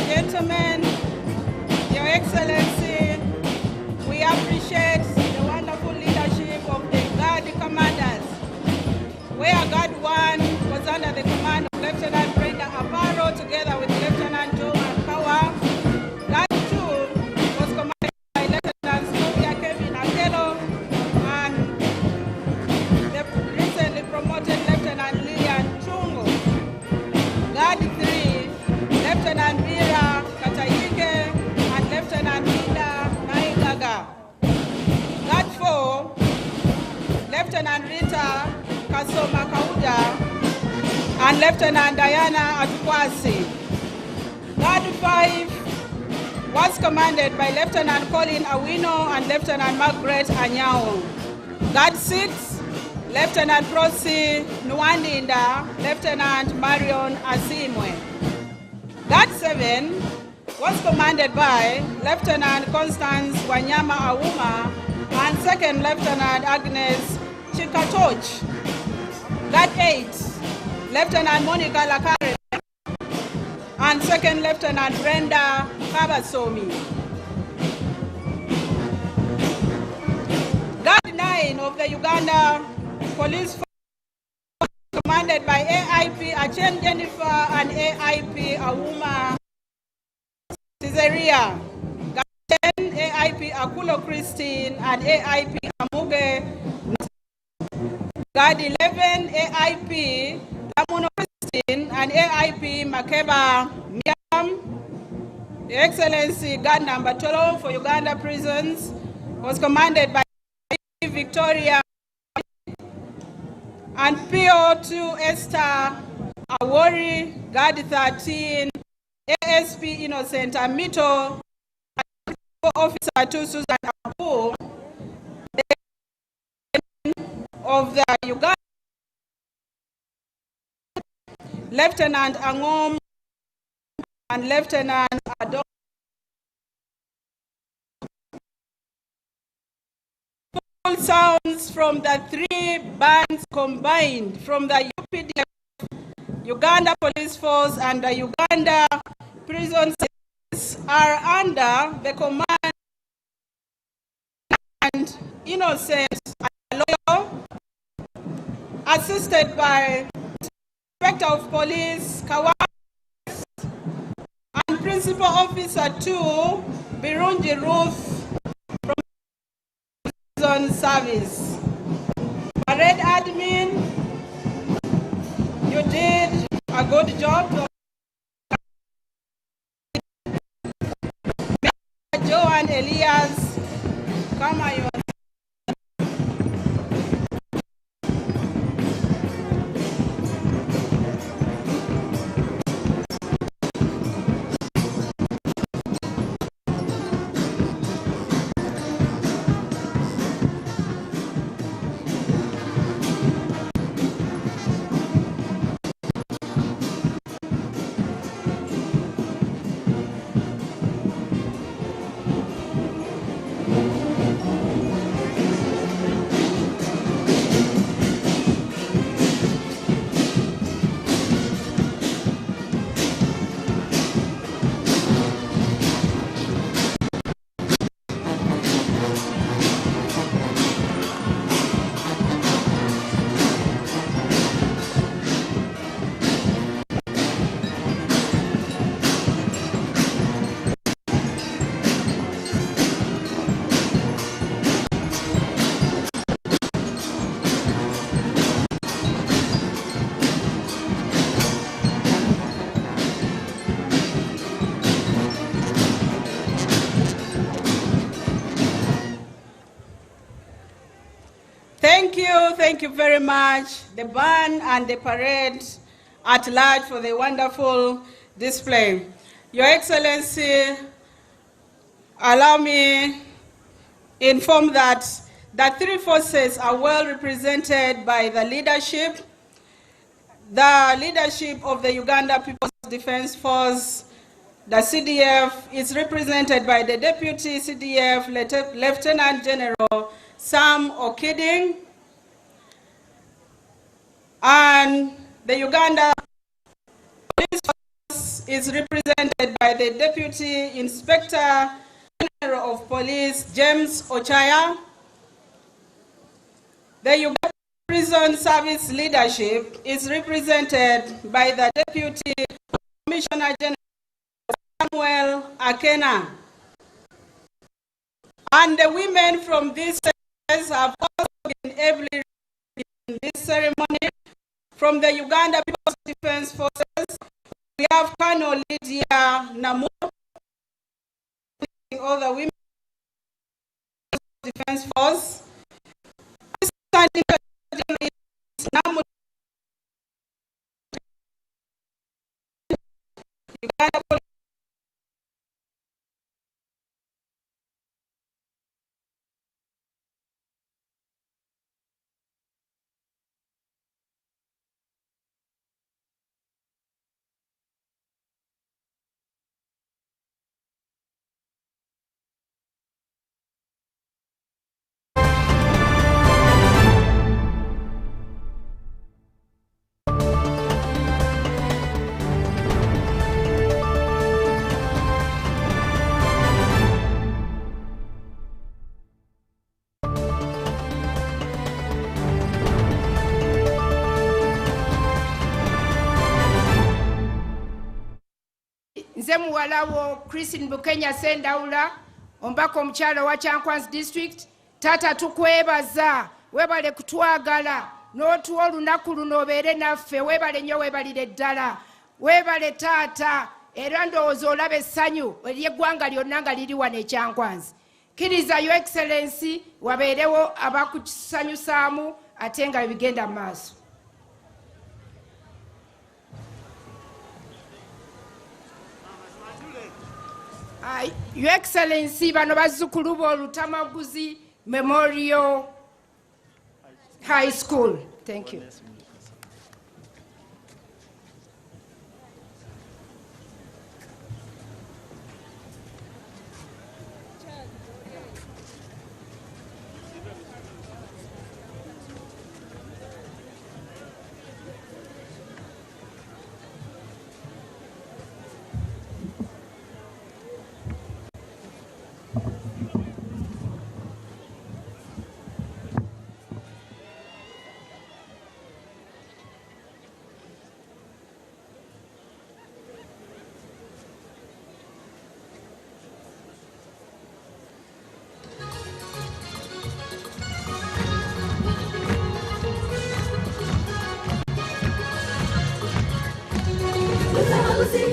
Gentlemen, Your Excellency, we appreciate the wonderful leadership of the Guard commanders, where Guard 1 was under the command of Lieutenant Brenda Aparo together with Lieutenant Joe Kawa. Guard 2 was commanded by Lieutenant Sylvia Kevin Akelo and the recently promoted Lieutenant Lillian Chungo. Guard 3, Lieutenant Mira Katayike and Lieutenant Linda Naigaga. Guard 4, Lieutenant Rita Kasoma Kauda and Lieutenant Diana Atkwasi. Guard 5 was commanded by Lieutenant Colin Awino and Lieutenant Margaret Anyao. Guard 6, Lieutenant Prosi Nwandinda, Lieutenant Marion Asimwe. Guard 7 was commanded by Lieutenant Constance Wanyama Auma and Second Lieutenant Agnes Chikatoch. Guard 8, Lieutenant Monica Lakare and Second Lieutenant Brenda Kabasomi. Guard 9 of the Uganda Police Force commanded by AIP Achen Jennifer and AIP Auma Caesarea. Guard 10, AIP Akulo Christine and AIP Amuge. Guard 11, AIP Lamuno Christine and AIP Makeba Miam. Your Excellency, Guard number 12 for Uganda prisons was commanded by Victoria and PO2 Esther Awori, Guard 13, ASP Innocent Amito, Officer 2 Susan Abu, of the Uganda, Lieutenant Angom and Lieutenant Adon. Sounds from the 3 bands combined from the UPDF, Uganda Police Force and the Uganda Prison Service are under the command and Innocent Aloyo, assisted by Inspector of Police Kawa and Principal Officer 2 Birungi Ruth from Prison Service. Parade admin, you did a good job. Joe and Elias, come on. Thank you very much, the band and the parade at large for the wonderful display. Your Excellency, allow me inform that the 3 forces are well represented by the leadership. The leadership of the Uganda People's Defense Force, the CDF, is represented by the Deputy CDF, Lieutenant General Sam Okiding, and the Uganda Police Force is represented by the Deputy Inspector General of Police, James Ochaya. The Uganda Prison Service leadership is represented by the Deputy Commissioner General Samuel Akena. And the women from these services have also been ably in this ceremony. From the Uganda People's Defense Forces, we have Colonel Lydia Namu, all the women Defense Force. Uganda Nze muwalawo Christine Bukenya Sendaula ombako omukyalo wa Chankwanzi District. Tata tukwebaza, webale kutwagala n'otuwa olunaku luno obeere naffe. Webale nnyo, webalire ddala. Webale taata, era ndowooza olaba essanyu ery'eggwanga lyonna nga liri wano e Chankwanzi. Kkiriza Your Excellency wabeerewo abakusanyusaamu ate nga bigenda mu maaso. Your Excellency, bano bazzukulu b'Olutamaguzi Memorial High School. Thank you.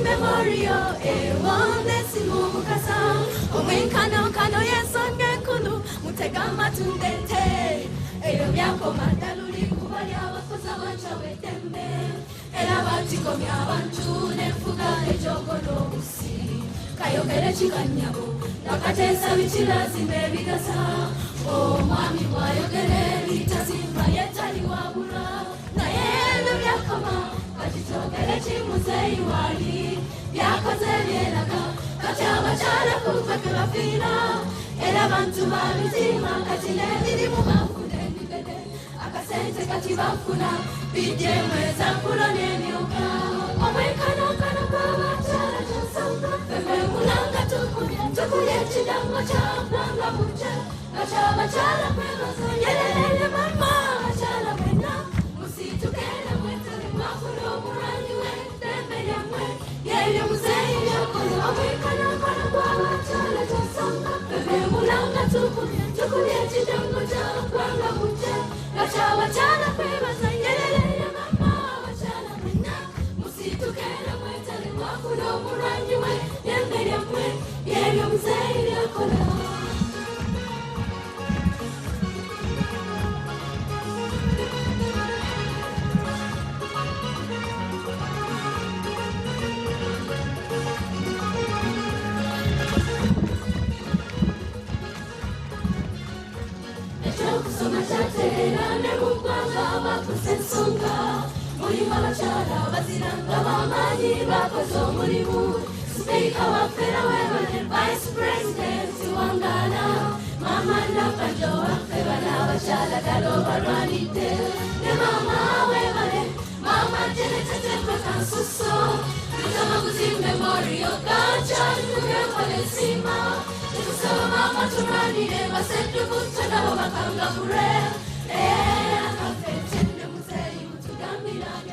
Memorial, one decimal Mukasa, Omenkano Kano, yes, on Gankunu, Mutegama Tundente, Elomiako Mandaluri, Kubalia, Kosawacha, Wetembe, Elabatico Miabantu, Nefuga, Ejogonosi, Kayokere Chikanyabo, Nakatesa Vichilas in Bebigasa, oh, Mami, Wayokere, Litazimba, Yetali Wabura, Nael Yakama. Kachitokele Musei wali Yakazelaka Kachabachala Kupaka Fina Elabantu Malutima Kachile Muhafude Akasente Kachibafuna Pijeme Zakula Nenioka Omekano Kanaba Chala Jasamba Feme Mulanga Tukuye Chidanga Chabanga Mucha Kachabachala Pema Yele Mama Chala Pena Musitu Kela Vice President Wangana, Mama Napajoa, Febana, Chala Kalova Ranite, the Mama Webale, Mama Jeneta Suso, the Tamaguzi Memorial, Gacha, Palesima, the Mama Turani, never said to put to Nova Kangapure, and I'm fetching the Musei to Gambina.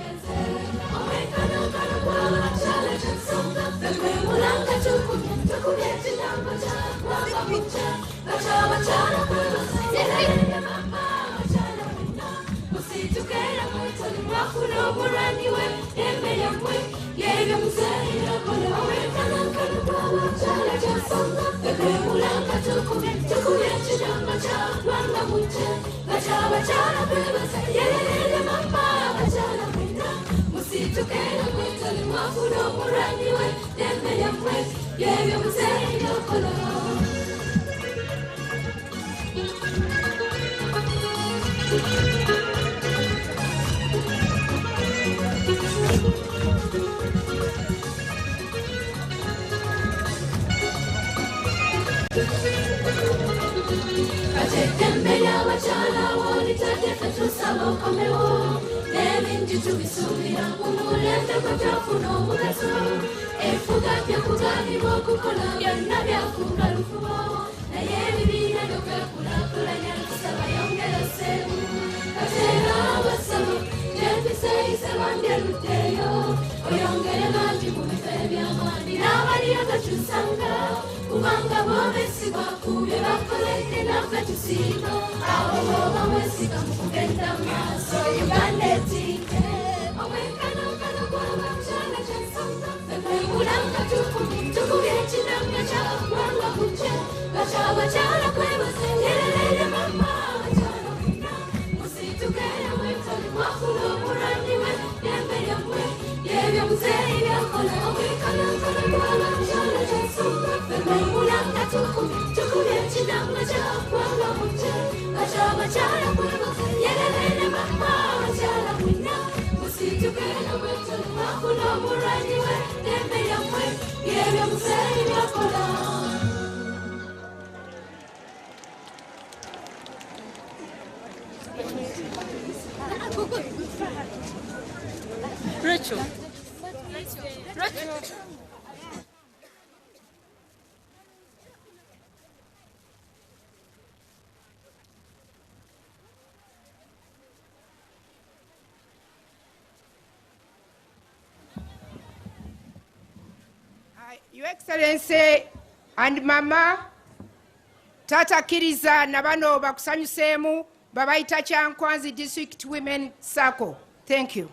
abakyala kuno yerere mama abakyala kuno musitukena mwetu mwafuna omulwanyi we dembe lyammwe byebyo muzeeyi byakola. Rachel. Your Excellency and Mama, Tata Kiriza na bano bakusanyuseemu babayita Chankwanzi District Women Circle. Thank you.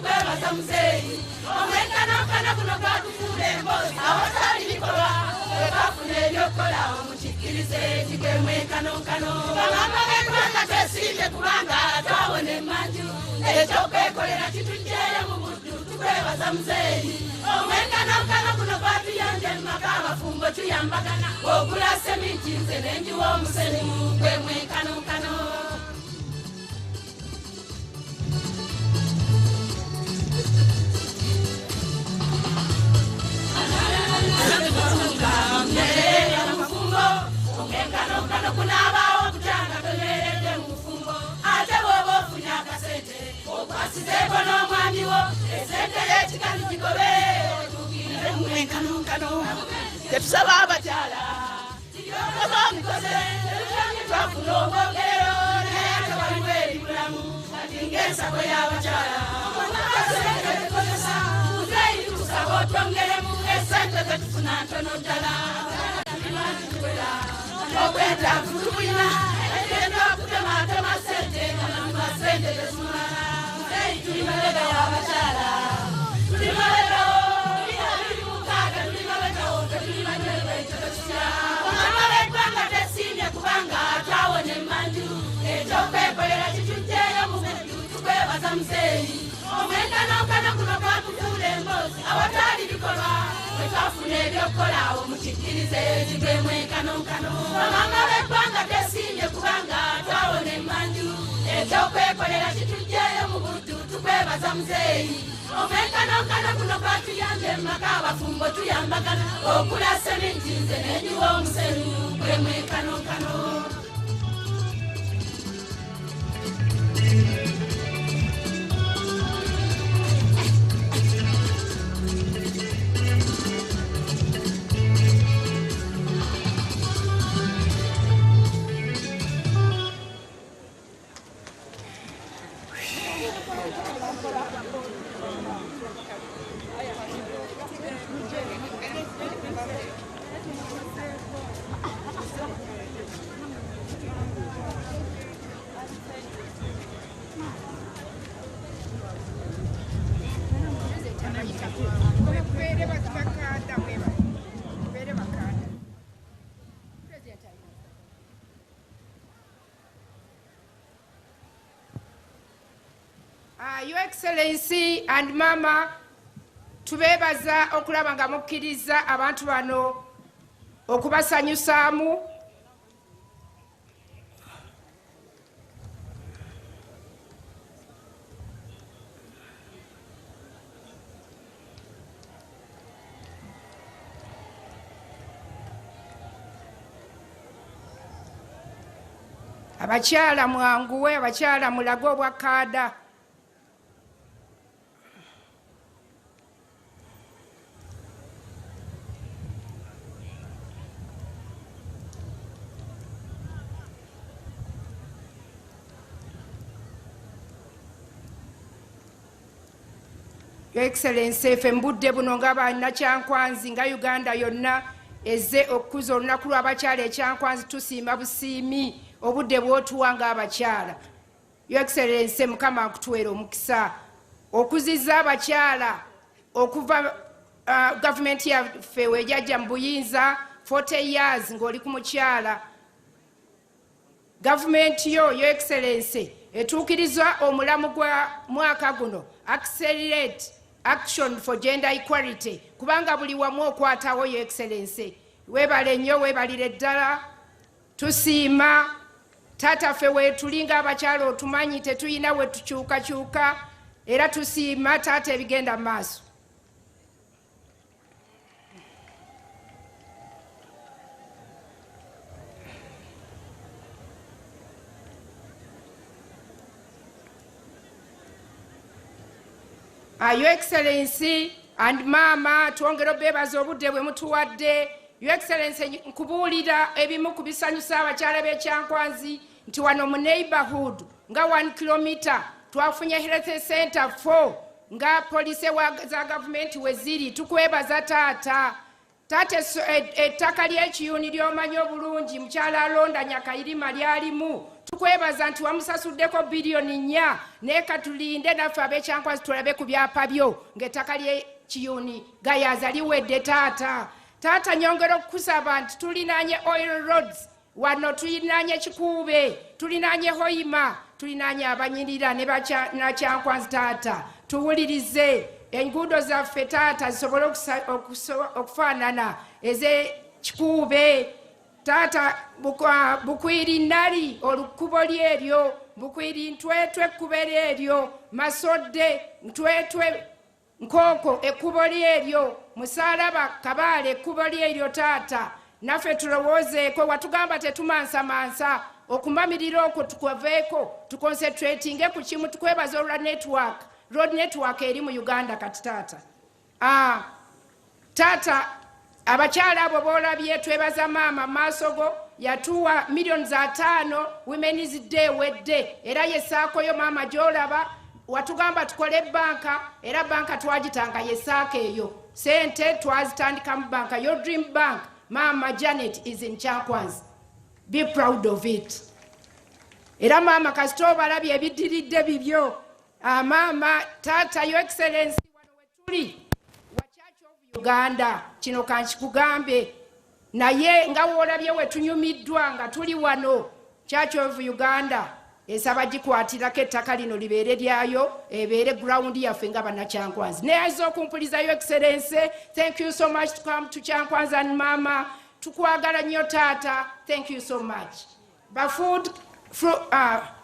tukwebaza muzeeyi omwenkanonkano kuno gwatufuna emboozi awatali bikolwa wekafuna ebyokukola omukikkirize ekigwe mwenkanonkano bamama b'eggwanga twesiimye kubanga twawona emmanju ekyokwekolera kitujjeeyo mu buddu tukwebaza muzeeyi omwenkanonkano kuno gwatuyambye mu maka abafumbo tuyambagana ogula seminti nze nenjiwa omusenyu gwe mwenkanonkano omwenkanonkano kunaabawo okutanga tonyeredde mu bufumbo ate bw'oba ofunye akasente okwasizeeko n'omwami wo esente y'ekikani gigobe otuukirire mu mwenkanonkano tetusaba abakyala oba omikoze ebitwange twafuna obwogerero naye ate waliwo ebibulamu kati ng'ensako y'abakyala akasente tukozesa muzeeyi tukusaba otwongeremu esente zetufuna ntono ddala obwetaavu tubulina egenda okutematema sente kanamuma sente tezimala muzeeyi tuli mabega y'abakyala tuli mabegao biri mukaaga tuli mabegawo tetuli manyerwa ekyo tekitya omama b'eggwanga tesiimye kubanga twawona emmanju ekyokwekolera kitujjeeyo mu buddu tukwebaza muzeeyi omwenkanonkano kuno gwatufuula emboozi awatali bikolwa wetwafuna ebyokukola omukikkirize ekigwe mwenkanonkano bamama b'eggwanga tesiimye kubanga twawona emmanju ekyokwekolera kitujjeeyo mu buddu tukwebaza muzeeyi omwenkanonkano kuno gwatuyambye mu maka abafumbo tuyambagana okula seminti nze nenjiwa omusenyu gwe mwenkanonkano Your Excellency and Mama, tubebaza okulaba nga mukkiriza abantu bano okubasanyusaamu abakyala mwanguwe abakyala mulage obwa kaada Your Excellency, ffe mbudde buno nga bannakyankwanzi nga Uganda yonna ezze okukuza olunaku lw'abakyala ekyankwanzi tusiima busiimi obudde bw'otuwa ng'abakyala. Your Excellency, Mukama akutuweera omukisa okuziza abakyala okuva gavumenti yaffe wejjajja mu buyinza 40 years ng'oli ku mukyala. Gavumenti yo, Your Excellency, etuukiriza omulamu gwa mwaka guno accelerate action for gender equality kubanga buli wamu okwatawo Your Excellency. Weebale nnyo weebalire ddala tusiima taata ffe weetulinga abakyala otumanyi tetuyina we tukyukakyuka era tusiima taata ebigenda mu maaso. Your Excellency and Mama, twongera obeebaza obudde bwe mutuwadde. Your Excellency, nkubuulira ebimu ku bisanyusa abakyala b'ekyankwanzi nti wano mu neighborhood nga 1 kilometer twafunye health center 4 nga police za gavumenti we ziri. Tukwebaza taata tate ettaka ly'ekiyuni ly'omanyi obulungi mukyala alonda Nyakayirima lyalimu tukwebaza nti wamusasuddeko biliyoni 4 naye katulinde naffe ab'Ekyankwanzi tulabe ku byapa byo ng'ettaka ly'ekiyuni gayaza liwedde taata nyongera okukusaba nti tulinaanye oil roads wano tulinaanye Kikuube tulinaanye Hoima tulinaanye Abanyirira ne Kyankwanzi taata tuwulirize enguudo zaffe taata zisobole okufaanana ez'Ekikuube taata Bukwiri Nali olukubo lyeryo Bukwiri Ntwetwe ekkubo lyeryo Masodde Ntwetwe Nkoko ekkubo lyeryo Musaalaba Kabaale ekkubo lyeryo taata naffe tulowoozeeko watugamba tetumansamansa okumamirira okwo tukoveeko tukonsentratinge ku kimu tukwebaza road network eri mu Uganda kati taata abakyala abo boolabye twebaza maama maasogo yatuwa millions 5 Women's Day wedde era yesaakoyo maama gy'olaba watugamba tukole banka era banka twagitanga yesaako eyo sente twazitandika mu banka your dream bank Mama Janet is in Kyankwanzi. Be proud of it. Era mama kasito balabye ebidiridde bibyo. Mama tata your excellency wano wetuli wa Church of Uganda kino kankikugambe naye nga wolabye wetunyumiddwa nga tuli wano Church of Uganda esaba gikwatirako ettaka lino libeere lyayo ebeere ground yaffe nga bannakyankwanzi neyaza okumpuliza your excellency thank you so much to come to Kyankwanzi and mama tukwagala nnyo taata thank you so much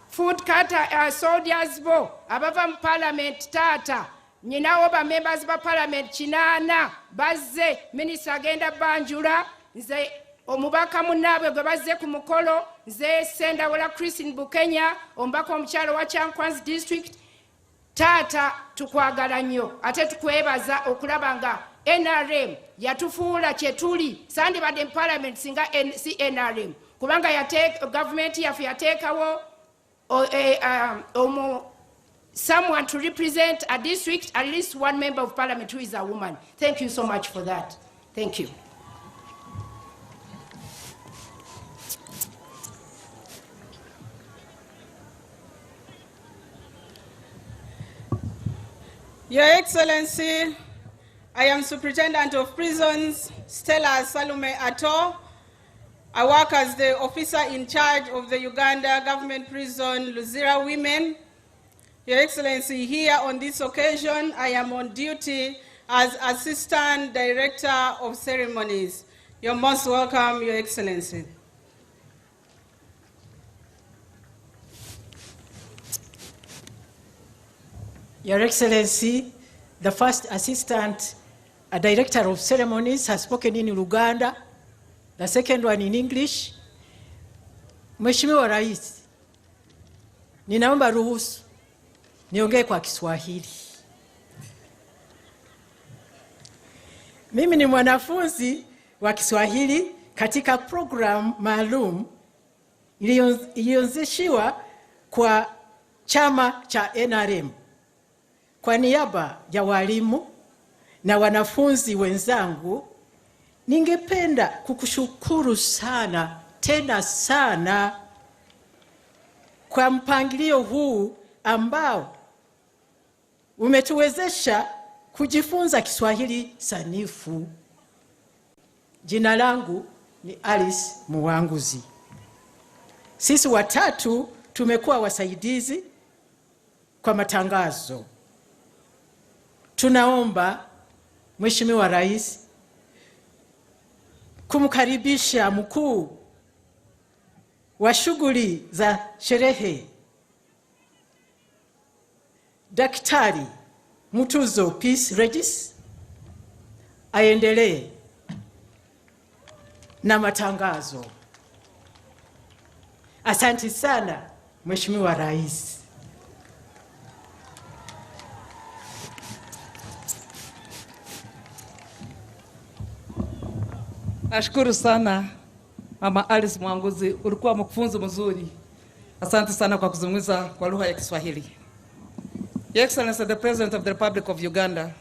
food kata soldiers bo abava mu parliament taata nyinawo ba members ba parliament 8 bazze minister agenda banjula nze omubaka munnaabwe gwe bazze ku mukolo nze Sendawula Christine Bukenya omubaka omukyalo wa Kyankwanzi district taata tukwagala nnyo ate tukwebaza okulaba nga NRM yatufuula kyetuli sandibadde mu parliament singa si NRM kubanga government yaffe yateekawo someone to represent a district, at least one member of parliament who is a woman. Thank you so much for that. Thank you. Your Excellency, I am Superintendent of Prisons, Stella Salome Ato. I work as the officer in charge of the Uganda government prison, Luzira Women. Your Excellency, here on this occasion, I am on duty as Assistant Director of Ceremonies. You're most welcome, Your Excellency. Your Excellency, the first Assistant Director of Ceremonies has spoken in Luganda, the second one in English. Mheshimiwa Rais, ninaomba ruhusu niongee kwa Kiswahili. Mimi ni mwanafunzi wa Kiswahili katika program maalum iliyoanzishwa kwa chama cha NRM. Kwa niaba ya walimu na wanafunzi wenzangu, ningependa kukushukuru sana, tena sana, kwa mpangilio huu ambao umetuwezesha kujifunza Kiswahili sanifu. Jina langu ni Alice Muwanguzi. Sisi watatu tumekuwa wasaidizi kwa matangazo. Tunaomba Mheshimiwa Rais kumkaribisha mkuu wa shughuli za sherehe Daktari Mutuzo Peace Regis aendelee na matangazo. Asante sana Mheshimiwa Rais. Nashukuru sana Mama Alice Muwanguzi, ulikuwa mkufunzi mzuri. Asante sana kwa kuzungumza kwa lugha ya Kiswahili. Your Excellency, the President of the Republic of Uganda,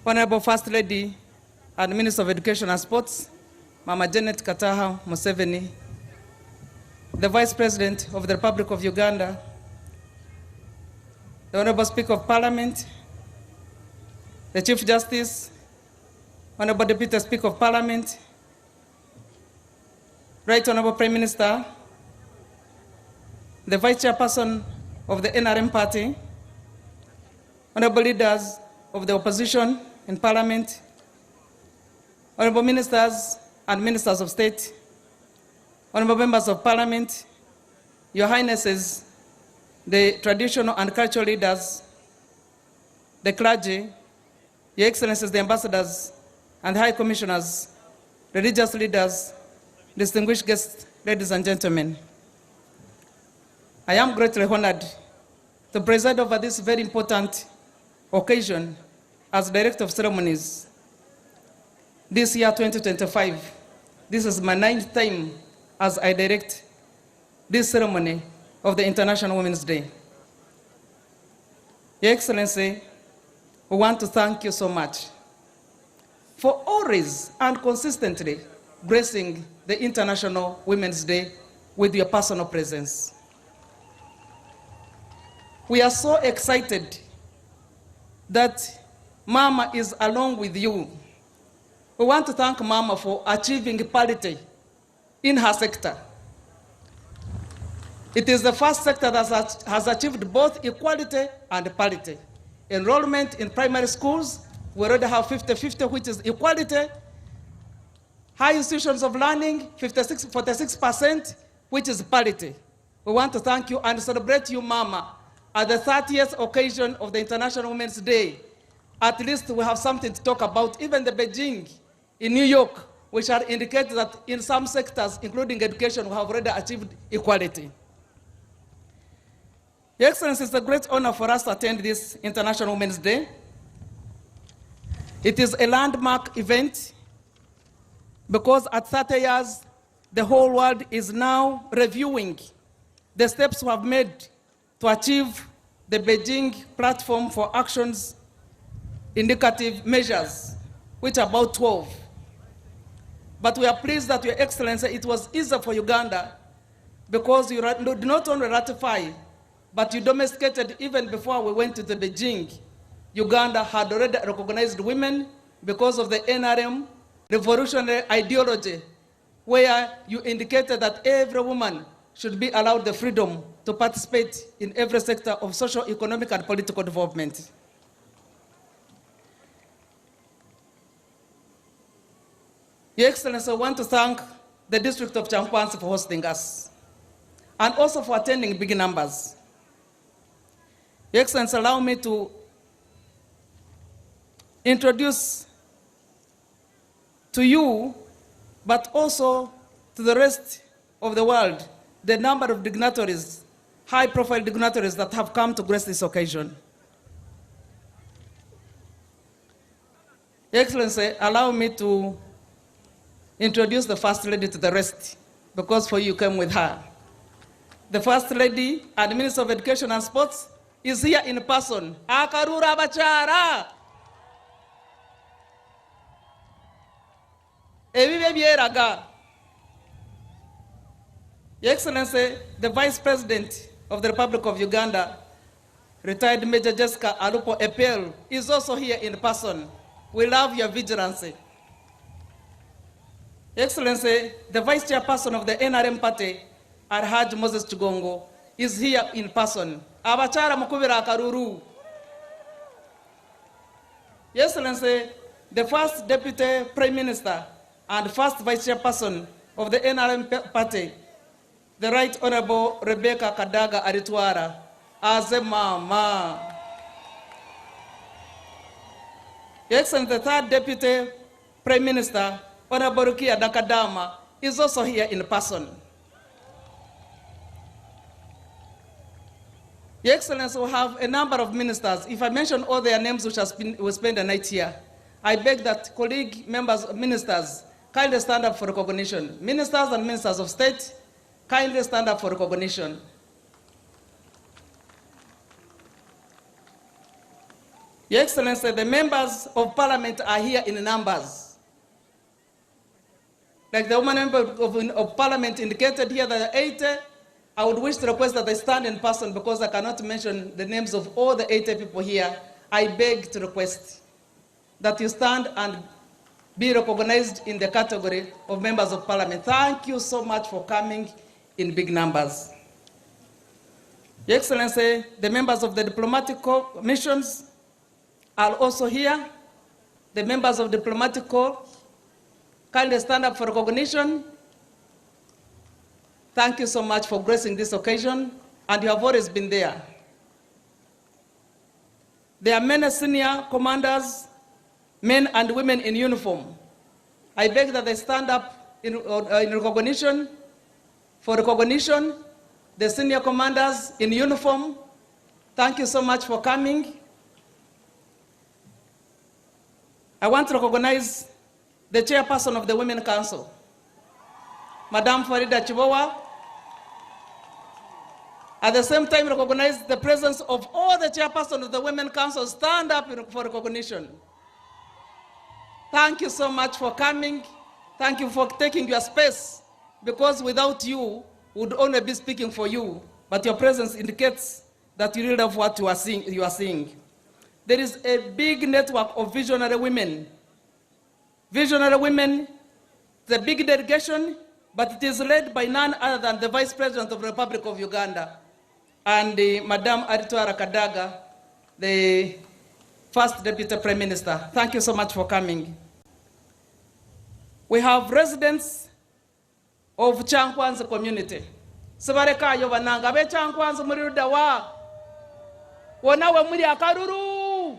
Honorable First Lady and Minister of Education and Sports, Mama Janet Kataha Museveni, the Vice President of the Republic of Uganda, the Honorable Speaker of Parliament, the Chief Justice, Honorable Deputy Speaker of Parliament, Right Honorable Prime Minister, the Vice Chairperson of the NRM Party, Honorable leaders of the opposition in Parliament, Honorable Ministers and Ministers of State, Honorable Members of Parliament, Your Highnesses, the traditional and cultural leaders, the clergy, Your Excellencies, the ambassadors and High Commissioners, religious leaders, distinguished guests, ladies and gentlemen. I am greatly honored to preside over this very important occasion as Director of Ceremonies. This year, 2025, this is my 9th time as I direct this ceremony of the International Women's Day. Your Excellency, we want to thank you so much for always and consistently gracing the International Women's Day with your personal presence. We are so excited that Mama is along with you. We want to thank Mama for achieving parity in her sector. It is the first sector that has achieved both equality and parity. Enrollment in primary schools, we already have 50-50, which is equality. High institutions of learning, 46%, which is parity. We want to thank you and celebrate you, Mama, at the 30th occasion of the International Women's Day. At least we have something to talk about. Even the Beijing in New York, which are indicate that in some sectors, including education, we have already achieved equality. Your Excellency, it's a great honor for us to attend this International Women's Day. It is a landmark event because at 30 years, the whole world is now reviewing the steps we have made to achieve the Beijing Platform for Actions indicative measures, which are about 12. But we are pleased that, Your Excellency, it was easier for Uganda because you did not only ratify, but you domesticated even before we went to the Beijing. Uganda had already recognized women because of the NRM revolutionary ideology, where you indicated that every woman should be allowed the freedom to participate in every sector of social, economic, and political development. Your Excellency, I want to thank the District of Chankwanzi for hosting us, and also for attending big numbers. Your Excellency, allow me to introduce to you, but also to the rest of the world, the number of dignitaries, high-profile dignitaries that have come to grace this occasion. Your Excellency, allow me to introduce the First Lady to the rest, because for you came with her. The First Lady and Minister of Education and Sports is here in person. Akarura bachara. Your Excellency, the Vice President of the Republic of Uganda, retired Major Jessica Alupo Epel, is also here in person. We love your vigilance. Your Excellency, the Vice Chairperson of the NRM Party, Alhaji Moses Chigongo, is here in person. Abachara mukubira akaruru. Your Excellency, the First Deputy Prime Minister and First Vice Chairperson of the NRM Party, the Right Honorable Rebecca Kadaga Aritwara, as a mama. Your Excellency, the Third Deputy Prime Minister, Honorable Rukia Dakadama, is also here in person. Your Excellency, we have a number of ministers. If I mention all their names, which will spend the night here, I beg that colleague members, ministers, kindly stand up for recognition. Ministers and ministers of state, kindly stand up for recognition. Your Excellency, the members of parliament are here in numbers. Like the woman member of parliament indicated here, that 80, I would wish to request that they stand in person because I cannot mention the names of all the 80 people here. I beg to request that you stand and be recognized in the category of members of parliament. Thank you so much for coming in big numbers. Your Excellency, the members of the diplomatic missions are also here. The members of diplomatic corps, kindly stand up for recognition. Thank you so much for gracing this occasion, and you have always been there. There are many senior commanders, men and women in uniform. I beg that they stand up in recognition, for recognition. The senior commanders in uniform, thank you so much for coming. I want to recognize the chairperson of the Women Council, Madam Farida Chibowa. At the same time, recognize the presence of all the chairpersons of the Women Council. Stand up for recognition. Thank you so much for coming. Thank you for taking your space, because without you, we would only be speaking for you, but your presence indicates that you really love what you are seeing. There is a big network of visionary women. Visionary women, it's a big delegation, but it is led by none other than the Vice President of the Republic of Uganda and Madam Aritwara Kadaga, the First Deputy Prime Minister. Thank you so much for coming. We have residents of Chankwanzi community. Sibarekayo bananga be Chankwanzi muri rudawa. Wonawe muri akaruru.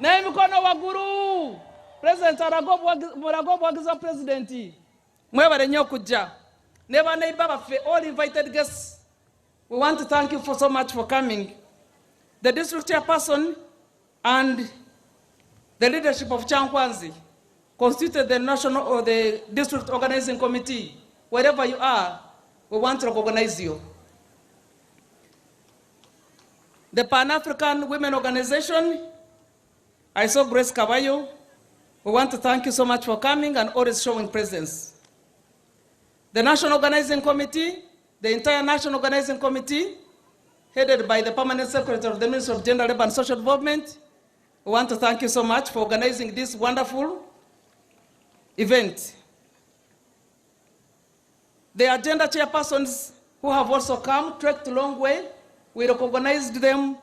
Na emikono waguru. President Muragobo wagiza presidenti. Mwebare nyo kujja. Never neighbor all invited guests. We want to thank you so much for coming. The district chairperson and the leadership of Chankwanzi constituted the national or the district organizing committee. Wherever you are, we want to recognize you. The Pan-African Women Organization, I saw Grace Caballo. We want to thank you so much for coming and always showing presence. The National Organizing Committee, the entire National Organizing Committee, headed by the Permanent Secretary of the Ministry of Gender, Labor and Social Development, we want to thank you so much for organizing this wonderful event. The agenda chairpersons who have also come, trekked a long way, we recognized them,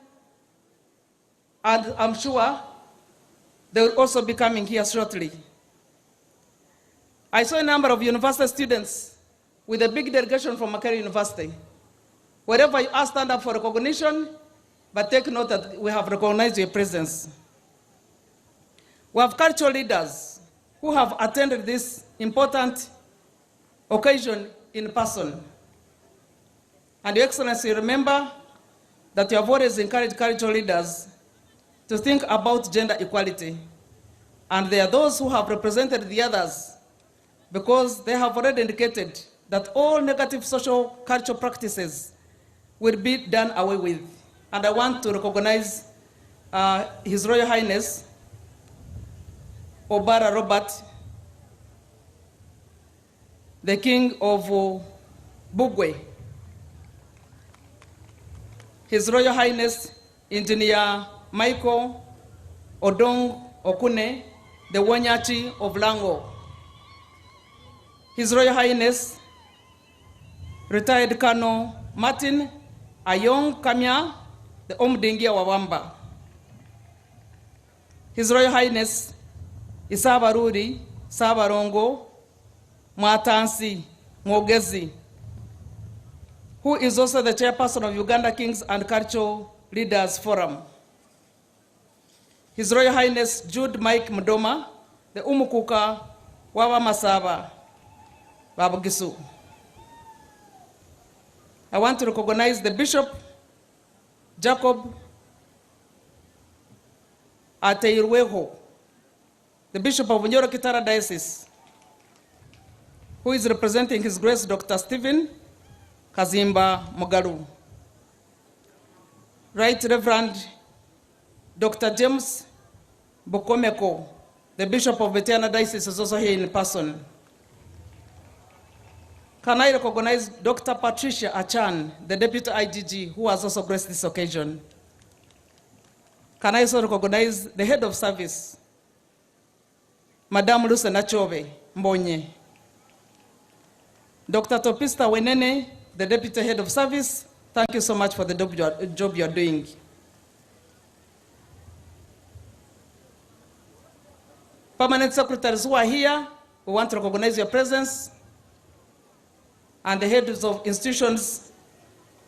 and I'm sure they will also be coming here shortly. I saw a number of university students with a big delegation from Makerere University. Wherever you are, stand up for recognition, but take note that we have recognized your presence. We have cultural leaders who have attended this important occasion in person. And Your Excellency, remember that you have always encouraged cultural leaders to think about gender equality. And there are those who have represented the others because they have already indicated that all negative social cultural practices will be done away with. And I want to recognize His Royal Highness Obara Robert, the King of Bugwe, His Royal Highness Engineer Michael Odong Okune, the Wanyachi of Lango, His Royal Highness Retired Colonel Martin Ayong Kamya, the Omdingia Wawamba, His Royal Highness Isabaruri Sabarongo Mwatansi Mwogezi, who is also the chairperson of Uganda Kings and Cultural Leaders Forum. His Royal Highness Jude Mike Mdoma, the Umukuka Wawa Masaba Babugisu. I want to recognize the Bishop Jacob Ateirweho, the Bishop of Nyoro Kitara Diocese, who is representing His Grace Dr. Stephen Kazimba Mugaru. Right Reverend Dr. James Bokomeko, the Bishop of Betiana Diocese, is also here in person. Can I recognize Dr. Patricia Achan, the Deputy IGG, who has also graced this occasion? Can I also recognize the Head of Service, Madame Lucena Chove Mbonye? Dr. Topista Wenene, the Deputy Head of Service, thank you so much for the job you're doing. Permanent secretaries who are here, we want to recognize your presence, and the heads of institutions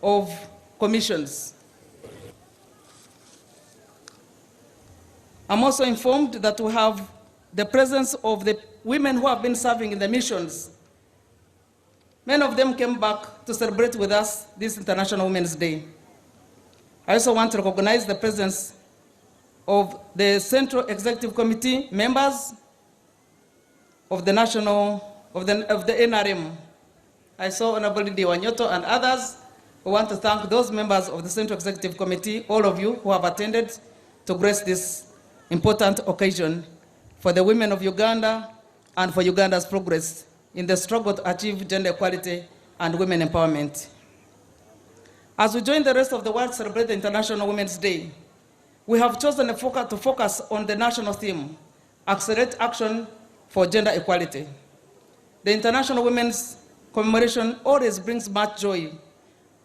of commissions. I'm also informed that we have the presence of the women who have been serving in the missions. Many of them came back to celebrate with us this International Women's Day. I also want to recognize the presence of the Central Executive Committee members of the NRM. I saw Honorable Lidi Wanyoto and others. We want to thank those members of the Central Executive Committee, all of you who have attended to grace this important occasion for the women of Uganda and for Uganda's progress in the struggle to achieve gender equality and women empowerment. As we join the rest of the world to celebrate the International Women's Day, we have chosen to focus on the national theme, Accelerate Action for Gender Equality. The International Women's Commemoration always brings much joy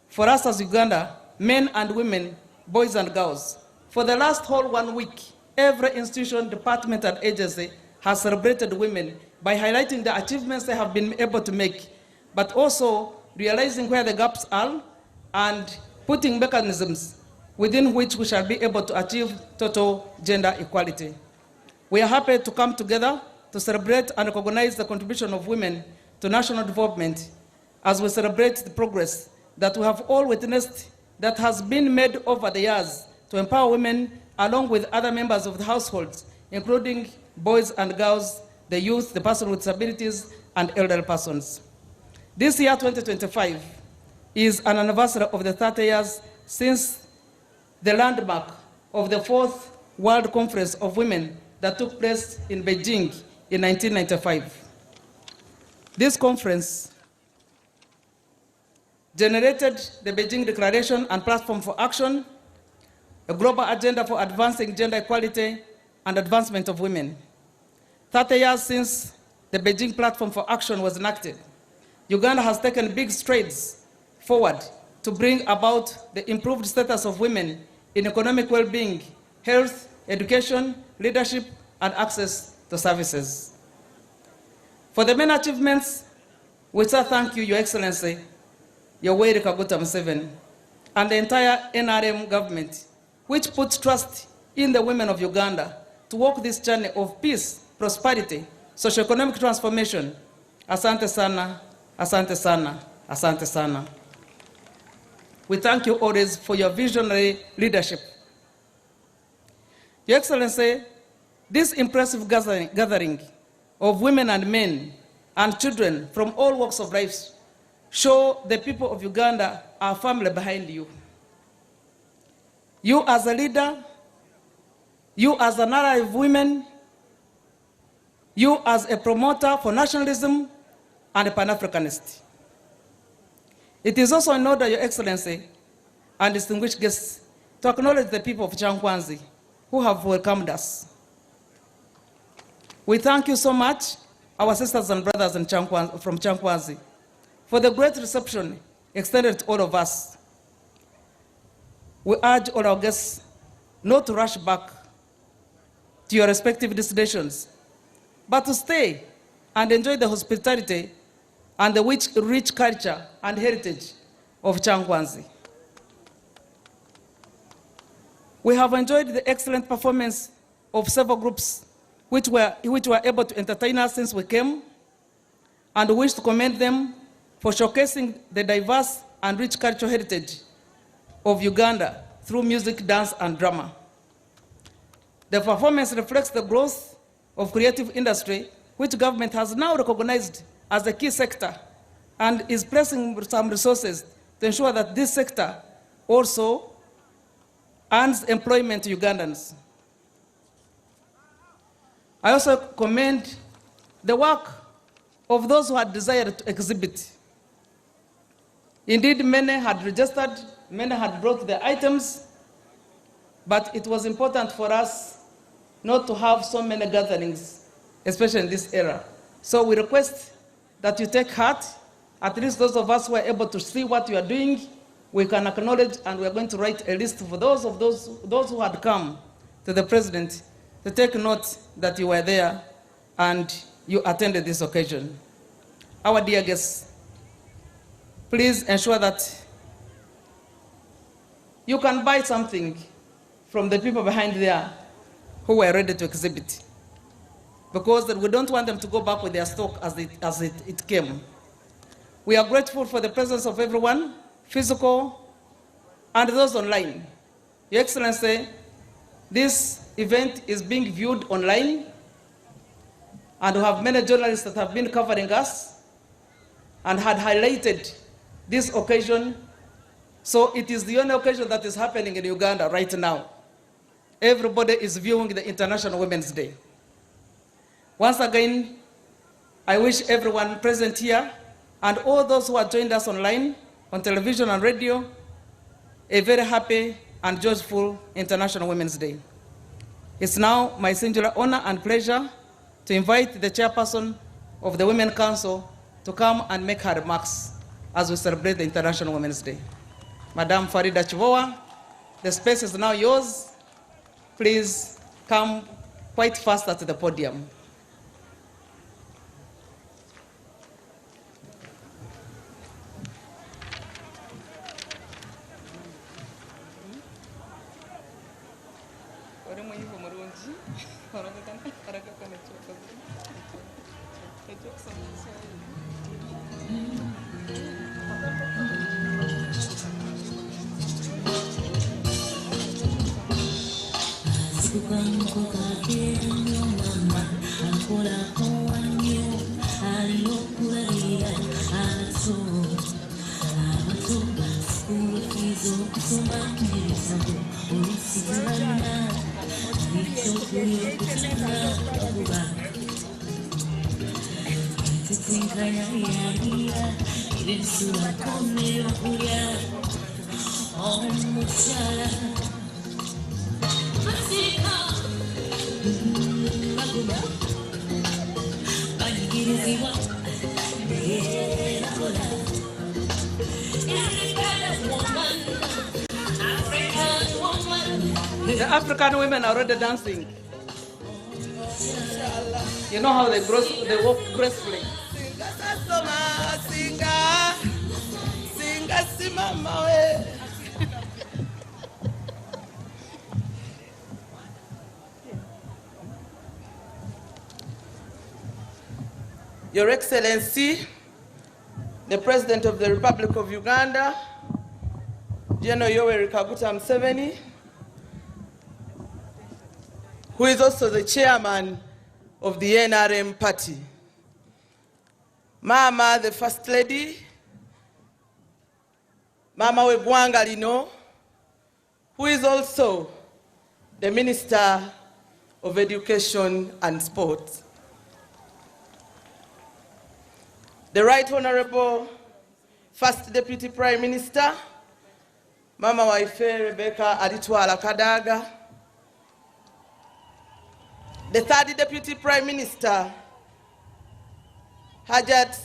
for us as Uganda, men and women, boys and girls. For the last whole 1 week, every institution, department, and agency has celebrated women by highlighting the achievements they have been able to make, but also realizing where the gaps are and putting mechanisms within which we shall be able to achieve total gender equality. We are happy to come together to celebrate and recognize the contribution of women to national development as we celebrate the progress that we have all witnessed that has been made over the years to empower women along with other members of the households, including boys and girls, the youth, the person with disabilities, and elderly persons. This year, 2025, is an anniversary of the 30 years since the landmark of the 4th World Conference of Women that took place in Beijing in 1995. This conference generated the Beijing Declaration and Platform for Action, a global agenda for advancing gender equality and advancement of women. 30 years since the Beijing Platform for Action was enacted, Uganda has taken big strides forward to bring about the improved status of women in economic well-being, health, education, leadership, and access to services. For the many achievements, we say thank you, Your Excellency, Yoweri Kaguta Museveni, and the entire NRM government, which puts trust in the women of Uganda to walk this journey of peace, prosperity, socio-economic transformation. Asante sana, asante sana, asante sana. We thank you always for your visionary leadership. Your Excellency, this impressive gathering of women and men and children from all walks of life show the people of Uganda are firmly behind you. You as a leader, you as an ally of women, you as a promoter for nationalism and a Pan-Africanist. It is also an order, Your Excellency, and distinguished guests, to acknowledge the people of Chankwanzi who have welcomed us. We thank you so much, our sisters and brothers from Chankwanzi, for the great reception extended to all of us. We urge all our guests not to rush back to your respective destinations, but to stay and enjoy the hospitality and the rich culture and heritage of Chankwanzi. We have enjoyed the excellent performance of several groups which were able to entertain us since we came, and we wish to commend them for showcasing the diverse and rich cultural heritage of Uganda through music, dance, and drama. The performance reflects the growth of creative industry, which government has now recognized as a key sector and is placing some resources to ensure that this sector also earns employment to Ugandans. I also commend the work of those who had desired to exhibit. Indeed, many had registered, many had brought their items, but it was important for us not to have so many gatherings, especially in this era. So we request that you take heart, at least those of us who are able to see what you are doing, we can acknowledge, and we are going to write a list for those who had come to the president to take note that you were there and you attended this occasion. Our dear guests, please ensure that you can buy something from the people behind there who were ready to exhibit, because we don't want them to go back with their stock as it came. We are grateful for the presence of everyone, physical and those online. Your Excellency, this event is being viewed online, and we have many journalists that have been covering us and had highlighted this occasion. So it is the only occasion that is happening in Uganda right now. Everybody is viewing the International Women's Day. Once again, I wish everyone present here and all those who have joined us online, on television and radio, a very happy and joyful International Women's Day. It's now my singular honor and pleasure to invite the chairperson of the Women's Council to come and make her remarks as we celebrate the International Women's Day. Madam Farida Chivoa, the space is now yours. Please come quite fast to the podium. The African women are already dancing. You know how they walk gracefully. Your Excellency, the President of the Republic of Uganda, General Yoweri Kaguta Museveni, who is also the chairman of the NRM party, Mama, the First Lady, Mama Wegwanga Lino, who is also the Minister of Education and Sport, the Right Honorable First Deputy Prime Minister, Mama Waife Rebecca Aditwala Kadaga, the Third Deputy Prime Minister, Hajat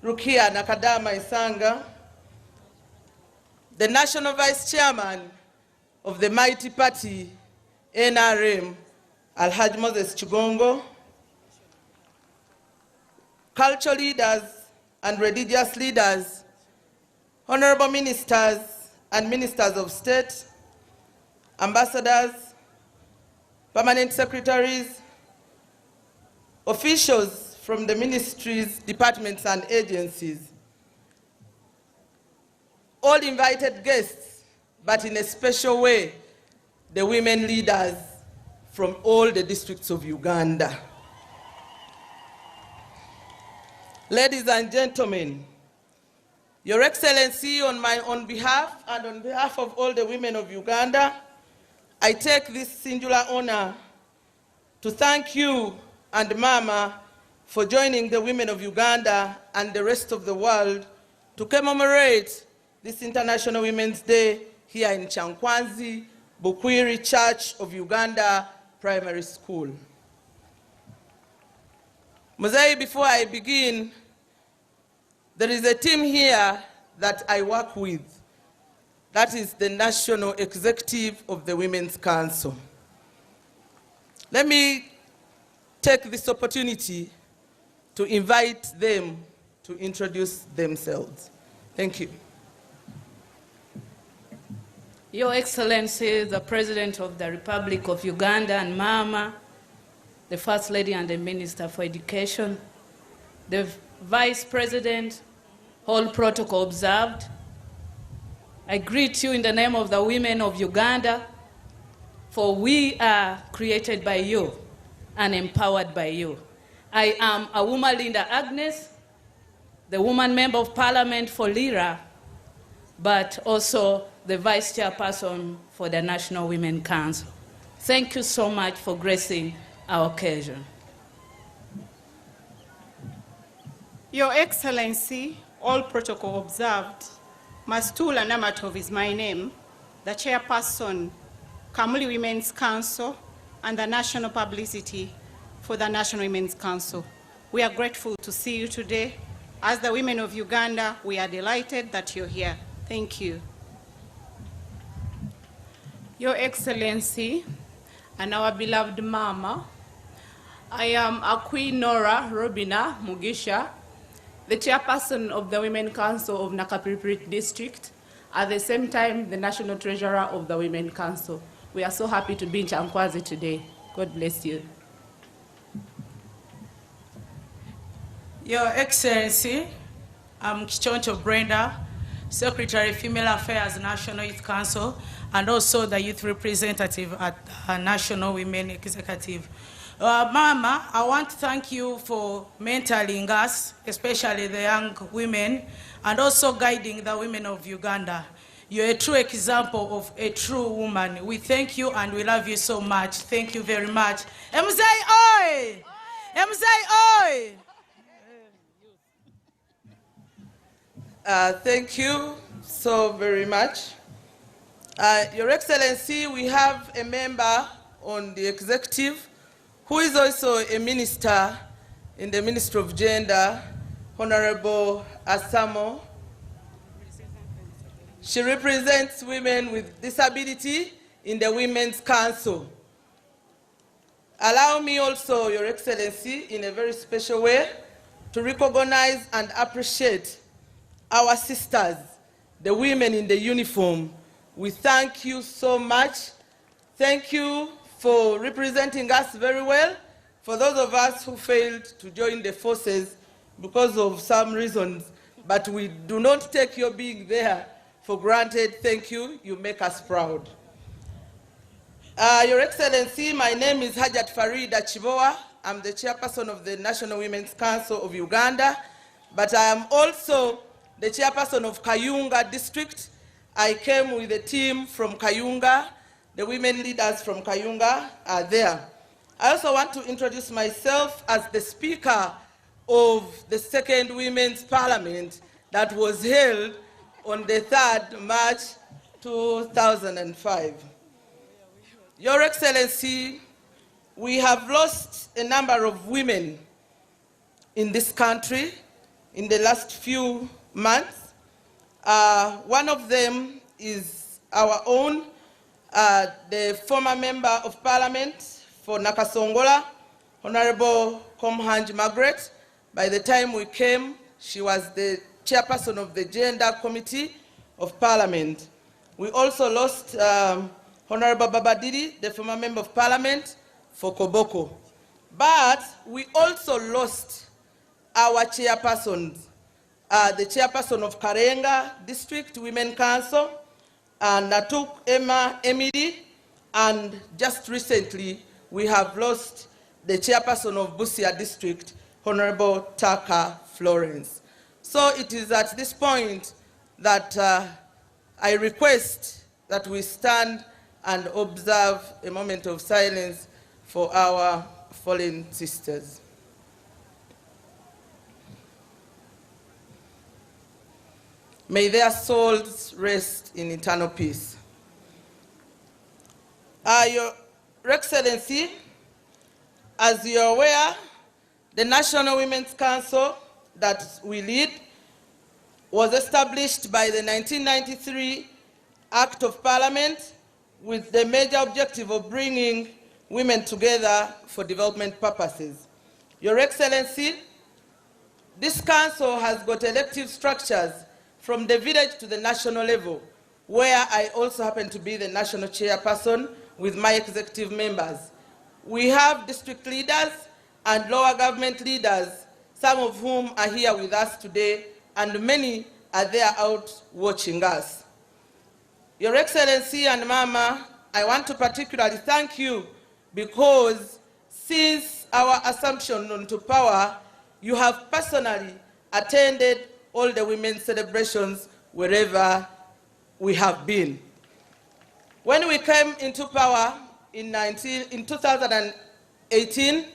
Rukia Nakadama Isanga, the National Vice Chairman of the mighty party, NRM, Alhaji Moses Chigongo, cultural leaders and religious leaders, honorable ministers and ministers of state, ambassadors, permanent secretaries, officials from the ministries, departments, and agencies, all invited guests, but in a special way, the women leaders from all the districts of Uganda. Ladies and gentlemen, Your Excellency, on behalf and on behalf of all the women of Uganda, I take this singular honor to thank you and Mama for joining the women of Uganda and the rest of the world to commemorate this International Women's Day here in Chankwanzi, Bukwiri Church of Uganda Primary School. Muzei, before I begin, there is a team here that I work with. That is the National Executive of the Women's Council. Let me take this opportunity to invite them to introduce themselves. Thank you. Your Excellency, the President of the Republic of Uganda and Mama, the First Lady and the Minister for Education, the Vice President, all protocol observed. I greet you in the name of the women of Uganda, for we are created by you and empowered by you. I am a woman, Linda Agnes, the woman member of Parliament for Lira, but also the Vice Chairperson for the National Women Council. Thank you so much for gracing our occasion. Your Excellency, all protocol observed, Mastula Namatov is my name, the Chairperson, Kamuli Women's Council, and the National Publicity for the National Women's Council. We are grateful to see you today. As the women of Uganda, we are delighted that you're here. Thank you. Your Excellency, and our beloved Mama, I am Akwi Nora Robina Mugisha, the Chairperson of the Women Council of Nakapiripiri District, at the same time the National Treasurer of the Women Council. We are so happy to be in Chankwazi today. God bless you. Your Excellency, I'm Kichoncho Brenda, Secretary, Female Affairs, National Youth Council, and also the youth representative at National Women Executive. Mama, I want to thank you for mentoring us, especially the young women, and also guiding the women of Uganda. You're a true example of a true woman. We thank you and we love you so much. Thank you very much. Mzee oi! Mzee oi! Thank you so very much. Your Excellency, we have a member on the executive who is also a minister in the Ministry of Gender, Honorable Asamo. She represents women with disability in the Women's Council. Allow me also, Your Excellency, in a very special way, to recognize and appreciate our sisters, the women in the uniform. We thank you so much. Thank you for representing us very well. For those of us who failed to join the forces because of some reasons, but we do not take your being there for granted. Thank you. You make us proud. Your Excellency, my name is Hajat Farida Chibowa. I'm the Chairperson of the National Women's Council of Uganda, but I am also the Chairperson of Kayunga District. I came with a team from Kayunga. The women leaders from Kayunga are there. I also want to introduce myself as the Speaker of the Second Women's Parliament that was held on the 3rd March 2005. Your Excellency, we have lost a number of women in this country in the last few months. One of them is our own, the former Member of Parliament for Nakasongola, Honorable Komhanj Margaret. By the time we came, she was the Chairperson of the Gender Committee of Parliament. We also lost Honorable Babadidi, the former Member of Parliament for Koboko. But we also lost our chairpersons, the Chairperson of Karenga District Women Council, and Natuk Emma Emily, and just recently we have lost the Chairperson of Busia District, Honorable Taka Florence. So it is at this point that I request that we stand and observe a moment of silence for our fallen sisters. May their souls rest in eternal peace. Your Excellency, as you're aware, the National Women's Council that we lead was established by the 1993 Act of Parliament with the major objective of bringing women together for development purposes. Your Excellency, this council has got elective structures from the village to the national level, where I also happen to be the national chairperson with my executive members. We have district leaders and lower government leaders, some of whom are here with us today, and many are there out watching us. Your Excellency and Mama, I want to particularly thank you because since our assumption onto power, you have personally attended all the women's celebrations wherever we have been. When we came into power in 2018,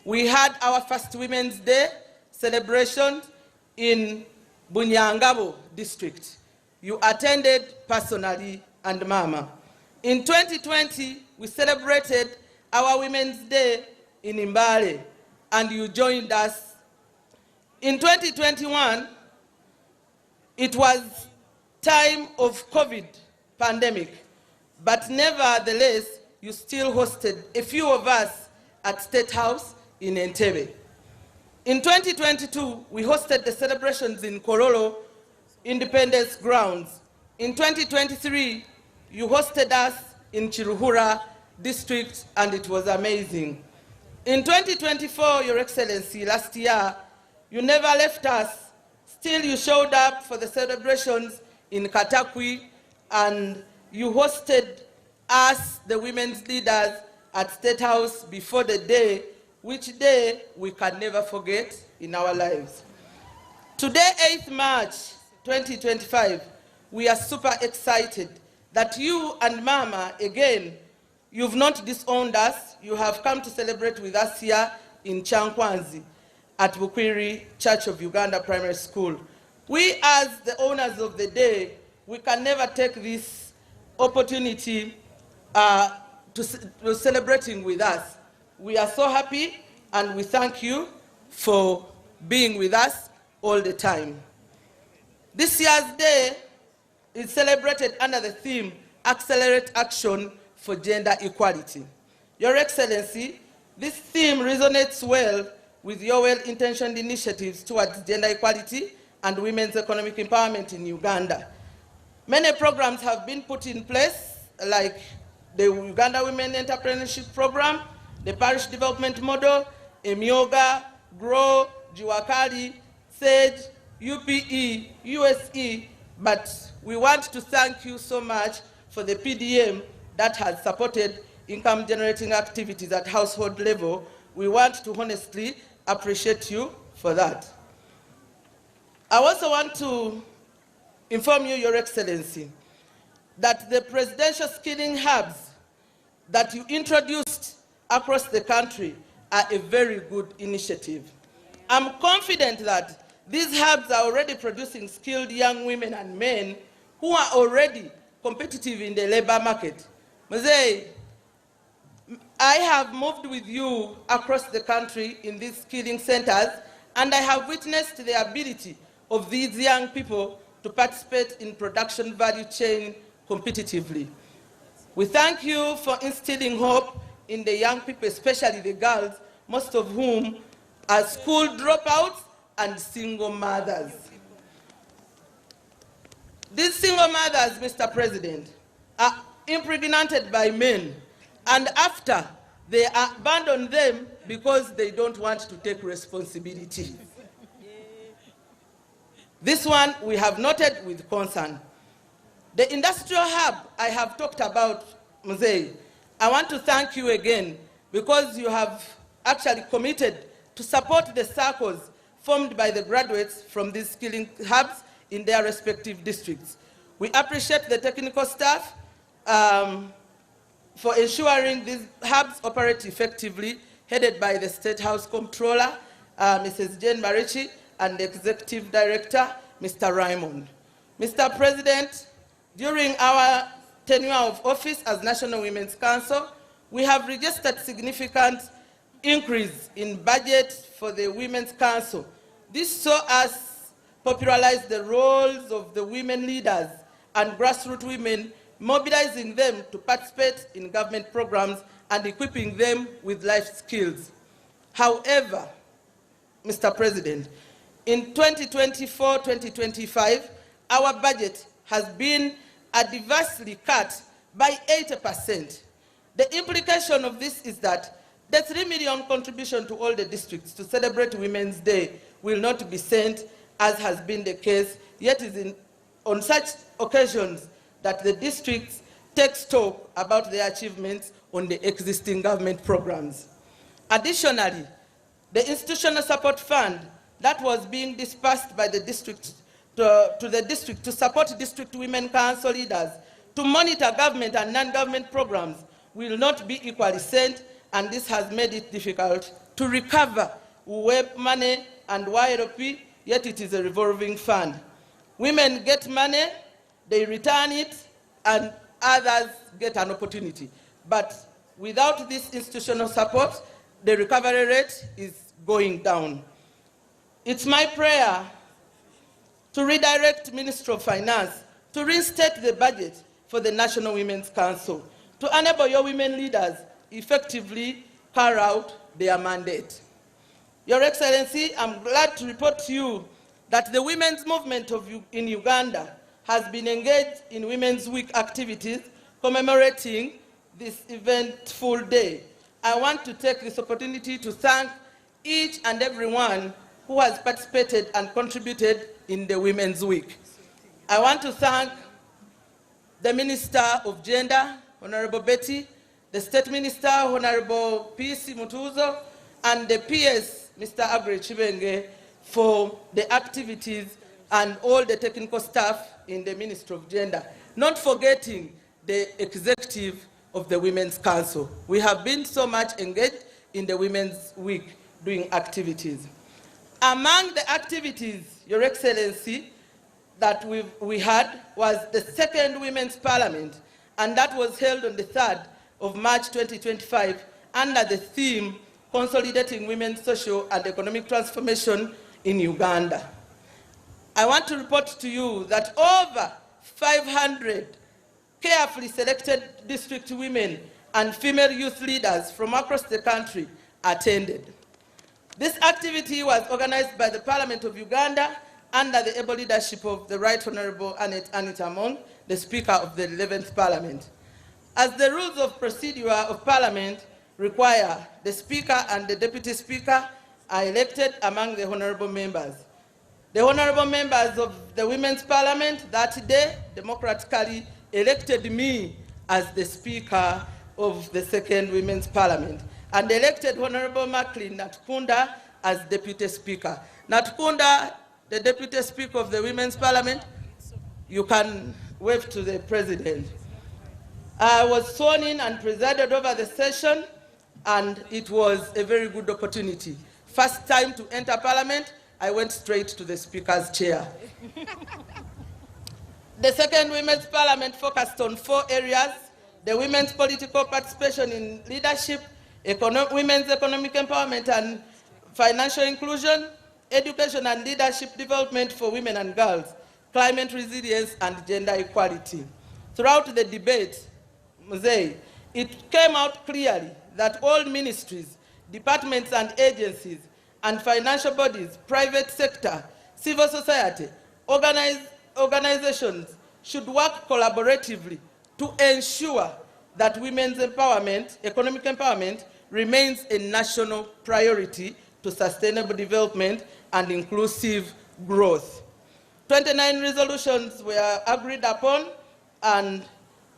we had our first Women's Day celebration in Bunyangabo district. You attended personally and Mama. In 2020, we celebrated our Women's Day in Mbale and you joined us. In 2021, it was time of COVID pandemic, but nevertheless, you still hosted a few of us at State House in Entebbe. In 2022, we hosted the celebrations in Korolo Independence Grounds. In 2023, you hosted us in Chiruhura district, and it was amazing. In 2024, Your Excellency, last year, you never left us. Still, you showed up for the celebrations in Katakwi, and you hosted us, the women's leaders, at State House before the day, which day we can never forget in our lives. Today, 8th March 2025, we are super excited that you and Mama, again, you've not disowned us. You have come to celebrate with us here in Chankwanzi at Bukwiri Church of Uganda Primary School. We, as the owners of the day, we can never take this opportunity to celebrating with us. We are so happy and we thank you for being with us all the time. This year's day is celebrated under the theme, Accelerate Action for Gender Equality. Your Excellency, this theme resonates well with your well-intentioned initiatives towards gender equality and women's economic empowerment in Uganda. Many programs have been put in place, like the Uganda Women Entrepreneurship Program, the Parish Development Model, Emyoga, GROW, Jiwakali, SAGE, UPE, USE, but we want to thank you so much for the PDM that has supported income-generating activities at household level. We want to honestly appreciate you for that. I also want to inform you, Your Excellency, that the presidential skilling hubs that you introduced across the country are a very good initiative. I'm confident that these hubs are already producing skilled young women and men who are already competitive in the labor market. Mzee, I have moved with you across the country in these skilling centers, and I have witnessed the ability of these young people to participate in production value chain competitively. We thank you for instilling hope in the young people, especially the girls, most of whom are school dropouts and single mothers. These single mothers, Mr. President, are impregnated by men, and after they abandon them because they don't want to take responsibility. This one we have noted with concern. The industrial hub I have talked about, Mzee, I want to thank you again because you have actually committed to support the circles formed by the graduates from these skilling hubs in their respective districts. We appreciate the technical staff for ensuring these hubs operate effectively headed by the State House Comptroller, Mrs. Jane Marichi, and the Executive Director, Mr. Raymond. Mr. President, during our tenure of office as National Women's Council, we have registered significant increase in budget for the Women's Council. This saw us popularize the roles of the women leaders and grassroots women, mobilizing them to participate in government programs and equipping them with life skills. However, Mr. President, in 2024-2025, our budget has been adversely cut by 80%. The implication of this is that the 3 million contribution to all the districts to celebrate Women's Day will not be sent, as has been the case, yet it is on such occasions that the districts take stock about their achievements on the existing government programs. Additionally, the institutional support fund that was being dispersed by the district to the district to support district women council leaders to monitor government and non-government programs will not be equally sent, and this has made it difficult to recover web money and YLP, yet it is a revolving fund. Women get money, they return it, and others get an opportunity. But without this institutional support, the recovery rate is going down. It's my prayer to redirect Ministry of Finance to reinstate the budget for the National Women's Council, to enable your women leaders effectively carry out their mandate. Your Excellency, I'm glad to report to you that the women's movement in Uganda has been engaged in Women's Week activities commemorating this eventful day. I want to take this opportunity to thank each and every one who has participated and contributed in the Women's Week. I want to thank the Minister of Gender, Honorable Betty, the State Minister, Honorable P.C. Mutuzo, and the PS, Mr. Agre Chibenge, for the activities and all the technical staff in the Ministry of Gender, not forgetting the executive of the Women's Council. We have been so much engaged in the Women's Week doing activities. Among the activities, Your Excellency, that we had was the second Women's Parliament, and that was held on the 3rd of March 2025 under the theme Consolidating Women's Social and Economic Transformation in Uganda. I want to report to you that over 500 carefully selected district women and female youth leaders from across the country attended. This activity was organized by the Parliament of Uganda under the able leadership of the Right Honorable Anita Among, the Speaker of the 11th Parliament. As the rules of procedure of Parliament require, the Speaker and the Deputy Speaker are elected among the honorable members. The honorable members of the Women's Parliament that day democratically elected me as the Speaker of the second Women's Parliament and elected Honorable Macklin Natkunda as Deputy Speaker. Natkunda, the Deputy Speaker of the Women's Parliament, you can wave to the President. I was sworn in and presided over the session, and it was a very good opportunity. First time to enter Parliament, I went straight to the Speaker's chair. The second Women's Parliament focused on 4 areas: the women's political participation in leadership, women's economic empowerment and financial inclusion, education and leadership development for women and girls, climate resilience, and gender equality. Throughout the debate, it came out clearly that all ministries, departments and agencies, and financial bodies, private sector, civil society, organizations should work collaboratively to ensure that women's empowerment, economic empowerment, remains a national priority to sustainable development and inclusive growth. 29 resolutions were agreed upon, and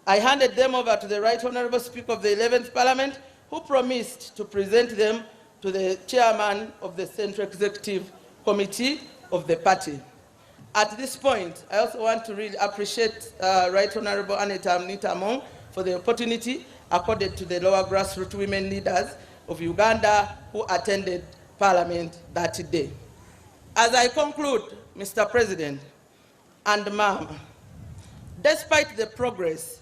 I handed them over to the Right Honorable Speaker of the 11th Parliament, who promised to present them to the Chairman of the Central Executive Committee of the party. At this point, I also want to really appreciate Right Honorable Anita Among for the opportunity accorded to the lower grassroots women leaders of Uganda who attended Parliament that day. As I conclude, Mr. President and Mama, despite the progress,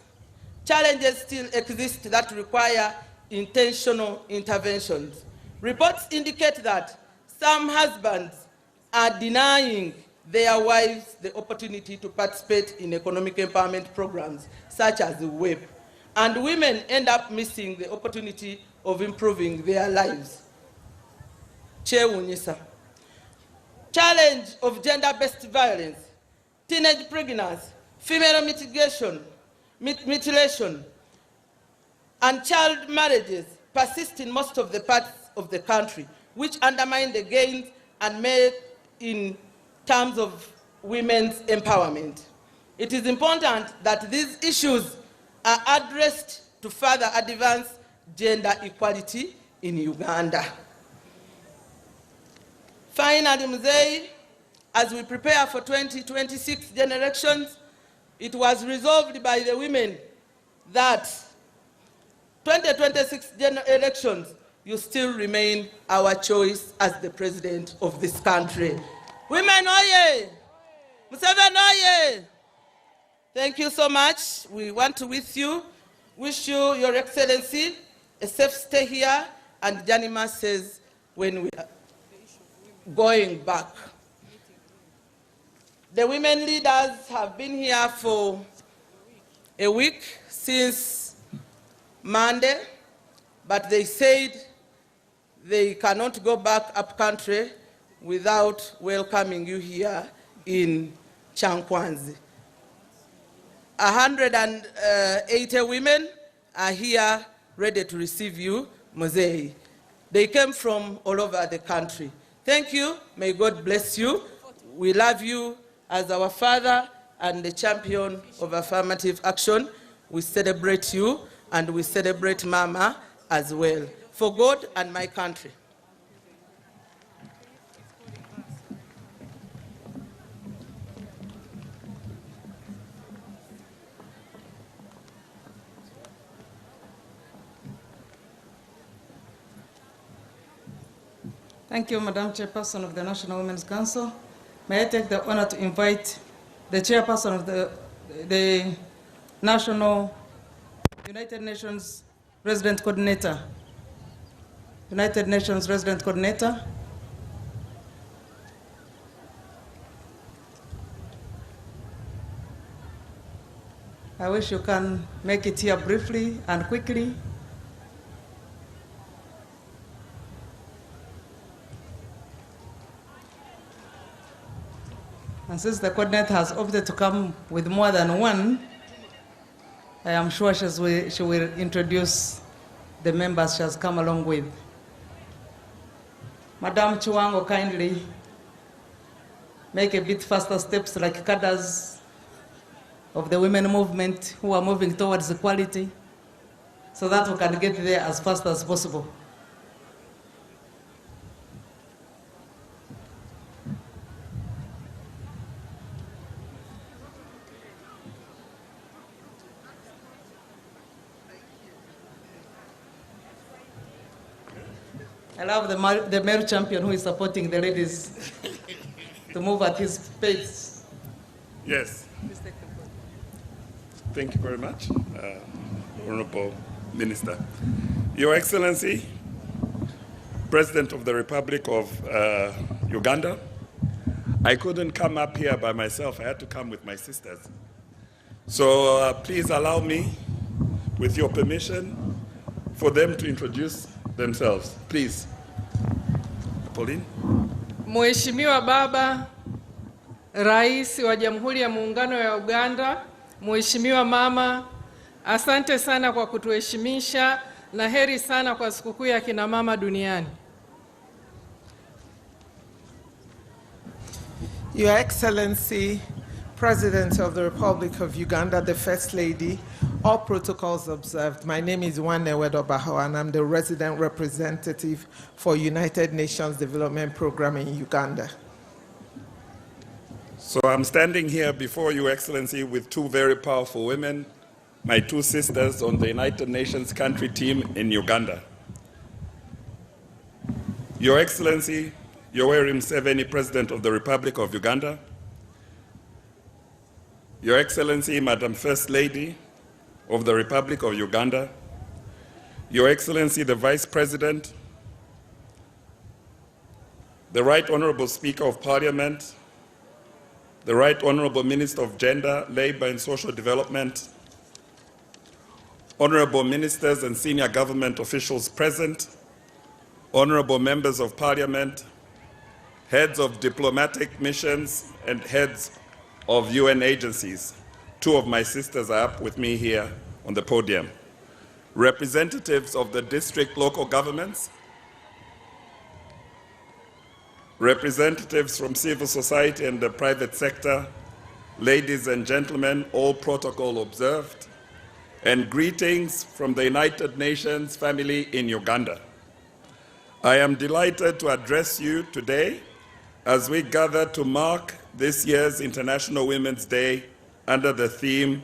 challenges still exist that require intentional interventions. Reports indicate that some husbands are denying their wives the opportunity to participate in economic empowerment programs such as the WEP, and women end up missing the opportunity of improving their lives. Chair Wunyisa. Challenge of gender-based violence, teenage pregnancy, female mutilation, and child marriages persist in most of the parts of the country, which undermine the gains and made in terms of women's empowerment. It is important that these issues are addressed to further advance gender equality in Uganda. Finally, Museveni, as we prepare for 2026 general elections, it was resolved by the women that 2026 general elections, you still remain our choice as the president of this country. Women, oye! Museveni, oye! Thank you so much. We want to wish you, Your Excellency, a safe stay here, and Janima says when we are going back. The women leaders have been here for a week since Monday, but they said they cannot go back up country without welcoming you here in Chankwanzi. 180 women are here ready to receive you, Museveni. They came from all over the country. Thank you. May God bless you. We love you as our father and the champion of affirmative action. We celebrate you and we celebrate Mama as well. For God and my country. Thank you, Madam Chairperson of the National Women's Council. May I take the honor to invite the Chairperson of the National United Nations Resident Coordinator. United Nations Resident Coordinator. I wish you can make it here briefly and quickly. And since the coordinator has opted to come with more than one, I am sure she will introduce the members she has come along with. Madam Chiwango, kindly make a bit faster steps like cadres of the women movement who are moving towards equality so that we can get there as fast as possible. I love the male champion who is supporting the ladies to move at his pace. Yes. Thank you very much, Honorable Minister. Your Excellency, President of the Republic of Uganda, I couldn't come up here by myself. I had to come with my sisters. So please allow me, with your permission, for them to introduce themselves. Please. Pauline. Mheshimiwa Baba, Rais wa Jamhuri ya Muungano ya Uganda, Mheshimiwa Mama, asante sana kwa kutuheshimisha na heri sana kwa sikukuu ya kina mama duniani. Your Excellency, President of the Republic of Uganda, the First Lady, all protocols observed. My name is Nwanne Wedobaho, and I'm the resident representative for United Nations Development Program in Uganda. So I'm standing here before Your Excellency with two very powerful women, my two sisters on the United Nations country team in Uganda. Your Excellency, Yoweri Museveni, President of the Republic of Uganda, Your Excellency, Madam First Lady of the Republic of Uganda, Your Excellency, the Vice President, the Right Honorable Speaker of Parliament, the Right Honorable Minister of Gender, Labor and Social Development, Honorable Ministers and senior government officials present, Honorable Members of Parliament, heads of diplomatic missions and heads of UN agencies. Two of my sisters are up with me here on the podium. Representatives of the district local governments, representatives from civil society and the private sector, ladies and gentlemen, all protocol observed, and greetings from the United Nations family in Uganda. I am delighted to address you today as we gather to mark this year's International Women's Day under the theme,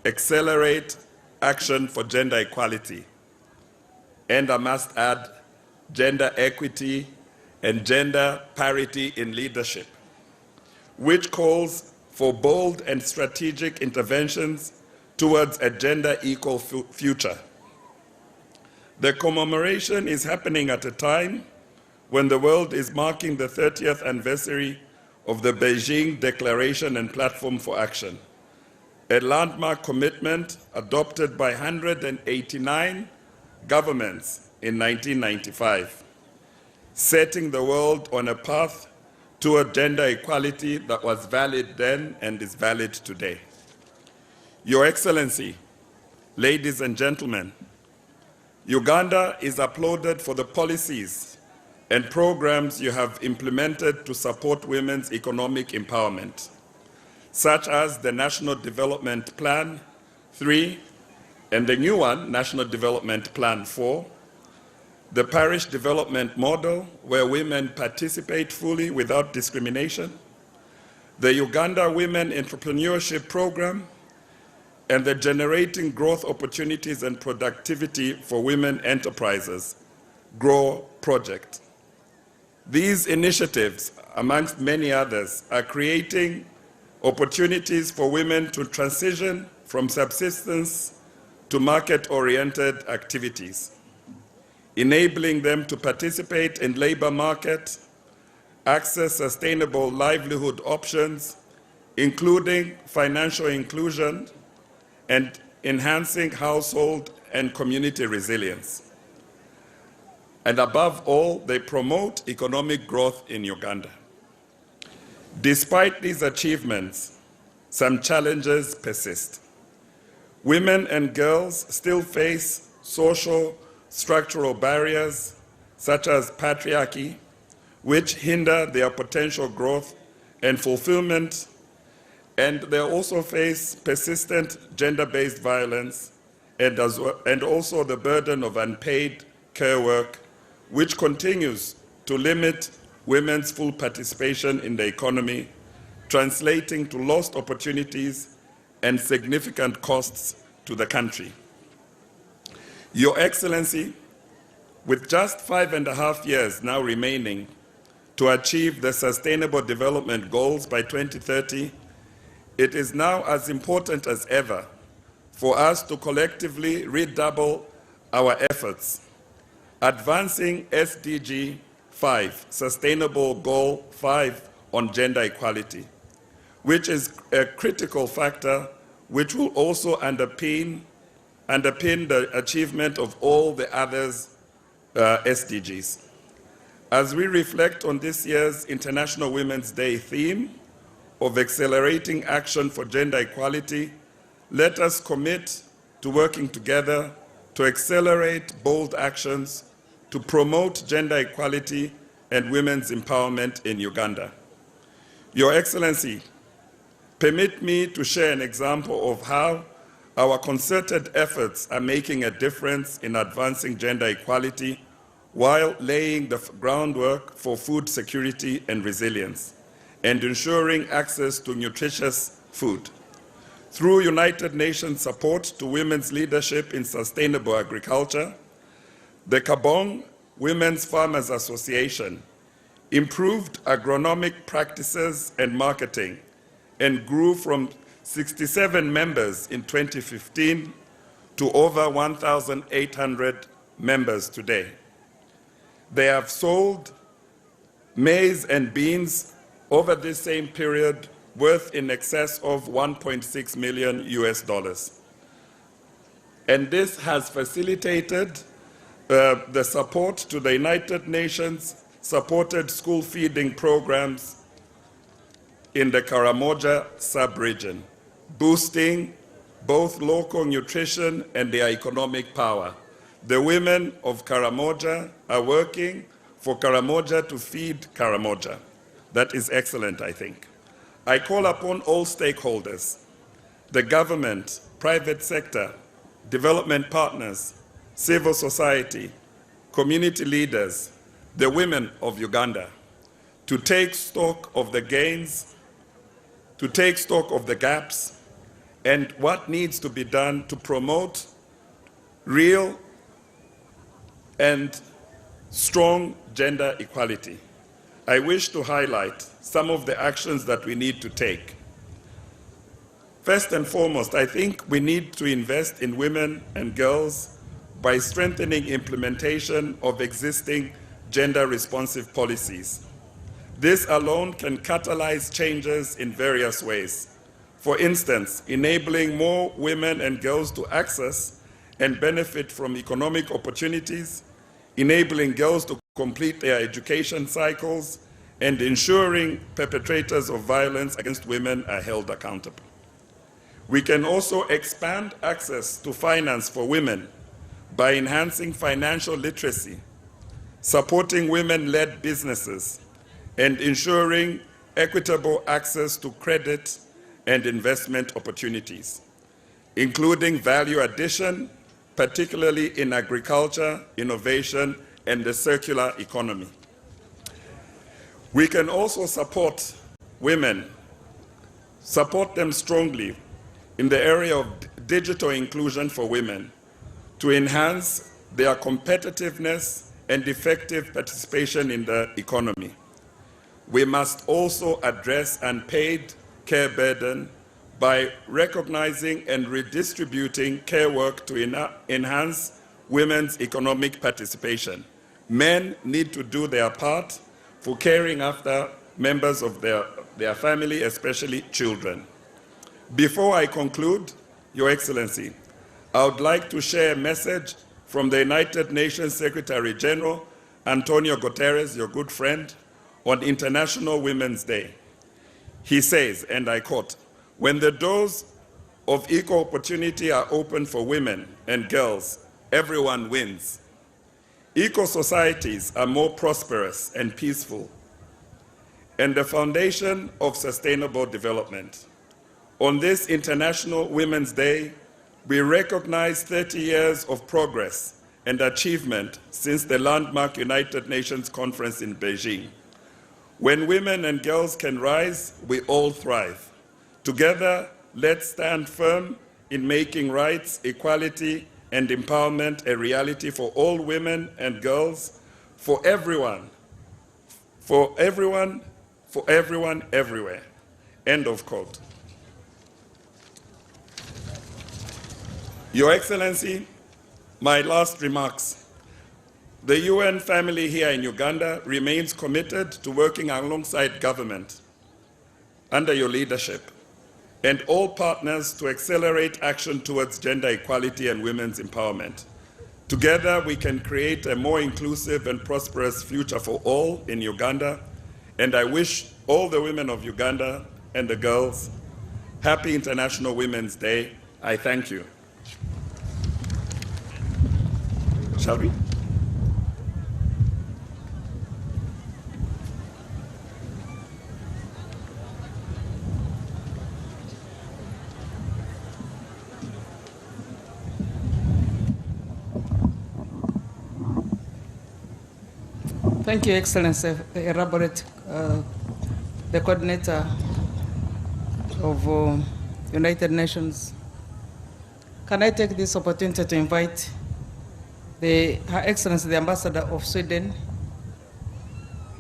Accelerate Action for Gender Equality. And I must add, gender equity and gender parity in leadership, which calls for bold and strategic interventions towards a gender-equal future. The commemoration is happening at a time when the world is marking the 30th anniversary of the Beijing Declaration and Platform for Action, a landmark commitment adopted by 189 governments in 1995, setting the world on a path toward gender equality that was valid then and is valid today. Your Excellency, ladies and gentlemen, Uganda is applauded for the policies and programs you have implemented to support women's economic empowerment, such as the National Development Plan 3 and the new one, National Development Plan 4, the Parish Development Model, where women participate fully without discrimination, the Uganda Women Entrepreneurship Program, and the Generating Growth Opportunities and Productivity for Women Enterprises, GROW project. These initiatives, amongst many others, are creating opportunities for women to transition from subsistence to market-oriented activities, enabling them to participate in labor market, access sustainable livelihood options, including financial inclusion, and enhancing household and community resilience. And above all, they promote economic growth in Uganda. Despite these achievements, some challenges persist. Women and girls still face social structural barriers, such as patriarchy, which hinder their potential growth and fulfillment, and they also face persistent gender-based violence and also the burden of unpaid care work, which continues to limit women's full participation in the economy, translating to lost opportunities and significant costs to the country. Your Excellency, with just 5.5 years now remaining to achieve the Sustainable Development Goals by 2030, it is now as important as ever for us to collectively redouble our efforts, advancing SDG 5, Sustainable Goal 5 on gender equality, which is a critical factor which will also underpin the achievement of all the others SDGs. As we reflect on this year's International Women's Day theme of accelerating action for gender equality, let us commit to working together to accelerate bold actions to promote gender equality and women's empowerment in Uganda. Your Excellency, permit me to share an example of how our concerted efforts are making a difference in advancing gender equality while laying the groundwork for food security and resilience, and ensuring access to nutritious food. Through United Nations support to women's leadership in sustainable agriculture, the Kabong Women's Farmers Association, improved agronomic practices and marketing, and grew from 67 members in 2015 to over 1,800 members today. They have sold maize and beans over this same period worth in excess of $1.6 million US. And this has facilitated the support to the United Nations supported school feeding programs in the Karamoja sub-region, boosting both local nutrition and their economic power. The women of Karamoja are working for Karamoja to feed Karamoja. That is excellent, I think. I call upon all stakeholders, the government, private sector, development partners, civil society, community leaders, the women of Uganda, to take stock of the gains, to take stock of the gaps, and what needs to be done to promote real and strong gender equality. I wish to highlight some of the actions that we need to take. First and foremost, I think we need to invest in women and girls by strengthening implementation of existing gender-responsive policies. This alone can catalyze changes in various ways. For instance, enabling more women and girls to access and benefit from economic opportunities, enabling girls to complete their education cycles, and ensuring perpetrators of violence against women are held accountable. We can also expand access to finance for women by enhancing financial literacy, supporting women-led businesses, and ensuring equitable access to credit and investment opportunities, including value addition, particularly in agriculture, innovation, and the circular economy. We can also support women, support them strongly in the area of digital inclusion for women to enhance their competitiveness and effective participation in the economy. We must also address unpaid care burden by recognizing and redistributing care work to enhance women's economic participation. Men need to do their part for caring after members of their family, especially children. Before I conclude, Your Excellency, I would like to share a message from the United Nations Secretary General, Antonio Guterres, your good friend, on International Women's Day. He says, and I quote, "When the doors of equal opportunity are open for women and girls, everyone wins. Equal societies are more prosperous and peaceful, and the foundation of sustainable development." On this International Women's Day, we recognize 30 years of progress and achievement since the landmark United Nations Conference in Beijing. When women and girls can rise, we all thrive. Together, let's stand firm in making rights, equality, and empowerment a reality for all women and girls, for everyone, everywhere. End of quote. Your Excellency, my last remarks. The UN family here in Uganda remains committed to working alongside government under your leadership and all partners to accelerate action towards gender equality and women's empowerment. Together, we can create a more inclusive and prosperous future for all in Uganda, and I wish all the women of Uganda and the girls happy International Women's Day. I thank you. Shall we? Thank you, Excellency, the coordinator of United Nations. Can I take this opportunity to invite Her Excellency, the Ambassador of Sweden,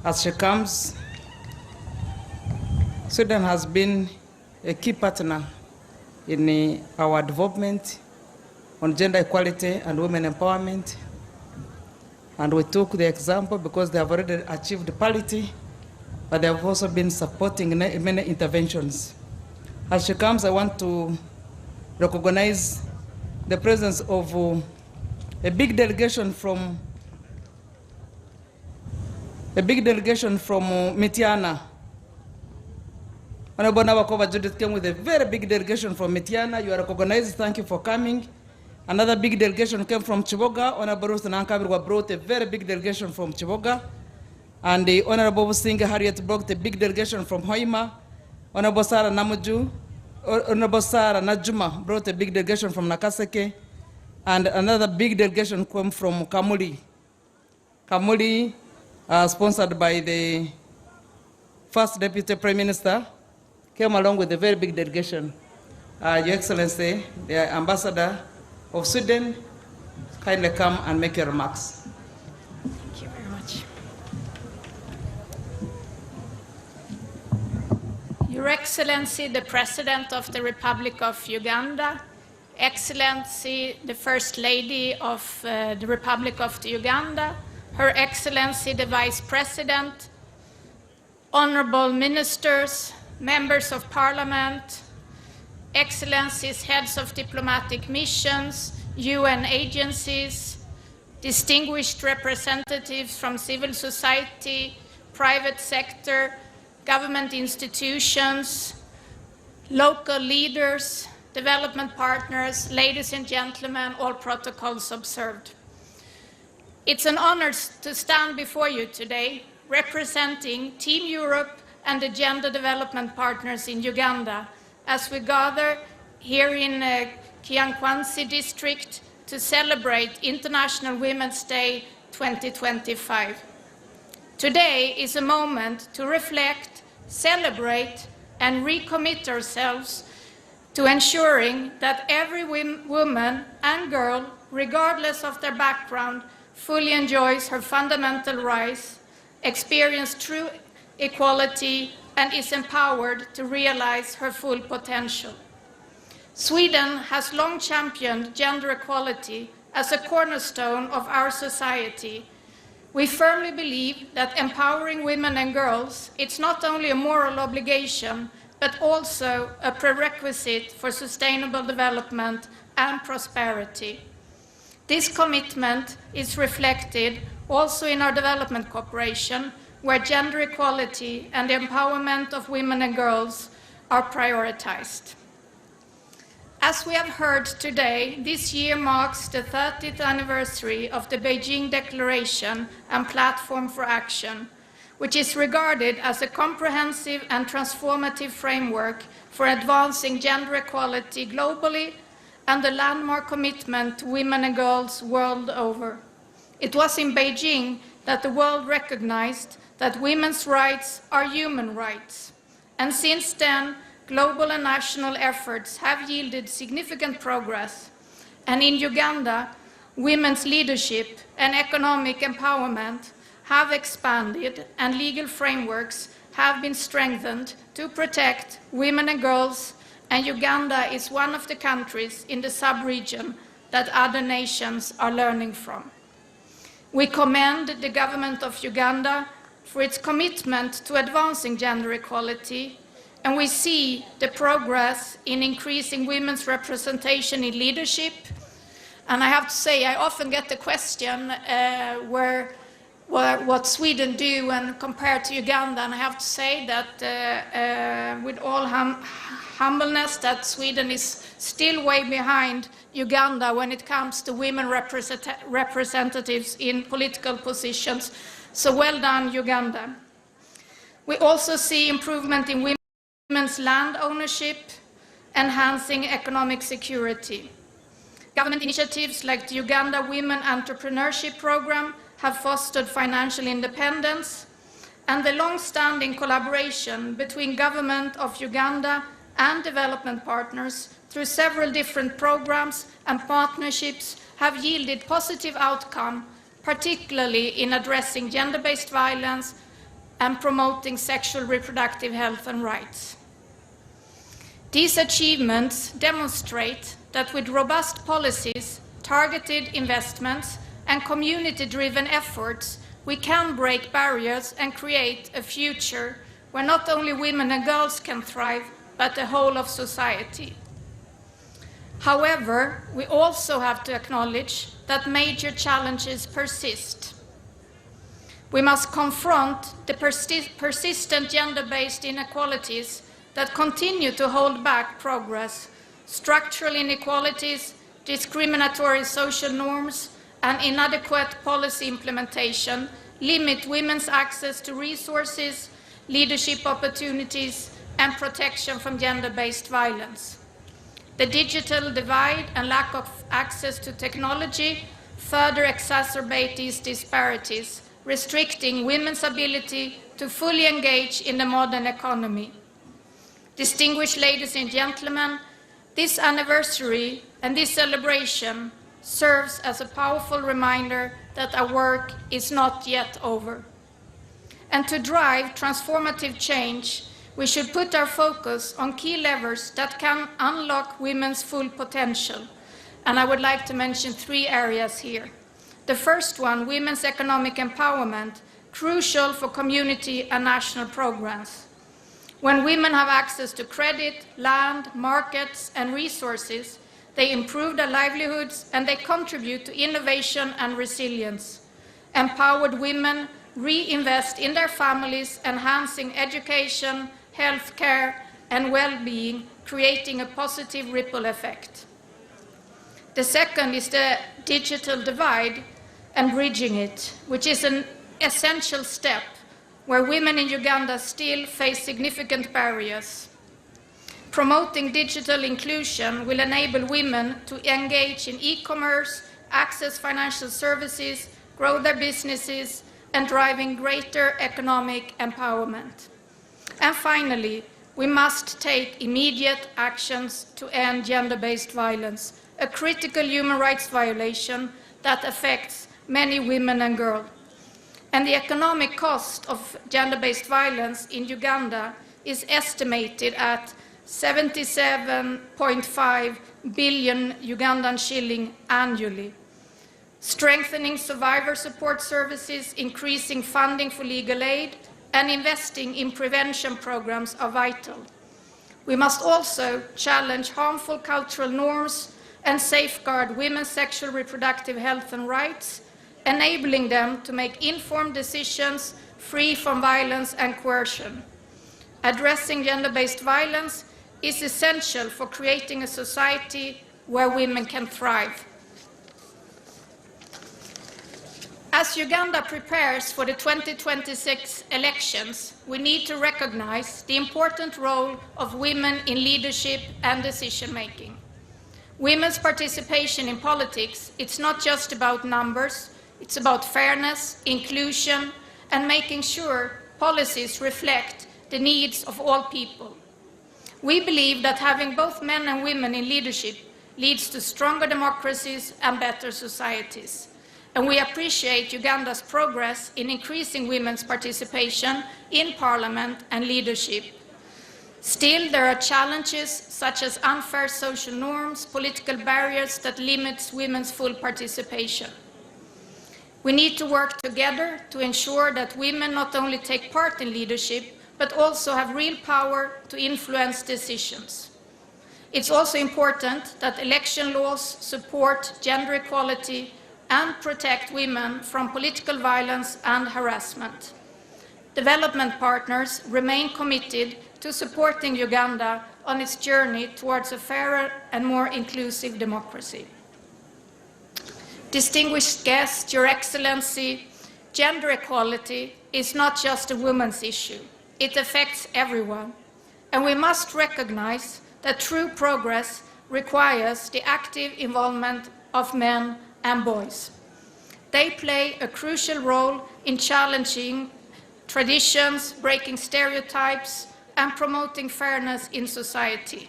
as she comes. Sweden has been a key partner in our development on gender equality and women empowerment. And we took the example because they have already achieved parity, but they have also been supporting many interventions. As she comes, I want to recognize the presence of a big delegation from Mitiana. Honorable Nabakova Judith came with a very big delegation from Mitiana. You are recognized. Thank you for coming. Another big delegation came from Chiboga. Honorable Ruth Nankabirwa brought a very big delegation from Chiboga. And the Honorable Singer Harriet brought a big delegation from Hoima. Honorable Sarah Namuju, Honorable Sarah Najuma brought a big delegation from Nakaseke. And another big delegation came from Kamuli. Kamuli, sponsored by the First Deputy Prime Minister, came along with a very big delegation. Your Excellency, the Ambassador of Sweden, kindly come and make your remarks. Thank you very much. Your Excellency, the President of the Republic of Uganda, Excellency, the First Lady of the Republic of Uganda, Her Excellency, the Vice President, Honorable Ministers, Members of Parliament, Excellencies, Heads of Diplomatic Missions, UN agencies, distinguished representatives from civil society, private sector, government institutions, local leaders, development partners, ladies and gentlemen, all protocols observed. It's an honor to stand before you today, representing Team Europe and the gender development partners in Uganda, as we gather here in Kiankwanzi district to celebrate International Women's Day 2025. Today is a moment to reflect, celebrate, and recommit ourselves to ensuring that every woman and girl, regardless of their background, fully enjoys her fundamental rights, experiences true equality, and is empowered to realize her full potential. Sweden has long championed gender equality as a cornerstone of our society. We firmly believe that empowering women and girls is not only a moral obligation, but also a prerequisite for sustainable development and prosperity. This commitment is reflected also in our development cooperation, where gender equality and the empowerment of women and girls are prioritized. As we have heard today, this year marks the 30th anniversary of the Beijing Declaration and Platform for Action, which is regarded as a comprehensive and transformative framework for advancing gender equality globally and a landmark commitment to women and girls world over. It was in Beijing that the world recognized that women's rights are human rights. And since then, global and national efforts have yielded significant progress. And in Uganda, women's leadership and economic empowerment have expanded and legal frameworks have been strengthened to protect women and girls, and Uganda is one of the countries in the sub-region that other nations are learning from. We commend the government of Uganda for its commitment to advancing gender equality, and we see the progress in increasing women's representation in leadership. And I have to say, I often get the question what Sweden do and compared to Uganda, and I have to say that with all humbleness that Sweden is still way behind Uganda when it comes to women representatives in political positions. So well done, Uganda. We also see improvement in women's land ownership, enhancing economic security. Government initiatives like the Uganda Women Entrepreneurship Program have fostered financial independence, and the long-standing collaboration between government of Uganda and development partners through several different programs and partnerships have yielded positive outcome, particularly in addressing gender-based violence and promoting sexual reproductive health and rights. These achievements demonstrate that with robust policies, targeted investments, and community-driven efforts, we can break barriers and create a future where not only women and girls can thrive, but the whole of society. However, we also have to acknowledge that major challenges persist. We must confront the persistent gender-based inequalities that continue to hold back progress, structural inequalities, discriminatory social norms, and inadequate policy implementation limit women's access to resources, leadership opportunities, and protection from gender-based violence. The digital divide and lack of access to technology further exacerbate these disparities, restricting women's ability to fully engage in the modern economy. Distinguished ladies and gentlemen, this anniversary and this celebration serves as a powerful reminder that our work is not yet over. And to drive transformative change, we should put our focus on key levers that can unlock women's full potential. And I would like to mention 3 areas here. The first one, women's economic empowerment, crucial for community and national programs. When women have access to credit, land, markets, and resources, they improve their livelihoods and they contribute to innovation and resilience. Empowered women reinvest in their families, enhancing education, health care, and well-being, creating a positive ripple effect. The second is the digital divide and bridging it, which is an essential step where women in Uganda still face significant barriers. Promoting digital inclusion will enable women to engage in e-commerce, access financial services, grow their businesses, and driving greater economic empowerment. And finally, we must take immediate actions to end gender-based violence, a critical human rights violation that affects many women and girls. And the economic cost of gender-based violence in Uganda is estimated at 77.5 billion Ugandan shilling annually. Strengthening survivor support services, increasing funding for legal aid, and investing in prevention programs are vital. We must also challenge harmful cultural norms and safeguard women's sexual reproductive health and rights, enabling them to make informed decisions free from violence and coercion. Addressing gender-based violence is essential for creating a society where women can thrive. As Uganda prepares for the 2026 elections, we need to recognize the important role of women in leadership and decision-making. Women's participation in politics, it's not just about numbers, it's about fairness, inclusion, and making sure policies reflect the needs of all people. We believe that having both men and women in leadership leads to stronger democracies and better societies. And we appreciate Uganda's progress in increasing women's participation in parliament and leadership. Still, there are challenges such as unfair social norms, political barriers that limit women's full participation. We need to work together to ensure that women not only take part in leadership, but also have real power to influence decisions. It's also important that election laws support gender equality and protect women from political violence and harassment. Development partners remain committed to supporting Uganda on its journey towards a fairer and more inclusive democracy. Distinguished guests, Your Excellency, gender equality is not just a woman's issue. It affects everyone. And we must recognize that true progress requires the active involvement of men and boys. They play a crucial role in challenging traditions, breaking stereotypes, and promoting fairness in society.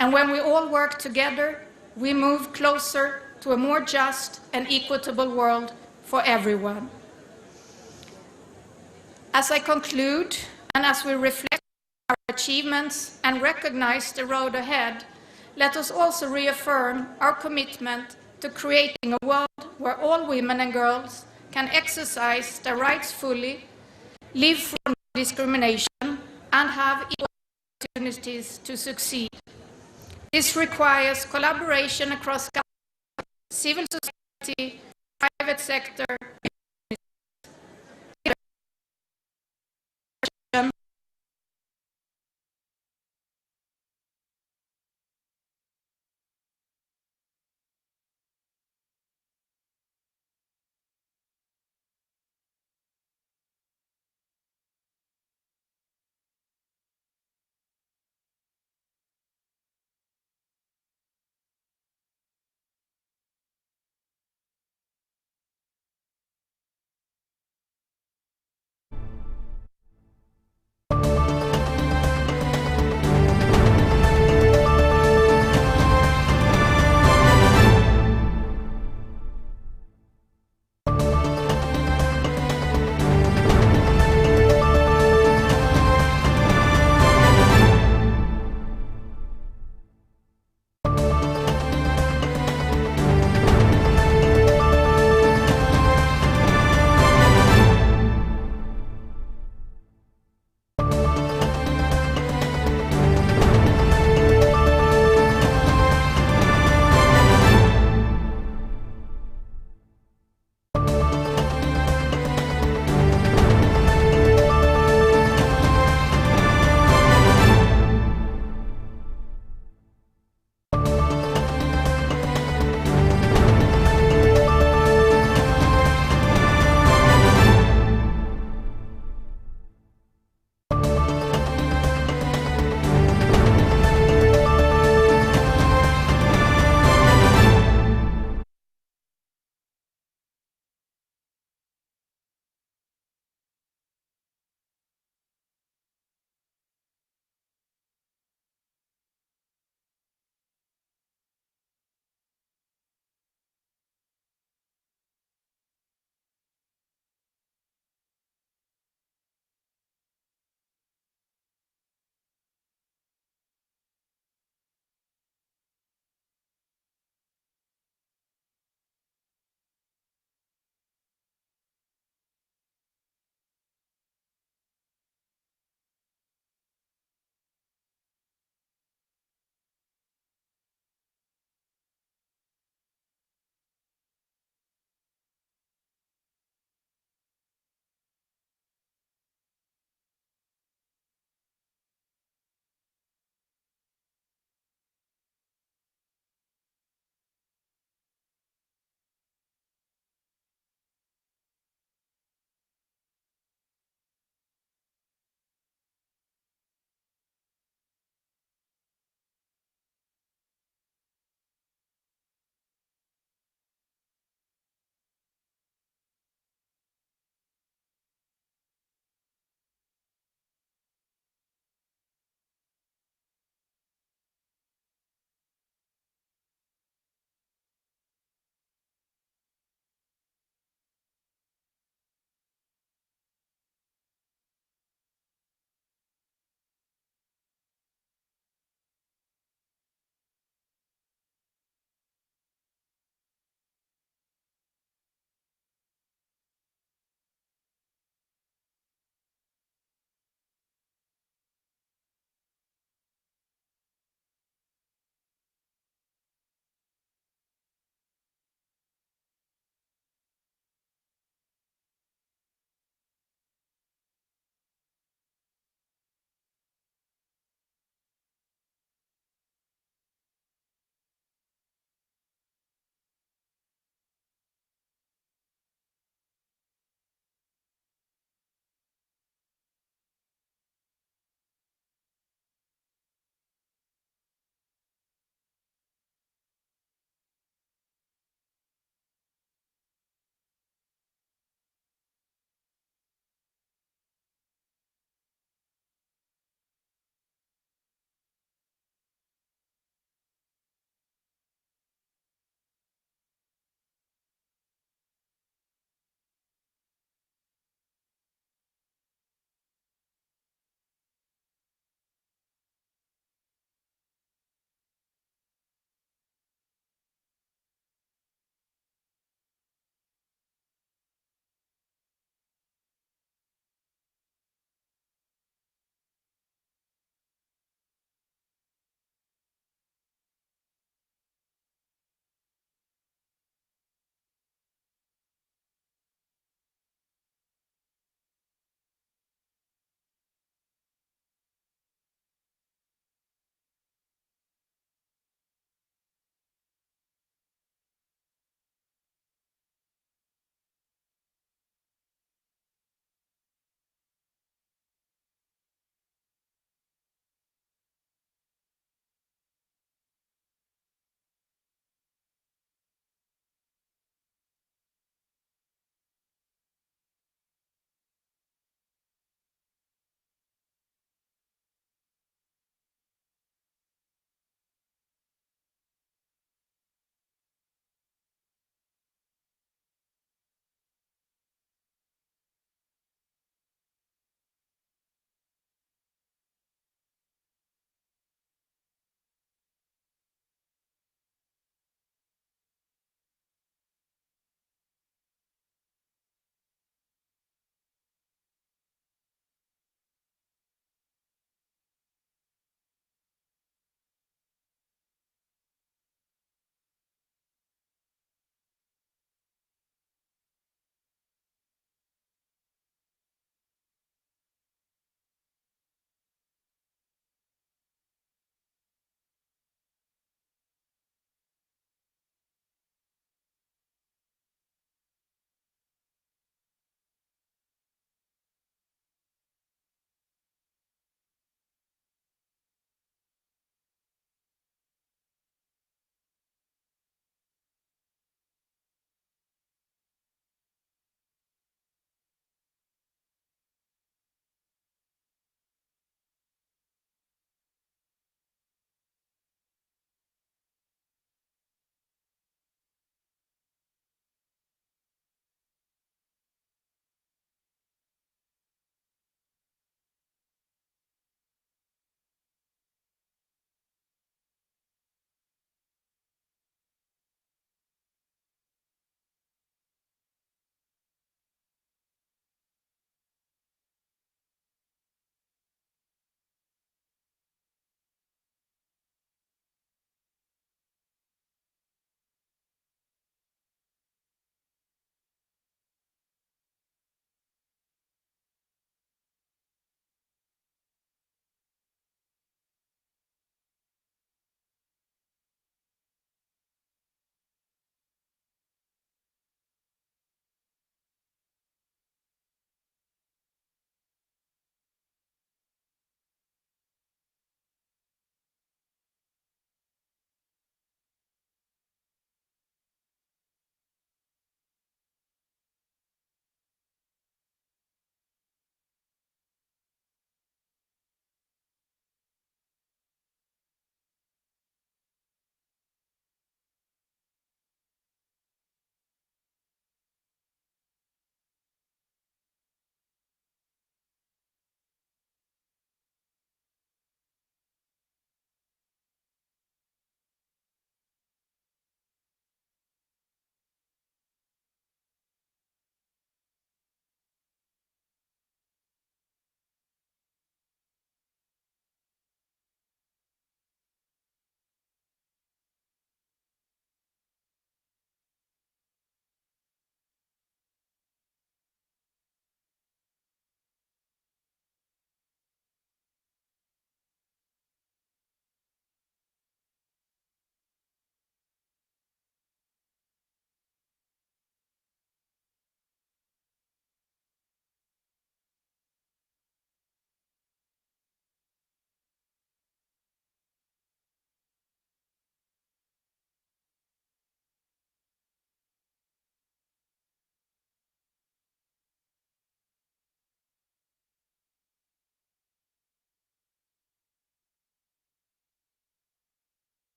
And when we all work together, we move closer to a more just and equitable world for everyone. As I conclude, and as we reflect on our achievements and recognize the road ahead, let us also reaffirm our commitment to creating a world where all women and girls can exercise their rights fully, live free from discrimination, and have equal opportunities to succeed. This requires collaboration across government, civil society, private sector,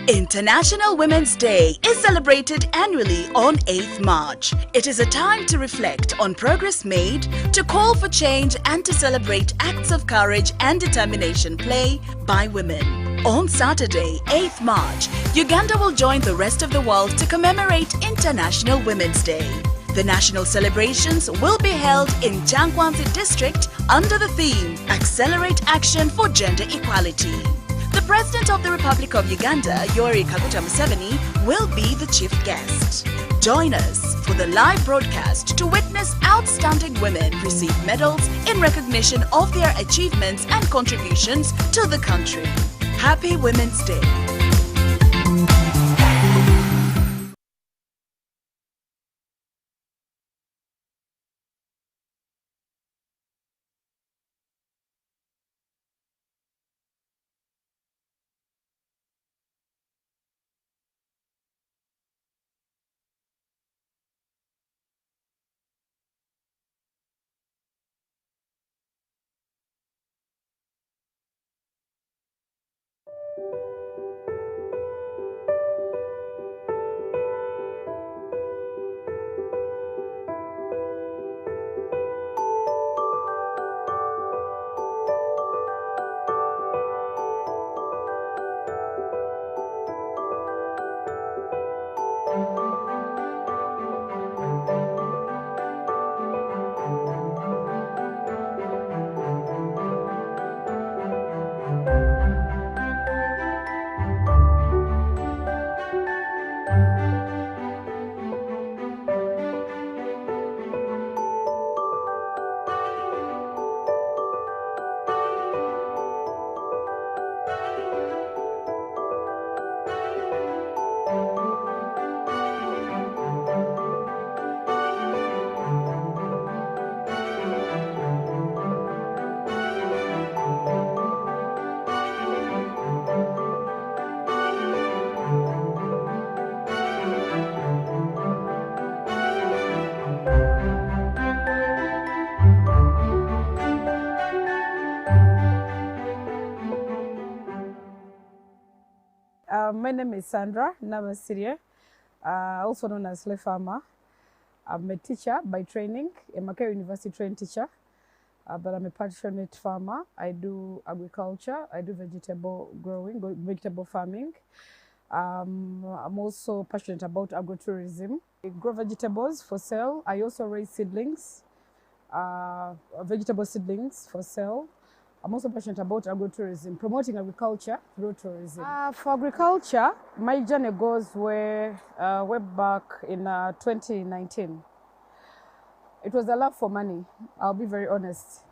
International Women's Day is celebrated annually on 8th March. It is a time to reflect on progress made, to call for change and to celebrate acts of courage and determination play by women. On Saturday, 8th March, Uganda will join the rest of the world to commemorate International Women's Day. The national celebrations will be held in Chankwanzi district under the theme Accelerate Action for Gender Equality. The President of the Republic of Uganda, Yoweri Kaguta Museveni, will be the chief guest. Join us for the live broadcast to witness outstanding women receive medals in recognition of their achievements and contributions to the country. Happy Women's Day. My name is Sandra Nabasirie, also known as Le Farmer. I'm a teacher by training, a Makerere University trained teacher, but I'm a passionate farmer. I do agriculture, I do vegetable growing, vegetable farming. I'm also passionate about agrotourism. I grow vegetables for sale. I also raise seedlings, vegetable seedlings for sale. I'm also passionate about agrotourism, promoting agriculture through tourism. For agriculture, my journey goes way back in 2019. It was a love for money, I'll be very honest.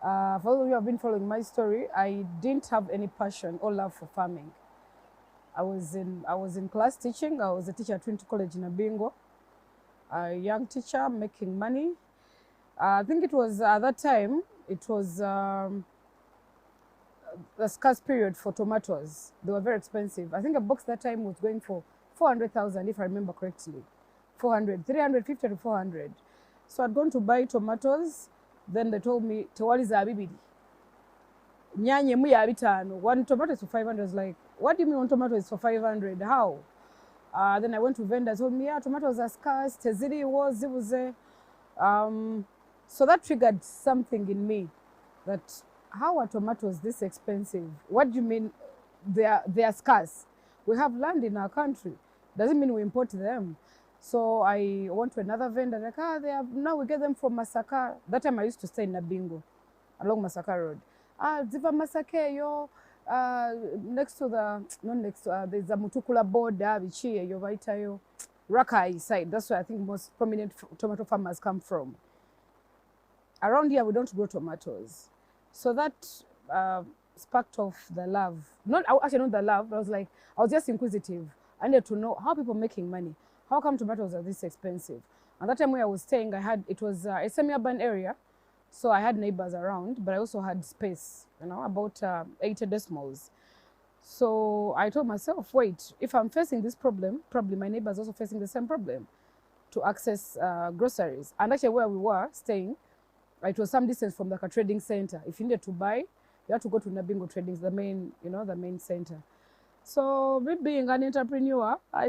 For those of you who have been following my story, I didn't have any passion or love for farming. I was in class teaching. I was a teacher at Trinity College in Abingo, a young teacher making money. I think it was at that time, it was a scarce period for tomatoes. They were very expensive. I think a box that time was going for 400,000 if I remember correctly. 350 to 400. So I'd gone to buy tomatoes. Then they told me, "Tewaliza abibiri. Nyanye mu ya bitano." One tomato is for 500. I was like, "What do you mean one tomato is for 500? How?" Then I went to vendors. Told me, "Yeah, tomatoes are scarce. Teziri was, it was there." So that triggered something in me, that how are tomatoes this expensive? What do you mean they are scarce? We have land in our country. Doesn't mean we import them. So I went to another vendor, like, now we get them from Masaka. That time I used to stay in Nabingo, along Masaka Road. Ziva Masake, yo, next to the, not next to, there's a Mutukula border, Vichie, yo, Vaitayo, Rakai side. That's where I think most prominent tomato farmers come from. Around here, we don't grow tomatoes. So that sparked off the love. Actually not the love, but I was just inquisitive. I needed to know how people are making money. How come tomatoes are this expensive? And that time where I was staying, it was a semi-urban area. So I had neighbors around, but I also had space, about 80 decimals. So I told myself, wait, if I'm facing this problem, probably my neighbors also facing the same problem to access groceries. And actually where we were staying, It was some distance from like a trading center. If you needed to buy, you had to go to Nabingo Trading, the main center. So me being an entrepreneur,